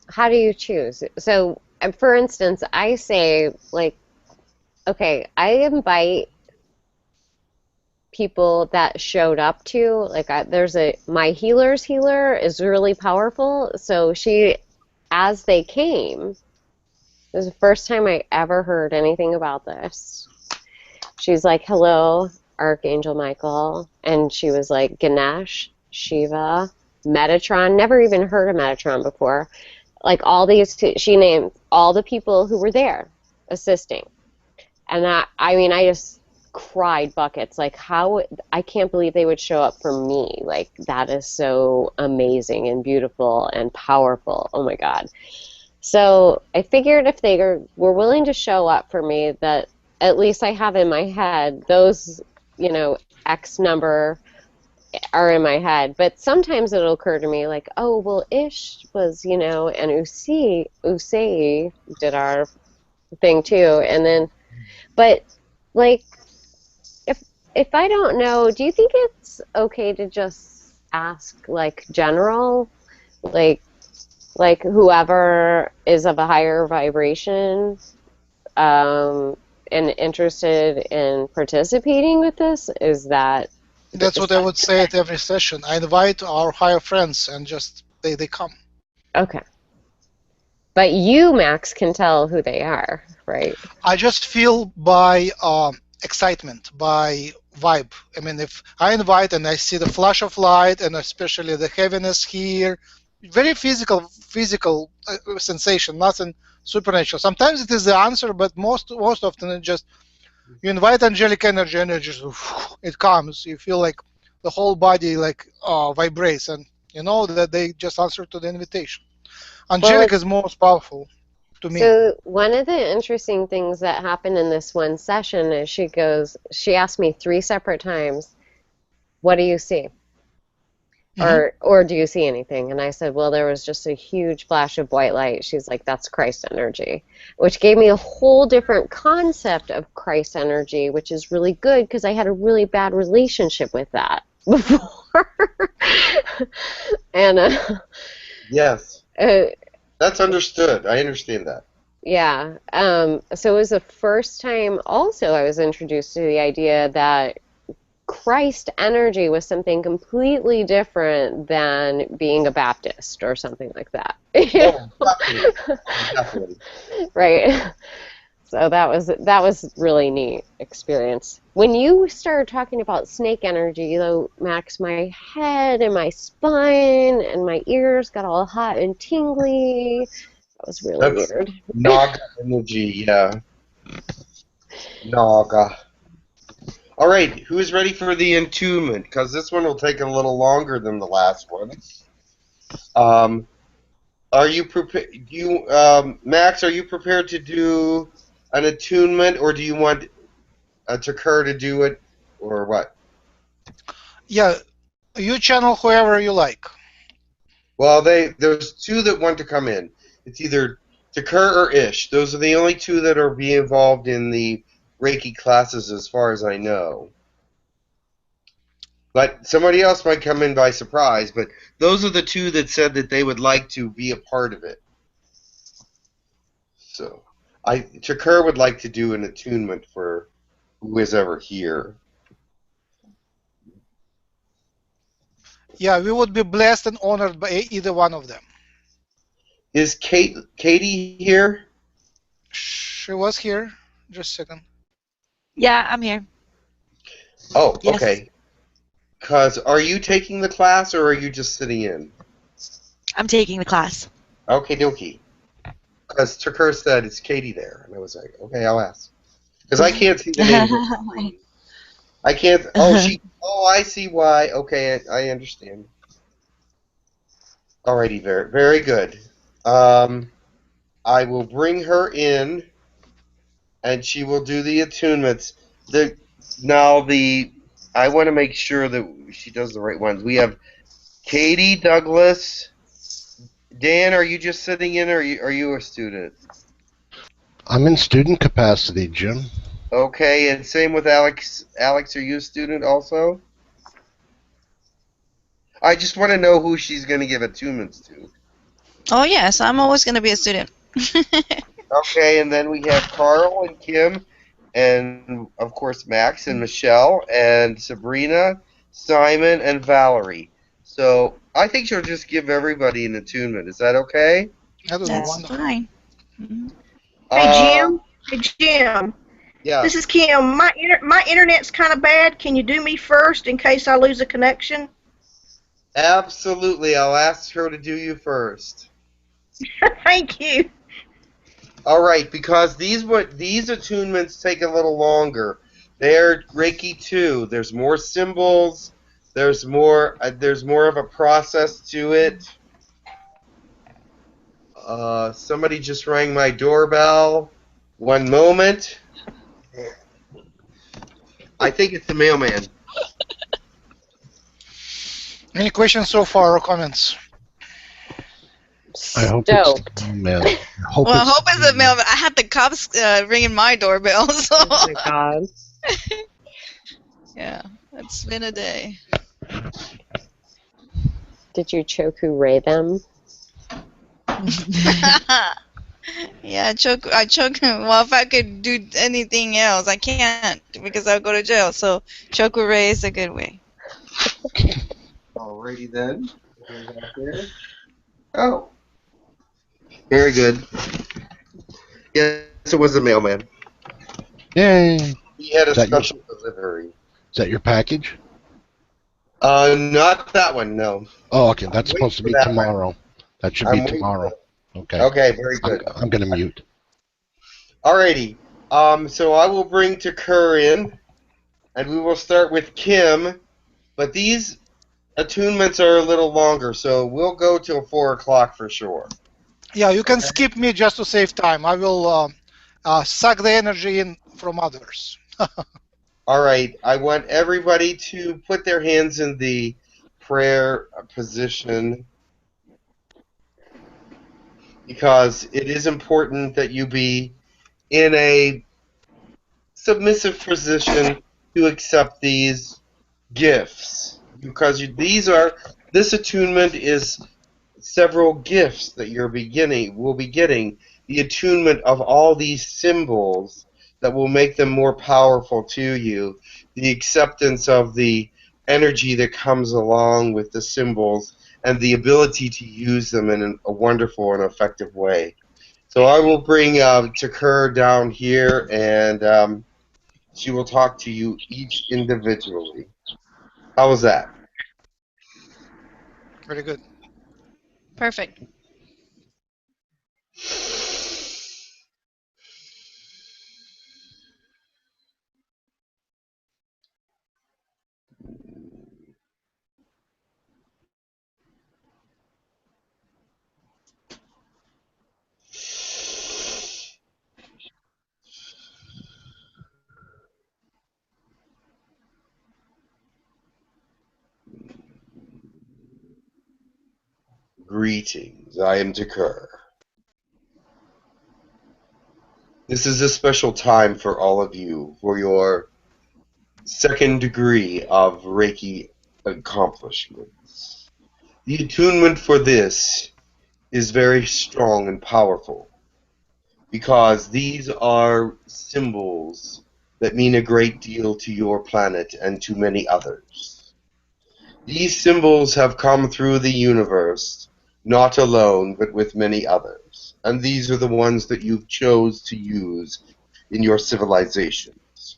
how do you choose? So, for instance, I say okay, I invite people that showed up to there's my healer's healer is really powerful. So she, as they came, it was the first time I ever heard anything about this. She's like, hello, Archangel Michael. And she was like, Ganesh, Shiva, Metatron. Never even heard of Metatron before. Like all these, she named all the people who were there assisting. And I just cried buckets. Like I can't believe they would show up for me. Like that is so amazing and beautiful and powerful. Oh my God. So I figured if they were willing to show up for me, that at least I have in my head those, X number are in my head. But sometimes it'll occur to me like, oh, well, Ish was, and Usei did our thing too. And then, but like, if I don't know, do you think it's okay to just ask general, like whoever is of a higher vibration and interested in participating with this? That's what I would say at every session. I invite our higher friends and just they come. Okay. But you, Max, can tell who they are, right? I just feel by excitement, by vibe. I mean, if I invite and I see the flash of light and especially the heaviness here, very physical sensation, nothing supernatural. Sometimes it is the answer, but most often it just you invite angelic energy and it comes. You feel like the whole body vibrates, and you know that they just answer to the invitation. Angelic is most powerful to me. So one of the interesting things that happened in this one session is she asked me 3 separate times, what do you see? Or do you see anything? And I said, well, there was just a huge flash of white light. She's like, that's Christ energy, which gave me a whole different concept of Christ energy, which is really good because I had a really bad relationship with that before. And yes, that's understood. I understand that. Yeah. So it was the first time also I was introduced to the idea that Christ energy was something completely different than being a Baptist or something like that. Definitely. Right. So that was really neat experience. When you started talking about snake energy, though, Max, my head and my spine and my ears got all hot and tingly. That was really weird. Naga energy, yeah. Naga. All right, who's ready for the entombment? Because this one will take a little longer than the last one. Are you prepared? Max, are you prepared to do an attunement, or do you want Takar to do it, or what? Yeah, you channel whoever you like. Well, there's two that want to come in. It's either Takar or Ish. Those are the only two that are being involved in the Reiki classes, as far as I know. But somebody else might come in by surprise. But those are the two that said that they would like to be a part of it. So, Takar would like to do an attunement for who is ever here. Yeah, we would be blessed and honored by either one of them. Is Katie here? She was here. Just a second. Yeah, I'm here. Oh, Yes. okay. Because are you taking the class or are you just sitting in? I'm taking the class. Okay, dokie. Because Takar said it's Katie there, and I was like, okay, I'll ask. Because I can't see the names on the screen. I can't. Oh, Oh, I see why. Okay, I understand. Alrighty, very good. I will bring her in, and she will do the attunements. I want to make sure that she does the right ones. We have Katie Douglas. Dan, are you just sitting in, or are you a student? I'm in student capacity, Jim. Okay, and same with Alex. Alex, are you a student also? I just want to know who she's going to give attunements to. Oh yes, I'm always going to be a student. Okay, and then we have Carl and Kim, and of course Max and Michelle and Sabrina, Simon and Valerie. So I think she'll just give everybody an attunement. Is that okay? That would be That's wonderful. fine. Hey Jim. Hey Jim. Yeah. This is Kim. My internet's kind of bad. Can you do me first in case I lose a connection? Absolutely. I'll ask her to do you first. Thank you. All right, because these attunements take a little longer. They're Reiki 2. There's more symbols. There's more of a process to it. Somebody just rang my doorbell. One moment. I think it's the mailman. Any questions so far or comments? I hope it's Stoked. man. I hope it's the mailman. I had the cops ringing my doorbell, so. Oh my god. Yeah, it's been a day. Did you Choku Ray them? Yeah, I choke him. Well, if I could do anything else, I can't because I'll go to jail. So choku ray is a good way. Alrighty then. Oh, very good. Yes, it was the mailman. Yay! He had a Is that special delivery. Is that your package? Not that one, no. Oh, okay. That's supposed to be that tomorrow. one. That should I'm be tomorrow. Okay. Okay, very good. I'm going to mute. Alrighty. So I will bring Takar in, and we will start with Kim. But these attunements are a little longer, so we'll go till 4 o'clock for sure. Yeah, you can skip me just to save time. I will suck the energy in from others. All right. I want everybody to put their hands in the prayer position because it is important that you be in a submissive position to accept these gifts because this attunement is several gifts that will be getting the attunement of all these symbols that will make them more powerful to you, the acceptance of the energy that comes along with the symbols, and the ability to use them in a wonderful and effective way. So I will bring Takar down here, and she will talk to you each individually. How was that? Very good. Perfect. Greetings, I am Takur. This is a special time for all of you for your second degree of Reiki accomplishments. The attunement for this is very strong and powerful because these are symbols that mean a great deal to your planet and to many others. These symbols have come through the universe, not alone, but with many others, and these are the ones that you've chose to use in your civilizations.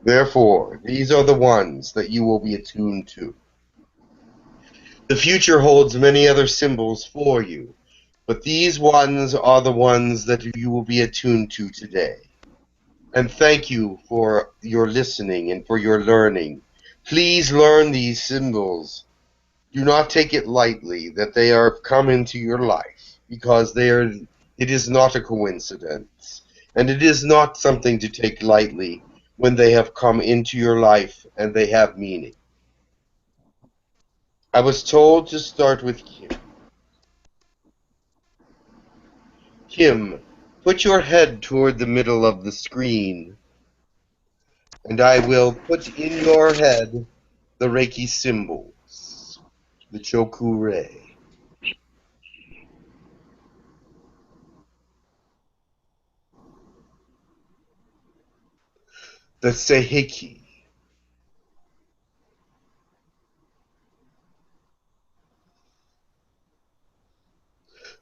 Therefore, these are the ones that you will be attuned to. The future holds many other symbols for you, but these ones are the ones that you will be attuned to today. And thank you for your listening and for your learning. Please learn these symbols. Do not take it lightly that they are come into your life, because it is not a coincidence, and it is not something to take lightly when they have come into your life and they have meaning. I was told to start with Kim. Kim, put your head toward the middle of the screen, and I will put in your head the Reiki symbols, the Choku-rei, the Seiheki,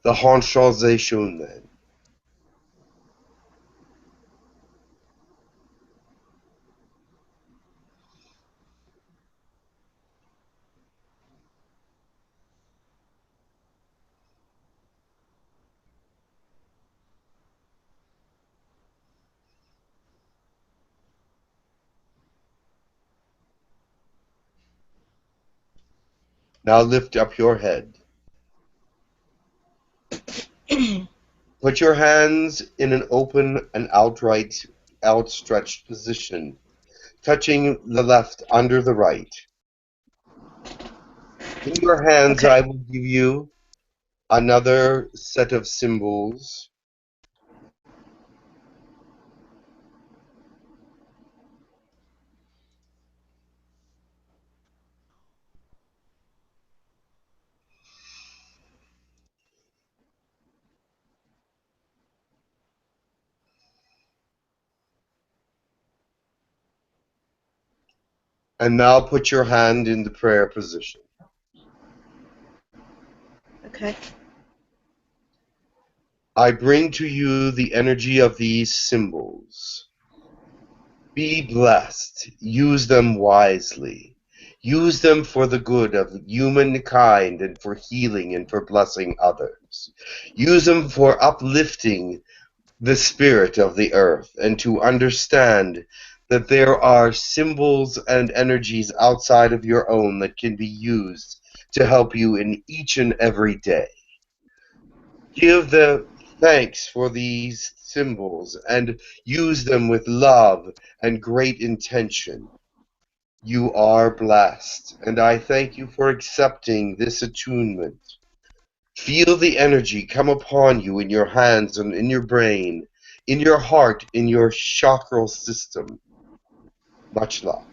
the Honshaze Shunen, Now lift up your head. Put your hands in an open and outright outstretched position, touching the left under the right. In your hands, Okay. I will give you another set of symbols. And now put your hand in the prayer position. Okay. I bring to you the energy of these symbols. Be blessed. Use them wisely. Use them for the good of humankind and for healing and for blessing others. Use them for uplifting the spirit of the earth and to understand that there are symbols and energies outside of your own that can be used to help you in each and every day. Give the thanks for these symbols and use them with love and great intention. You are blessed, and I thank you for accepting this attunement. Feel the energy come upon you in your hands and in your brain, in your heart, in your chakral system. Much love.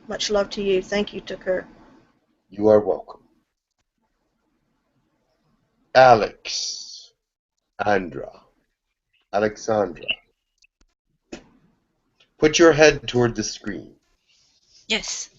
Much love to you. Thank you, Takur. You are welcome. Alexandra. Put your head toward the screen. Yes.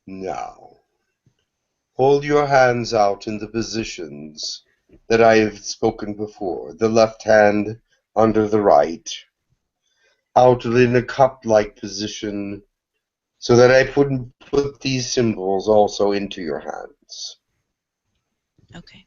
Now, hold your hands out in the positions that I have spoken before. The left hand under the right, out in a cup-like position, so that I put these symbols also into your hands. Okay.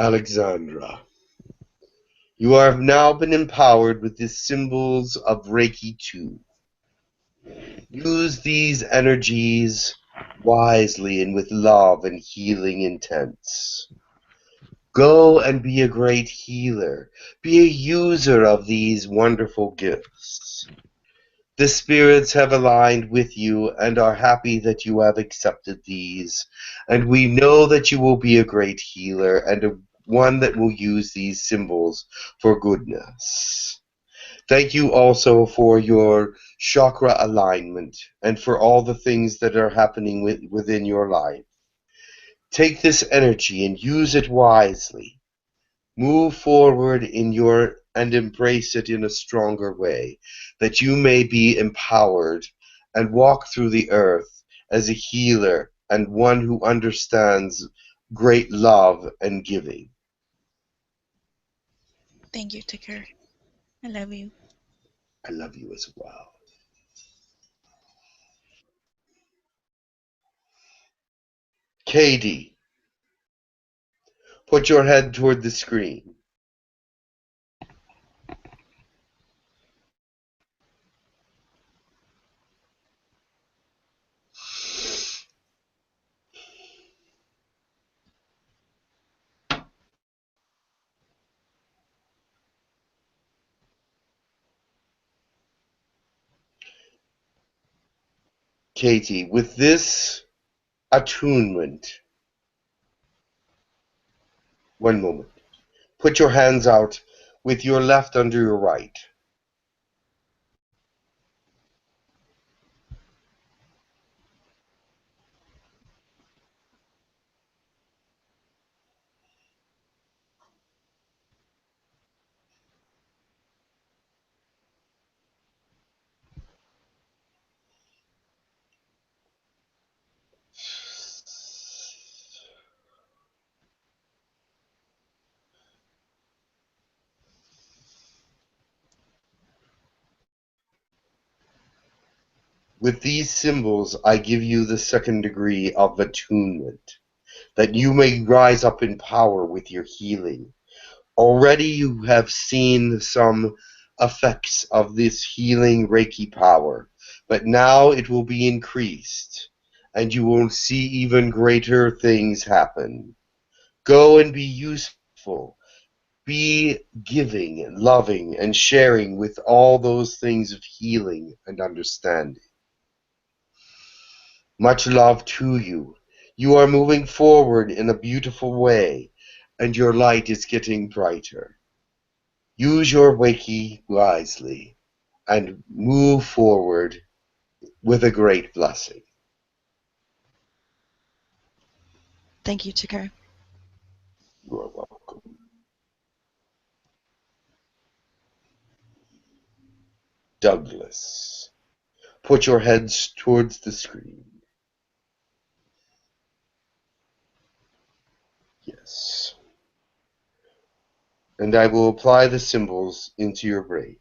Alexandra, you have now been empowered with the symbols of Reiki 2. Use these energies wisely and with love and healing intents. Go and be a great healer. Be a user of these wonderful gifts. The spirits have aligned with you and are happy that you have accepted these, and we know that you will be a great healer and one that will use these symbols for goodness. Thank you also for your chakra alignment and for all the things that are happening within your life. Take this energy and use it wisely. Move forward and embrace it in a stronger way, that you may be empowered and walk through the earth as a healer and one who understands great love and giving. Thank you, Tucker. I love you. I love you as well. Katie, put your head toward the screen. Katie, with this attunement, one moment. Put your hands out with your left under your right. With these symbols, I give you the second degree of attunement, that you may rise up in power with your healing. Already you have seen some effects of this healing Reiki power, but now it will be increased, and you will see even greater things happen. Go and be useful. Be giving, and loving, and sharing with all those things of healing and understanding. Much love to you. You are moving forward in a beautiful way, and your light is getting brighter. Use your Reiki wisely, and move forward with a great blessing. Thank you, Tucker. You are welcome. Douglas, put your heads towards the screen. Yes. And I will apply the symbols into your brain.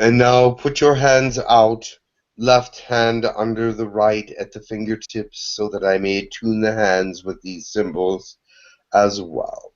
And now put your hands out, left hand under the right at the fingertips, so that I may attune the hands with these symbols as well.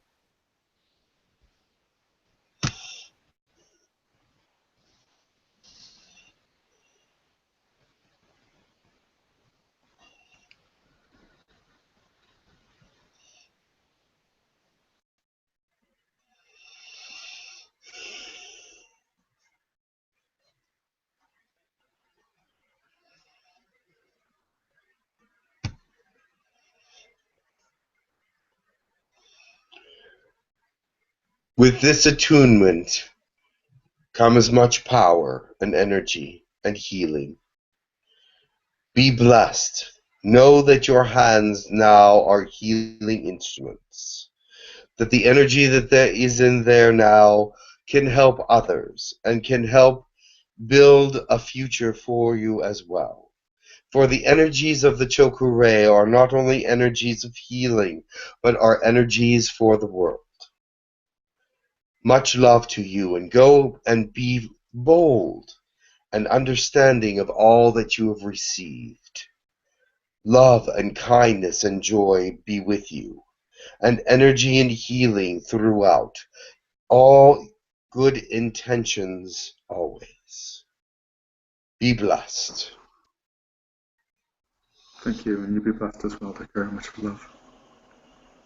With this attunement comes much power and energy and healing. Be blessed. Know that your hands now are healing instruments. that the energy that is in there now can help others and can help build a future for you as well. For the energies of the Chokurei are not only energies of healing, but are energies for the world. Much love to you, and go and be bold and understanding of all that you have received. Love and kindness and joy be with you, and energy and healing throughout. All good intentions always. Be blessed. Thank you, and you be blessed as well. Take care. Much love.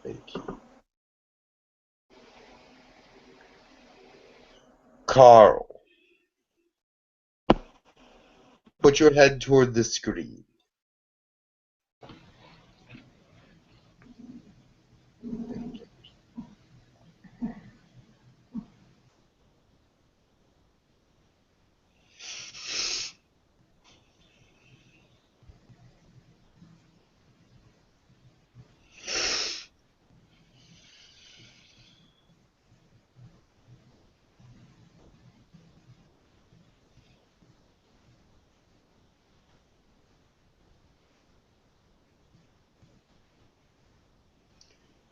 Thank you. Carl, put your head toward the screen.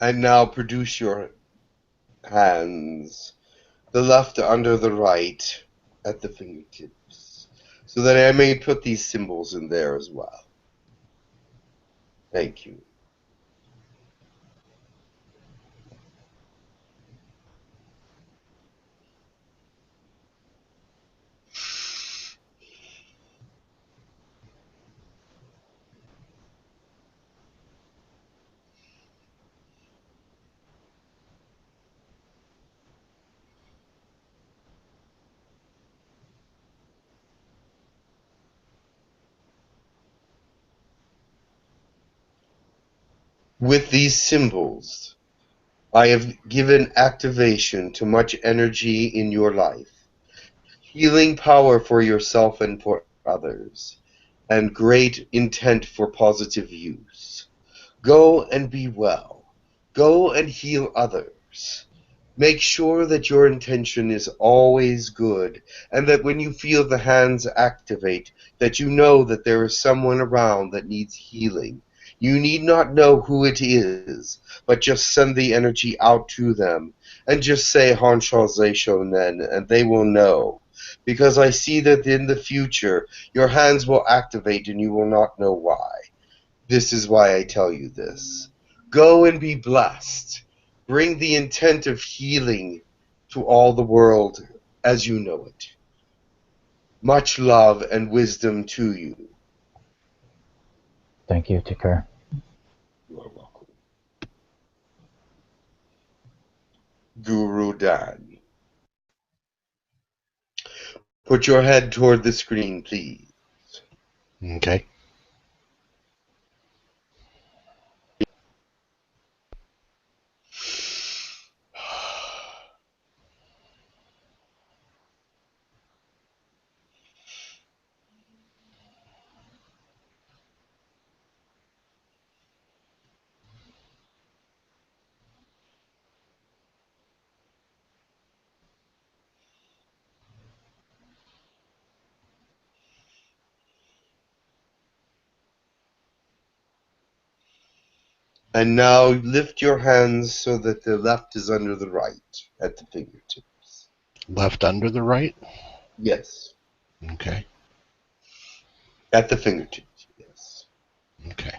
And now produce your hands, the left under the right at the fingertips, so that I may put these symbols in there as well. Thank you. With these symbols, I have given activation to much energy in your life, healing power for yourself and for others, and great intent for positive use. Go and be well. Go and heal others. Make sure that your intention is always good, and that when you feel the hands activate, that you know that there is someone around that needs healing. You need not know who it is, but just send the energy out to them, and just say Hansha Shonen, and they will know. Because I see that in the future, your hands will activate and you will not know why. This is why I tell you this. Go and be blessed. Bring the intent of healing to all the world as you know it. Much love and wisdom to you. Thank you, Tikar. You are welcome. Guru Dan. Put your head toward the screen, please. Okay. And now lift your hands so that the left is under the right at the fingertips. Left under the right? Yes. Okay. At the fingertips, yes. Okay.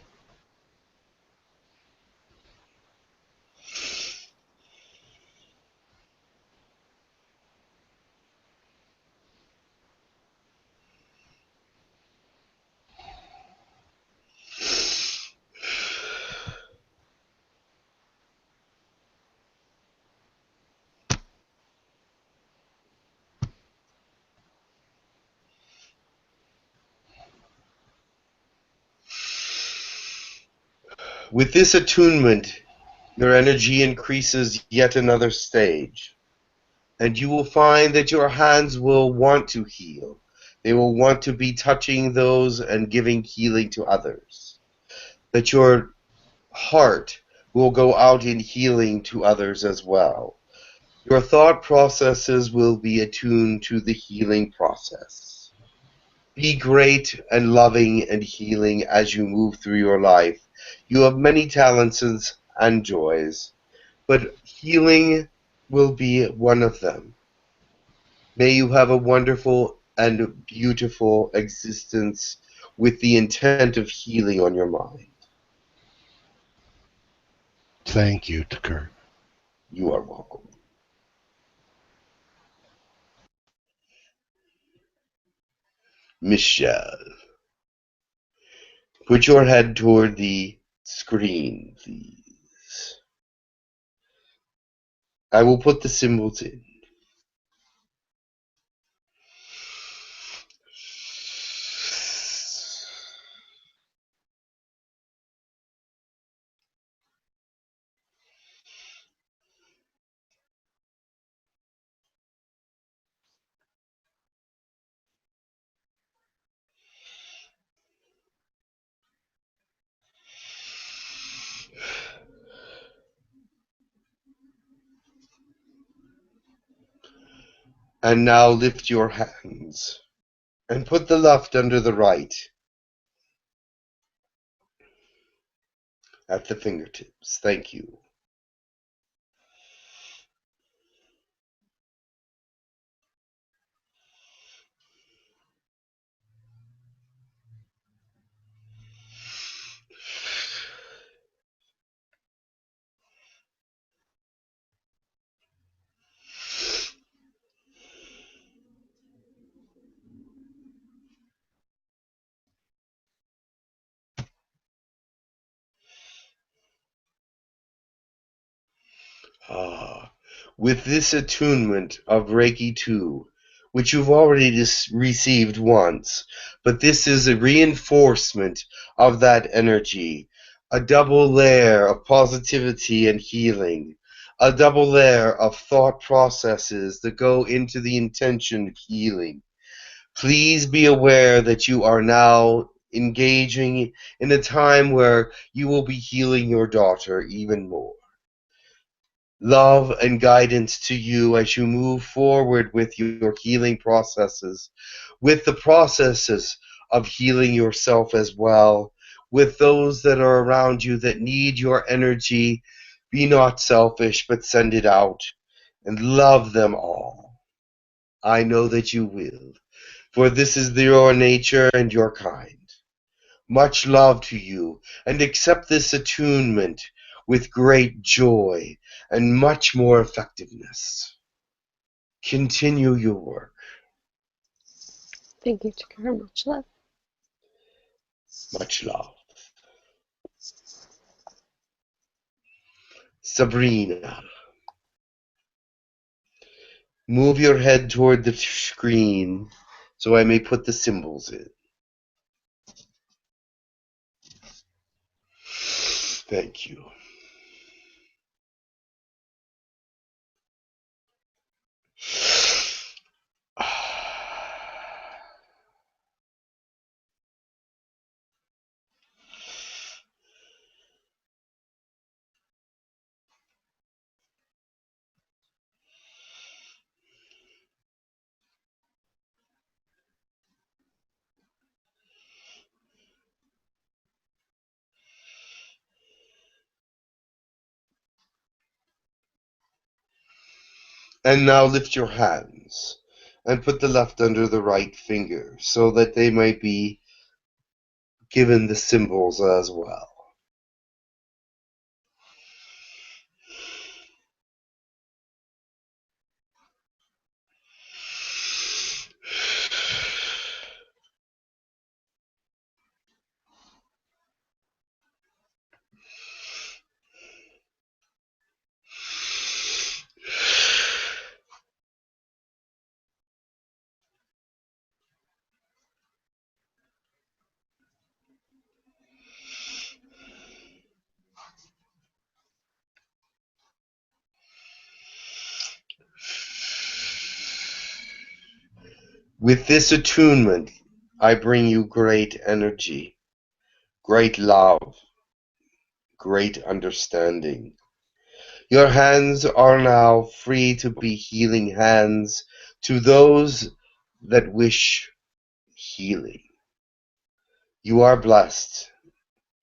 With this attunement, your energy increases yet another stage, and you will find that your hands will want to heal. They will want to be touching those and giving healing to others. That your heart will go out in healing to others as well. Your thought processes will be attuned to the healing process. Be great and loving and healing as you move through your life. You have many talents and joys, but healing will be one of them. May you have a wonderful and beautiful existence with the intent of healing on your mind. Thank you, Takur. You are welcome. Michelle, put your head toward the screen, please. I will put the symbols in. And now lift your hands and put the left under the right at the fingertips. Thank you. With this attunement of Reiki 2, which you've already received once, but this is a reinforcement of that energy, a double layer of positivity and healing, a double layer of thought processes that go into the intention of healing. Please be aware that you are now engaging in a time where you will be healing your daughter even more. Love and guidance to you as you move forward with your healing processes, with the processes of healing yourself as well, with those that are around you that need your energy. Be not selfish, but send it out and love them all. I know that you will, for this is your nature and your kind. Much love to you, and accept this attunement with great joy and much more effectiveness. Continue your work. Thank you, Takur. Much love. Much love. Sabrina, move your head toward the screen so I may put the symbols in. Thank you. And now lift your hands and put the left under the right finger so that they might be given the symbols as well. With this attunement, I bring you great energy, great love, great understanding. Your hands are now free to be healing hands to those that wish healing. You are blessed.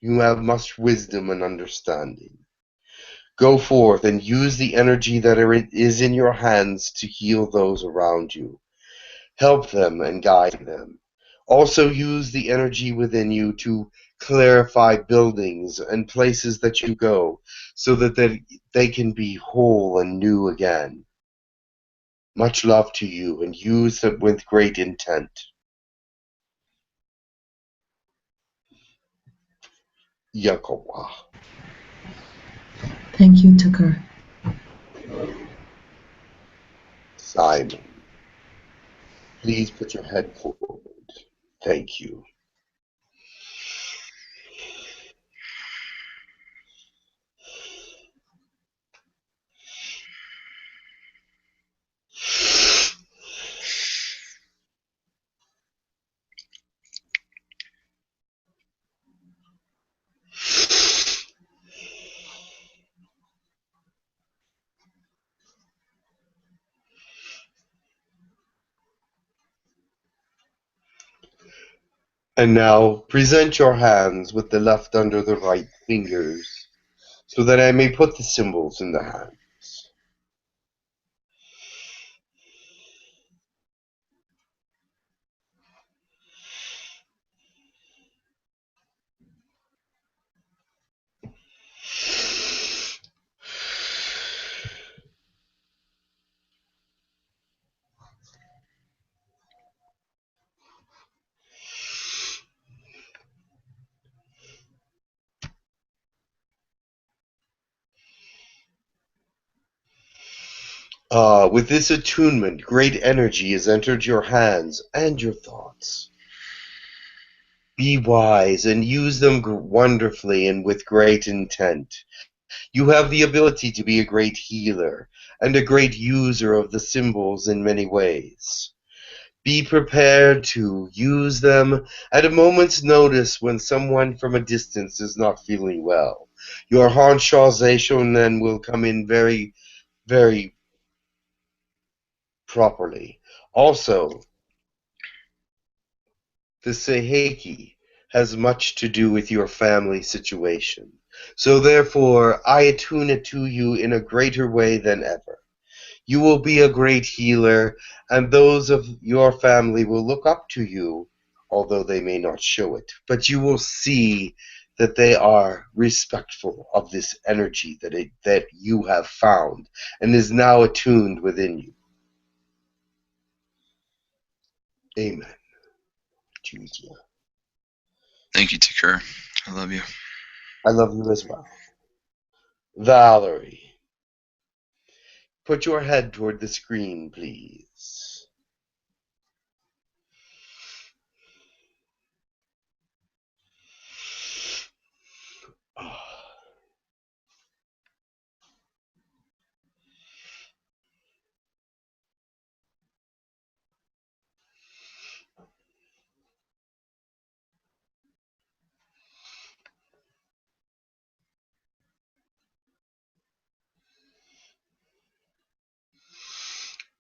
You have much wisdom and understanding. Go forth and use the energy that is in your hands to heal those around you. Help them and guide them. Also use the energy within you to clarify buildings and places that you go so that they can be whole and new again. Much love to you, and use them with great intent. Yakawa. Thank you, Tucker. Simon, please put your head forward. Thank you. And now present your hands with the left under the right fingers, so that I may put the symbols in the hands. With this attunement, great energy has entered your hands and your thoughts. Be wise and use them wonderfully and with great intent. You have the ability to be a great healer and a great user of the symbols in many ways. Be prepared to use them at a moment's notice when someone from a distance is not feeling well. Your Hansha Shonen will come in very, very properly. Also, the Seiheki has much to do with your family situation. So therefore, I attune it to you in a greater way than ever. You will be a great healer, and those of your family will look up to you, although they may not show it. But you will see that they are respectful of this energy that you have found and is now attuned within you. Amen. Julia. Thank you, Takur. I love you. I love you as well. Valerie, put your head toward the screen, please.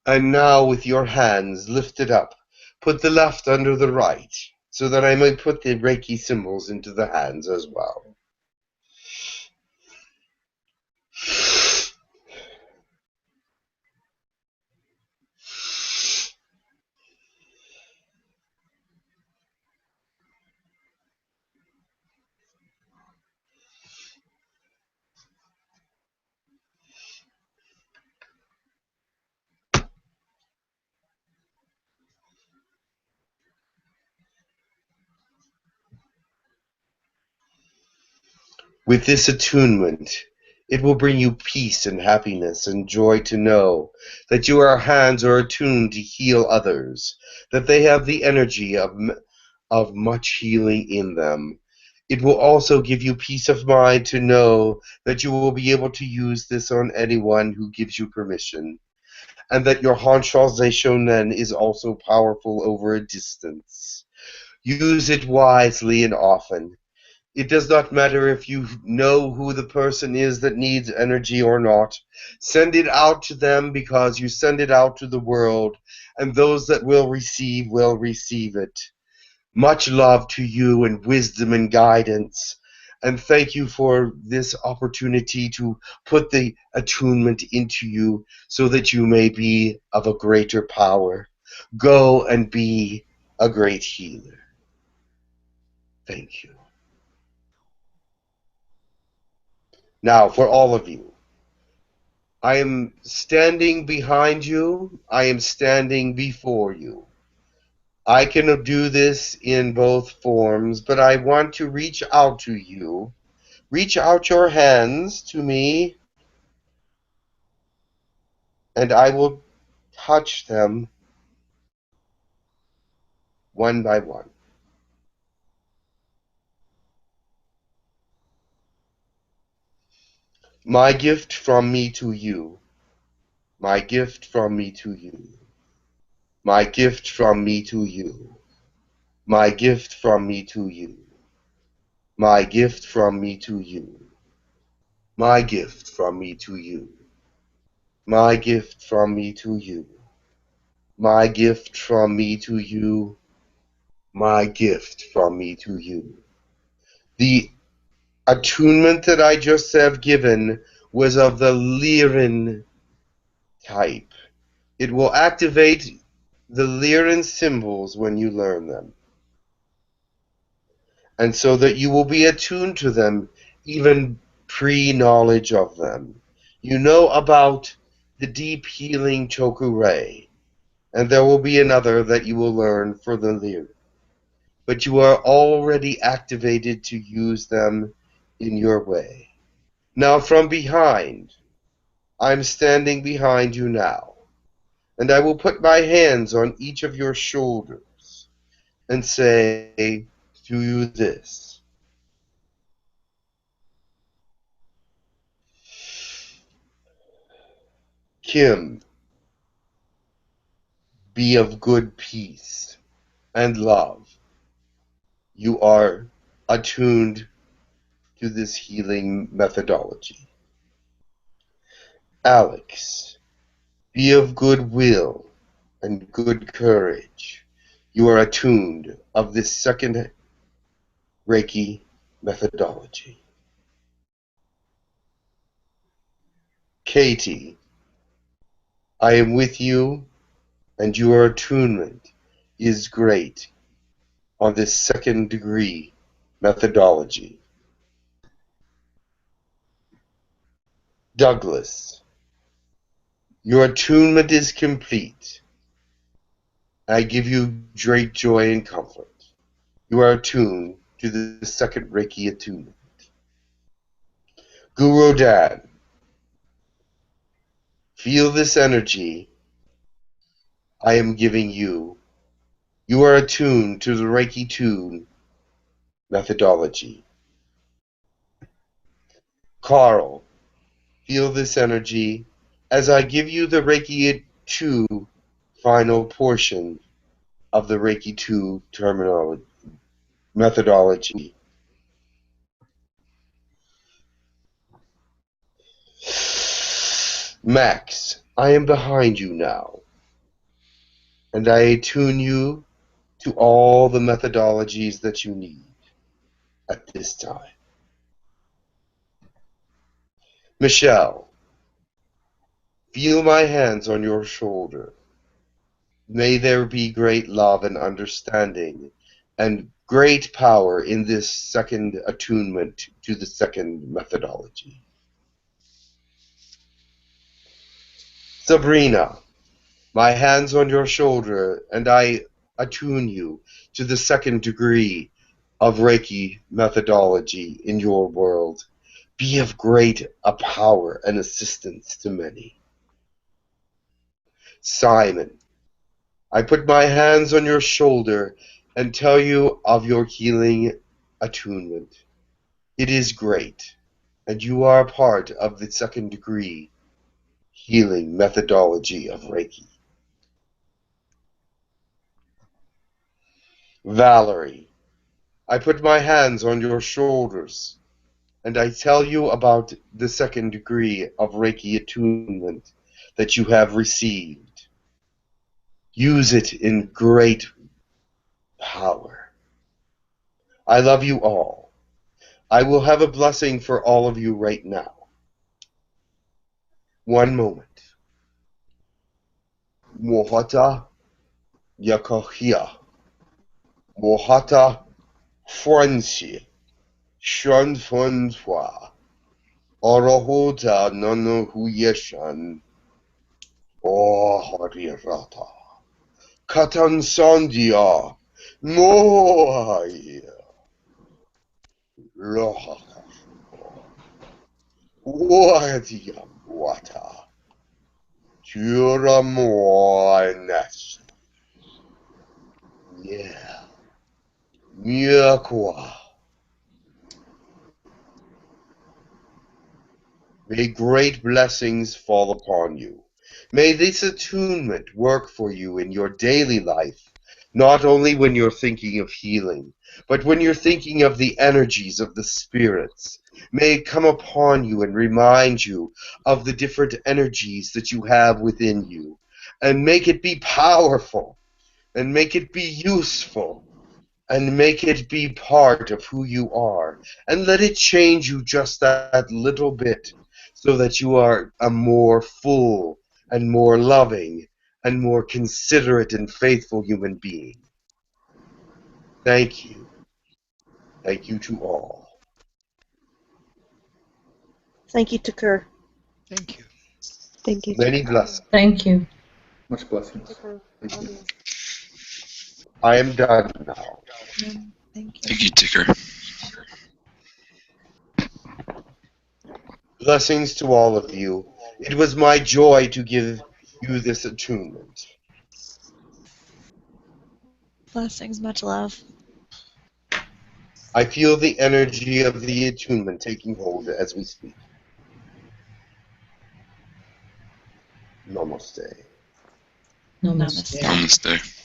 And now with your hands lifted up, put the left under the right, so that I may put the Reiki symbols into the hands as well. With this attunement, it will bring you peace and happiness and joy to know that your hands are attuned to heal others, that they have the energy of much healing in them. It will also give you peace of mind to know that you will be able to use this on anyone who gives you permission, and that your Hansha Shonen is also powerful over a distance. Use it wisely and often. It does not matter if you know who the person is that needs energy or not. Send it out to them because you send it out to the world, and those that will receive it. Much love to you and wisdom and guidance. And thank you for this opportunity to put the attunement into you so that you may be of a greater power. Go and be a great healer. Thank you. Now, for all of you, I am standing behind you. I am standing before you. I can do this in both forms, but I want to reach out to you. Reach out your hands to me, and I will touch them one by one. My gift from me to you. My gift from me to you. My gift from me to you. My gift from me to you. My gift from me to you. My gift from me to you. My gift from me to you. My gift from me to you. My gift from me to you. The attunement that I just have given was of the Lyran type. It will activate the Lyran symbols when you learn them. And so that you will be attuned to them even pre-knowledge of them. You know about the deep healing Chokurei, and there will be another that you will learn for the Lyran. But you are already activated to use them in your way. Now from behind, I'm standing behind you now, and I will put my hands on each of your shoulders and say to you this. Kim, be of good peace and love. You are attuned to this healing methodology. Alex, be of good will and good courage. You are attuned of this second Reiki methodology. Katie, I am with you, and your attunement is great on this second degree methodology. Douglas, your attunement is complete. I give you great joy and comfort. You are attuned to the second Reiki attunement. Guru Dan, feel this energy I am giving you. You are attuned to the Reiki 2 methodology. Carl, feel this energy as I give you the Reiki 2 final portion of the Reiki 2 terminology methodology. Max, I am behind you now, and I attune you to all the methodologies that you need at this time. Michelle, feel my hands on your shoulder. May there be great love and understanding and great power in this second attunement to the second methodology. Sabrina, my hands on your shoulder, and I attune you to the second degree of Reiki methodology in your world. Be of great power and assistance to many. Simon, I put my hands on your shoulder and tell you of your healing attunement. It is great, and you are part of the second degree healing methodology of Reiki. Valerie, I put my hands on your shoulders, and I tell you about the second degree of Reiki attunement that you have received. Use it in great power. I love you all. I will have a blessing for all of you right now. One moment. Mohata Yakohia. Mohata Franci. Shun Fun Twa. Orohota Nono Huyeshan. Oh Harirata. Katan Sandia. Moai. Lohaka. Wadia Wata. Jura Moinas. Yeah. Miakwa. May great blessings fall upon you. May this attunement work for you in your daily life, not only when you're thinking of healing, but when you're thinking of the energies of the spirits. May it come upon you and remind you of the different energies that you have within you, and make it be powerful, and make it be useful, and make it be part of who you are, and let it change you just that little bit, so that you are a more full and more loving and more considerate and faithful human being. Thank you. Thank you to all. Thank you, Takur. Thank you. Thank you. Many blessings. Thank you. Much blessings. Thank you. I am done now. Thank you, Ticker. Blessings to all of you. It was my joy to give you this attunement. Blessings, much love. I feel the energy of the attunement taking hold as we speak. Namaste. Namaste. Namaste.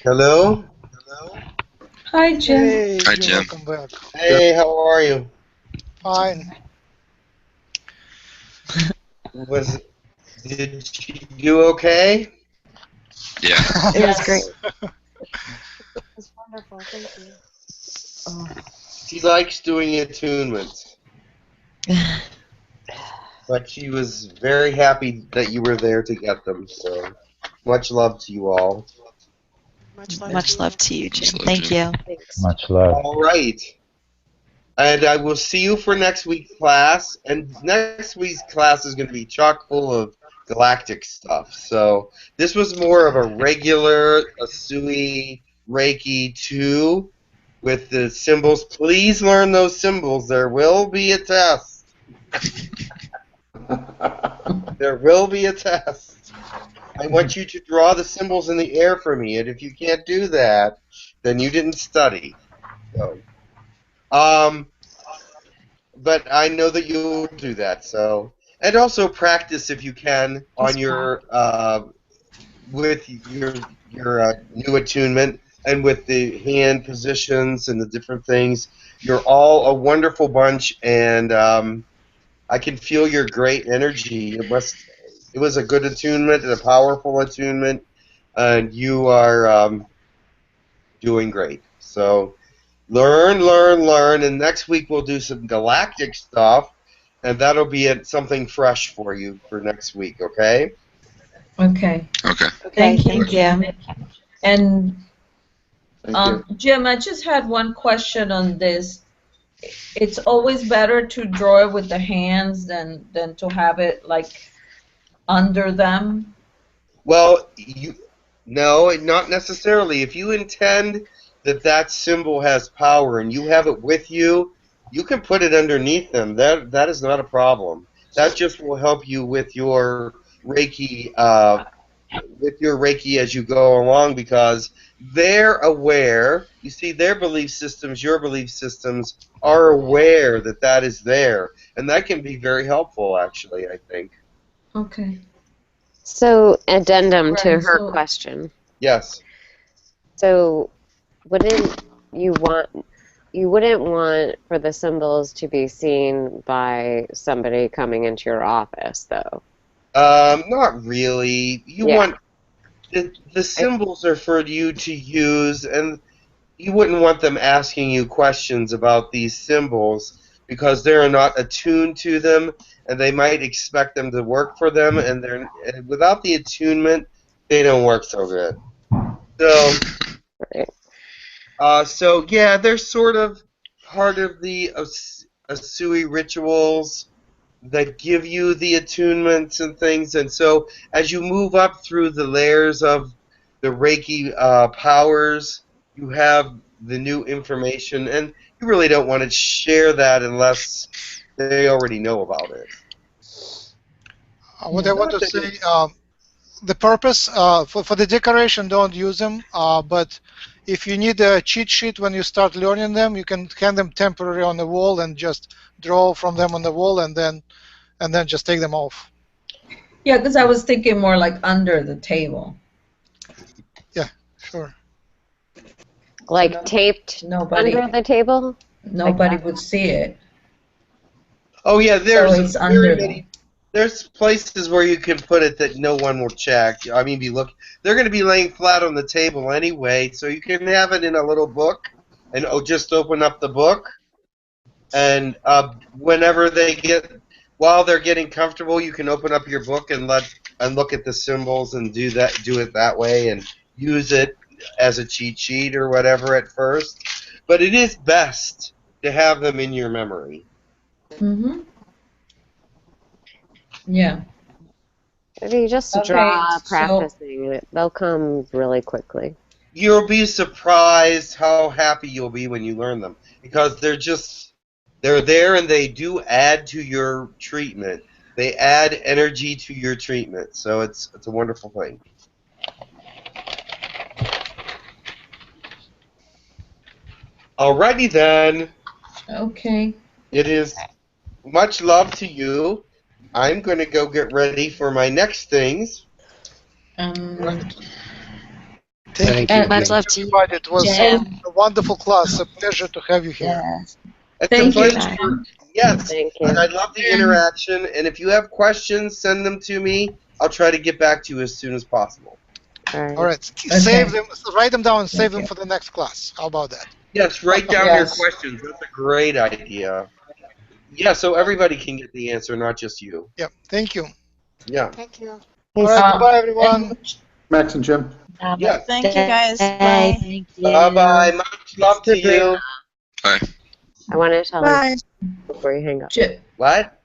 Hello? Hi, Jim. Hey, Hi, Jim, Jim. welcome back. Hey, how are you? Fine. Did she do okay? Yeah. It was great. That's wonderful. Thank you. She likes doing attunements, but she was very happy that you were there to get them, so much love to you all. Much love to you, Jim. Much love, Thank Jim. you. Thanks. Much love. All right. And I will see you for next week's class. And next week's class is going to be chock full of galactic stuff. So this was more of a regular Asui Reiki 2 with the symbols. Please learn those symbols. There will be a test. There will be a test. I want you to draw the symbols in the air for me. And if you can't do that, then you didn't study. So, but I know that you'll do that. So, and also practice if you can on your with your new attunement and with the hand positions and the different things. You're all a wonderful bunch, and I can feel your great energy. It was a good attunement and a powerful attunement, and you are doing great. So. Learn, and next week we'll do some galactic stuff, and that'll be something fresh for you for next week, okay? Okay. Okay. Thank you, Jim. And Thank you. Jim, I just had one question on this. It's always better to draw it with the hands than to have it like under them. Well, no, not necessarily. If you intend that that symbol has power and you have it with you, you can put it underneath them. That is not a problem. That just will help you with your Reiki, as you go along, because they're aware. You see, their belief systems, your belief systems, are aware that that is there, and that can be very helpful. Actually, I think. Okay. So, addendum to Right, her so question. Yes. So, wouldn't you wouldn't want for the symbols to be seen by somebody coming into your office, though? Not really. You Yeah. want the symbols are for you to use, and you wouldn't want them asking you questions about these symbols because they're not attuned to them, and they might expect them to work for them, and without the attunement, they don't work so good. So, so yeah, they're sort of part of the Asui rituals that give you the attunements and things, and so as you move up through the layers of the Reiki powers, you have the new information, and you really don't want to share that unless they already know about it. What I want Not to that say, the purpose for the decoration, don't use them. But if you need a cheat sheet when you start learning them, you can hang them temporarily on the wall and just draw from them on the wall, and then just take them off. yeah, because I was thinking more like under the table. Yeah, sure. Like taped Nobody, under the table? nobody would see it. Oh yeah, So there's it's very under many. them. There's places where you can put it that no one will check. I mean, they're going to be laying flat on the table anyway, so you can have it in a little book, and just open up the book, and whenever while they're getting comfortable, you can open up your book and look at the symbols and do it that way, and use it as a cheat sheet or whatever at first. But it is best to have them in your memory. Mm-hmm. Yeah. If you just Okay, draw so practicing, they'll come really quickly. You'll be surprised how happy you'll be when you learn them, because they're there, and they do add to your treatment. They add energy to your treatment, so it's a wonderful thing. Alrighty then. okay. It is much love to you. I'm going to go get ready for my next things. Thank you. And Much love to you. Everybody. It was Jen. a wonderful class. A pleasure to have you here. Yes. It's Thank a you, pleasure. Jen. Yes, Thank and you. I love the interaction. And if you have questions, send them to me. I'll try to get back to you as soon as possible. All right. Save them. Write them down and save them for the next class. How about that? Yes, write down your questions. That's a great idea. Yeah, so everybody can get the answer, not just you. Yep. Thank you. Yeah. Thank you. All right. Goodbye, everyone. Max and Jim. Yes. Thank you, guys. Bye. Thank you. Bye-bye. Much love to you. Bye. I want to tell Bye. her before you hang up. What?